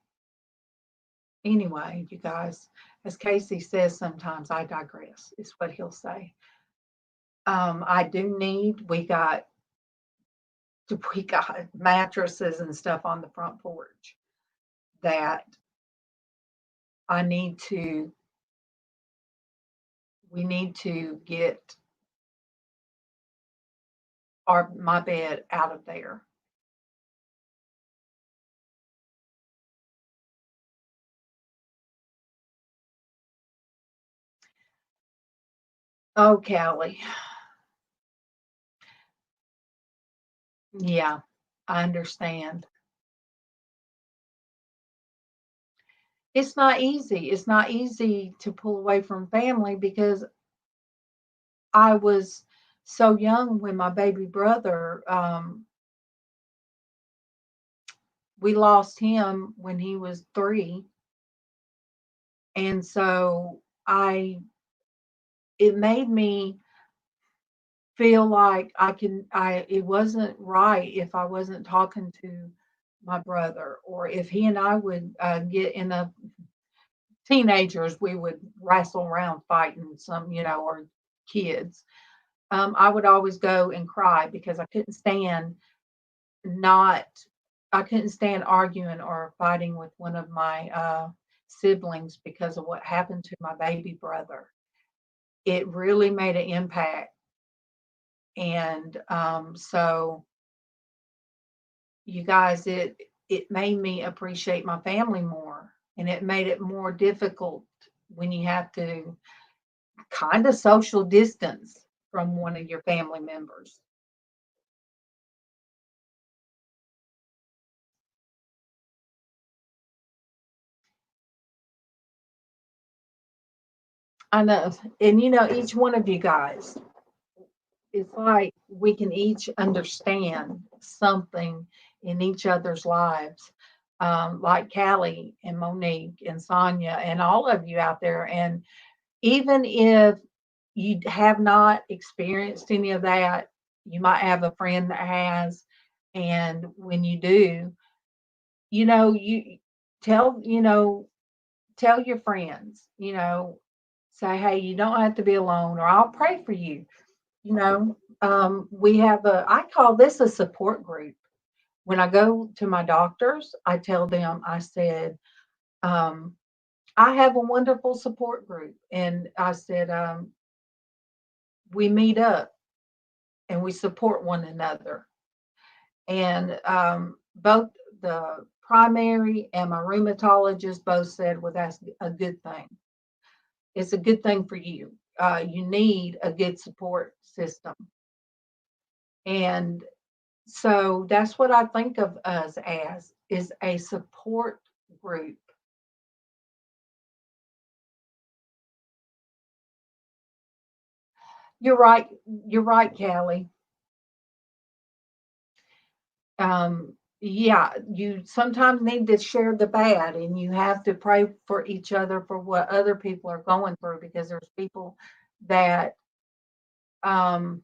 anyway, you guys, as Casey says, sometimes I digress, is what he'll say. We got mattresses and stuff on the front porch that I need to, we need to get my bed out of there. Oh, Callie. Yeah, I understand. It's not easy. It's not easy to pull away from family because I was so young when my baby brother, we lost him when he was 3. And so it made me feel like it wasn't right if I wasn't talking to my brother, or if he and I would get in a teenagers, we would wrestle around fighting or kids. I would always go and cry because not, I couldn't stand arguing or fighting with one of my siblings because of what happened to my baby brother. It really made an impact. And so you guys, it made me appreciate my family more, and it made it more difficult when you have to kind of social distance from one of your family members. I know. And each one of you guys, it's like we can each understand something in each other's lives. Like Callie and Monique and Sonia and all of you out there. And even if you have not experienced any of that, you might have a friend that has. And when you do, you tell, tell your friends, say, hey, you don't have to be alone, or I'll pray for you. We have I call this a support group. When I go to my doctors, I tell them, I said, I have a wonderful support group. And I said, we meet up and we support one another. And both the primary and my rheumatologist both said, well, that's a good thing. It's a good thing for you. You need a good support system. And so that's what I think of us as, is a support group. You're right. You're right, Callie. Yeah, you sometimes need to share the bad, and you have to pray for each other for what other people are going through, because there's people that, um,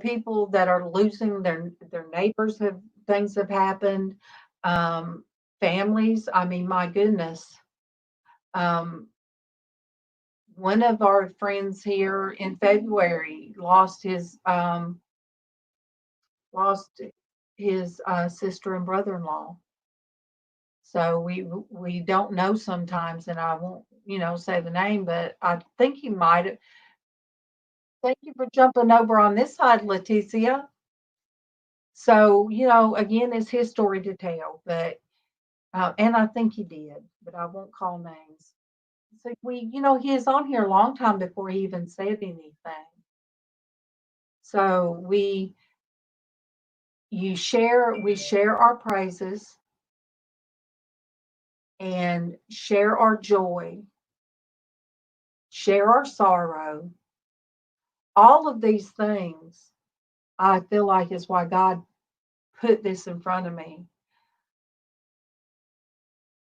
people that are losing their neighbors, things have happened. Um, Families, I mean, my goodness. Um, One of our friends here in February lost his sister and brother-in-law. So we don't know sometimes, and I won't say the name, but I think he might have. Thank you for jumping over on this side, Leticia. So again, it's his story to tell, but and I think he did, but I won't call names. So he is on here a long time before he even said anything. So we share our praises and share our joy, share our sorrow. All of these things, I feel like, is why God put this in front of me.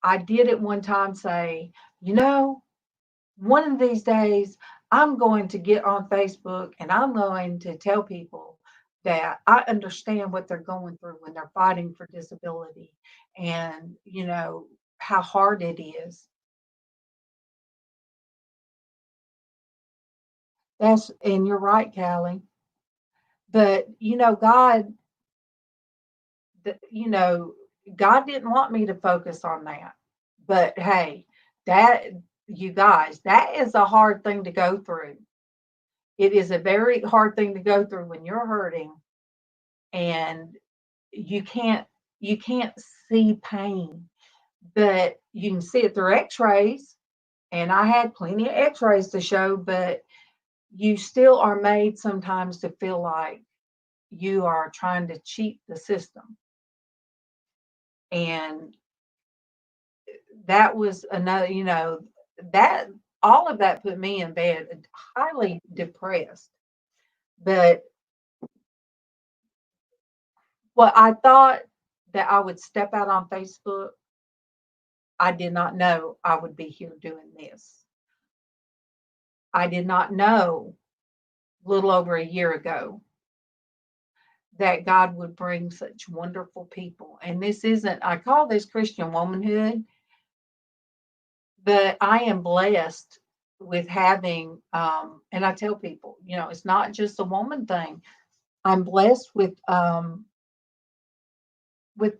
I did at one time say, one of these days, I'm going to get on Facebook and I'm going to tell people that I understand what they're going through when they're fighting for disability and, how hard it is. And you're right, Callie. But, th- you know, God didn't want me to focus on that. But hey, that, you guys, that is a hard thing to go through. It is a very hard thing to go through when you're hurting and you can't you can't see pain, but you can see it through x-rays, and I had plenty of x-rays to show, but you still are made sometimes to feel like you are trying to cheat the system. And that was another, that all of that put me in bed highly depressed. But what I thought that I would step out on Facebook, I did not know I would be here doing this. I did not know a little over a year ago that God would bring such wonderful people. And this isn't, I call this Christian womanhood, but I am blessed with having, and I tell people, it's not just a woman thing. I'm blessed with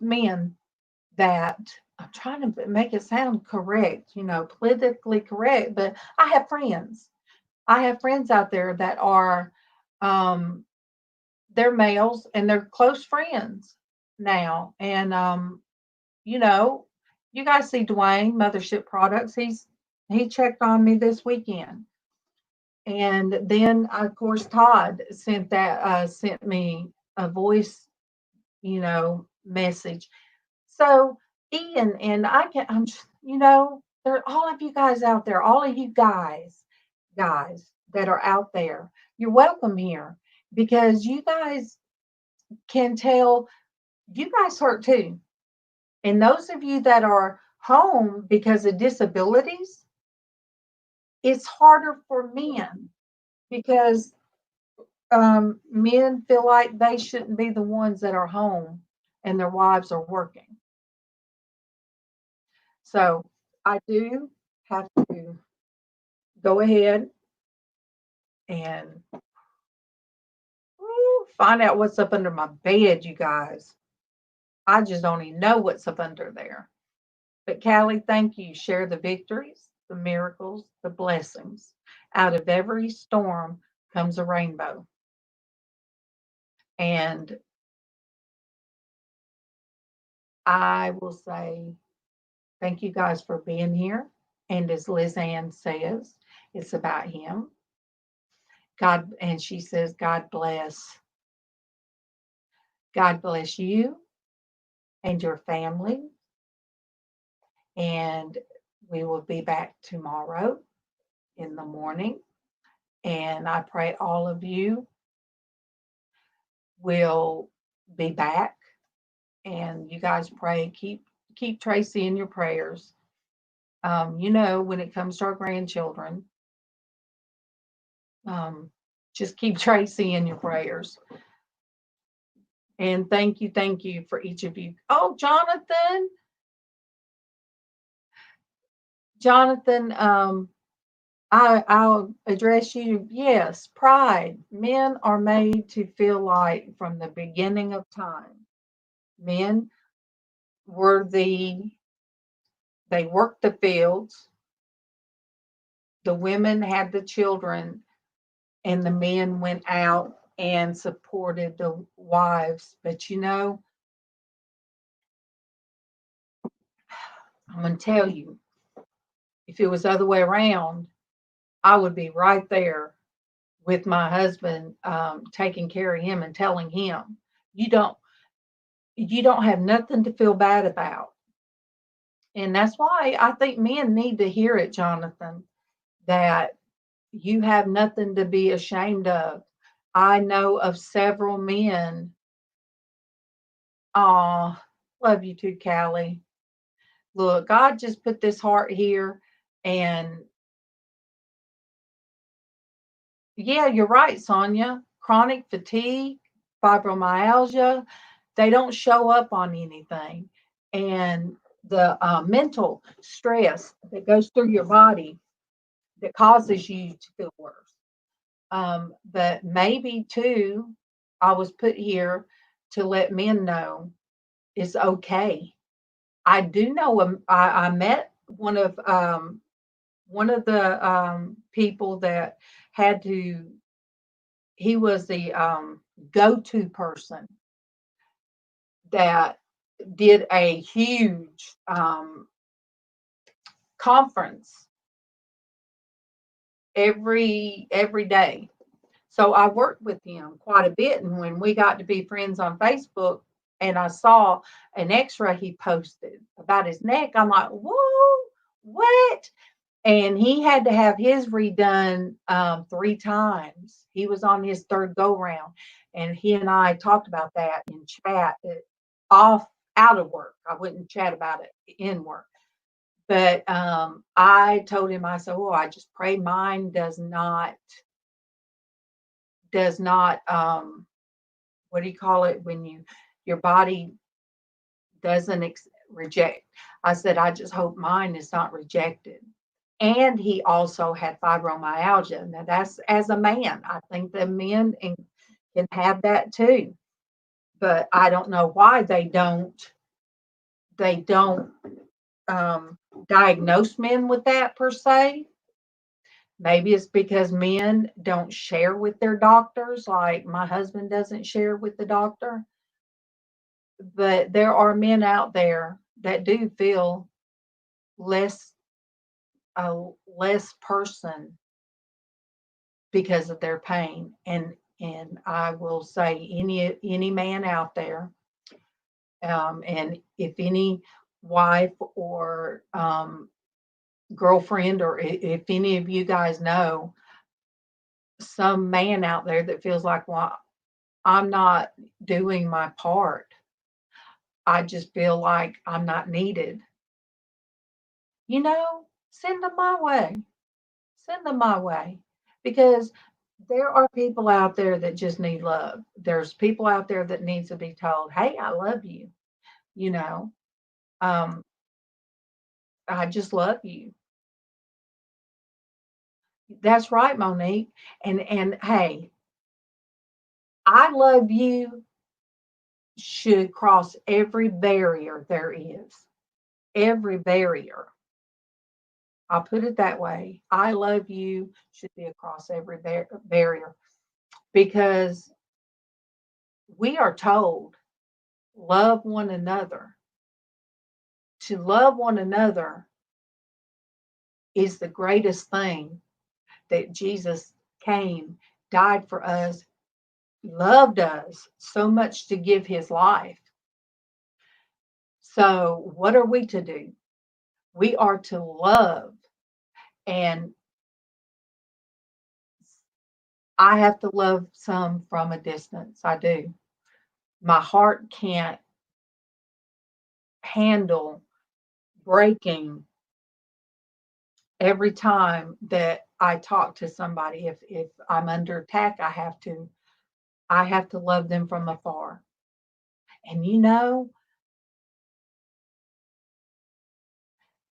men that I'm trying to make it sound correct, politically correct, but I have friends. I have friends out there that are, um, they're males and they're close friends now. And, you know, you guys see Dwayne, Mothership Products. He checked on me this weekend. And then, of course, Todd sent me a voice, message. So Ian and there are all of you guys out there, all of you guys that are out there, you're welcome here because you guys can tell you guys hurt too. And those of you that are home because of disabilities, it's harder for men because men feel like they shouldn't be the ones that are home and their wives are working. So I do have to go ahead and find out what's up under my bed, you guys. I just don't even know what's up under there. But Callie, thank you. Share the victories, the miracles, the blessings. Out of every storm comes a rainbow. And I will say thank you guys for being here. And as LizzAnn says, it's about him. God, and she says, God bless. God bless you and your family. And we will be back tomorrow in the morning. And I pray all of you will be back. And you guys pray, keep Traci in your prayers. When it comes to our grandchildren, just keep Traci in your prayers. And thank you for each of you. Oh, Jonathan, I'll address you. Yes, pride. Men are made to feel like from the beginning of time, men were they worked the fields, the women had the children, and the men went out and supported the wives. But I'm going to tell you, if it was the other way around, I would be right there with my husband, taking care of him and telling him, you don't have nothing to feel bad about. And that's why I think men need to hear it, Jonathan, that you have nothing to be ashamed of. I know of several men. Oh, love you too, Callie. Look, God just put this heart here, and Yeah, you're right, Sonia. Chronic fatigue, fibromyalgia, they don't show up on anything. And the mental stress that goes through your body that causes you to feel worse. But maybe too, I was put here to let men know it's okay. I do know I met one of the people that had to. He was the go-to person that did a huge conference every day. So I worked with him quite a bit, and when we got to be friends on Facebook, and I saw an X-ray he posted about his neck, I'm like, whoa, what? And he had to have his redone 3 times. He was on his third go round, and he and I talked about that in chat, off out of work. I wouldn't chat about it in work, but I told him, I said, "Oh, I just pray mine does not what do you call it when your body doesn't reject." I said, "I just hope mine is not rejected." And he also had fibromyalgia. Now that's as a man. I think the men can have that too. But I don't know why they don't diagnose men with that per se. Maybe it's because men don't share with their doctors, like my husband doesn't share with the doctor. But there are men out there that do feel less a less person because of their pain. And I will say any man out there, and if any wife or girlfriend, or if any of you guys know some man out there that feels like, well, I'm not doing my part, I just feel like I'm not needed, send them my way. Send them my way, because there are people out there that just need love. There's people out there that needs to be told, "Hey, I love you." You know, um, I just love you. That's right, Monique. And hey, I love you should cross every barrier there is. Every barrier. I'll put it that way. I love you should be across every barrier, because we are told love one another. To love one another is the greatest thing that Jesus came, died for us, loved us so much to give his life. So, what are we to do? We are to love. And I have to love some from a distance. I do. My heart can't handle breaking every time that I talk to somebody. If I'm under attack, I have to love them from afar. And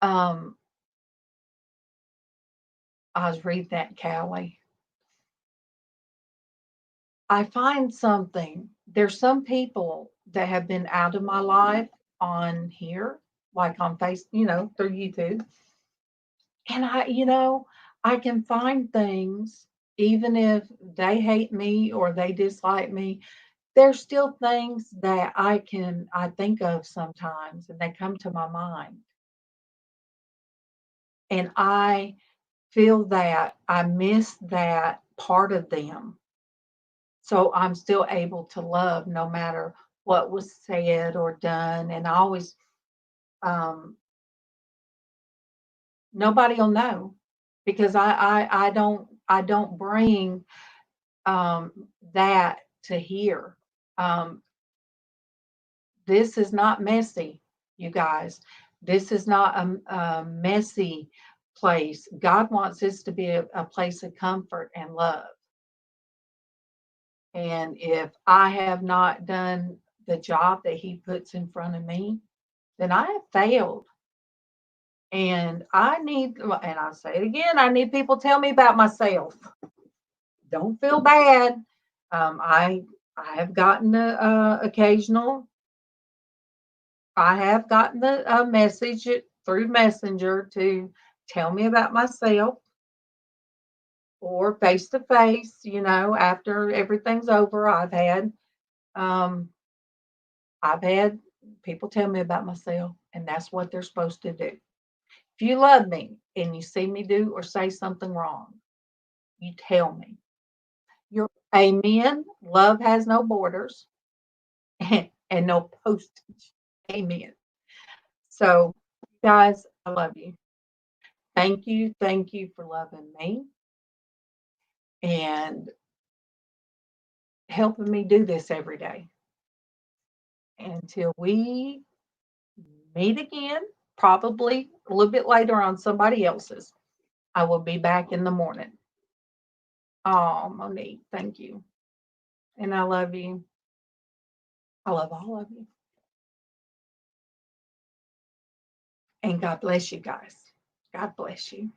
um, I was reading that, Callie. I find something. There's some people that have been out of my life on here, like on Facebook, through YouTube. And I can find things, even if they hate me or they dislike me, there's still things that I think of sometimes, and they come to my mind. And I feel that I miss that part of them. So I'm still able to love no matter what was said or done. And I always, um, nobody will know, because I don't bring that to here. Um, this is not messy, you guys. This is not a messy place. God wants this to be a place of comfort and love. And if I have not done the job that he puts in front of me, then I have failed. And and I'll say it again, I need people to tell me about myself. Don't feel bad. I have gotten I have gotten a message through Messenger to tell me about myself, or face to face, after everything's over. Um, I've had people tell me about myself, and that's what they're supposed to do. If you love me and you see me do or say something wrong, you tell me. Your amen. Love has no borders and no postage. Amen. So, guys, I love you. Thank you. Thank you for loving me and helping me do this every day. Until we meet again, probably a little bit later on somebody else's, I will be back in the morning. Oh, Monique, thank you. And I love you. I love all of you. And God bless you guys. God bless you.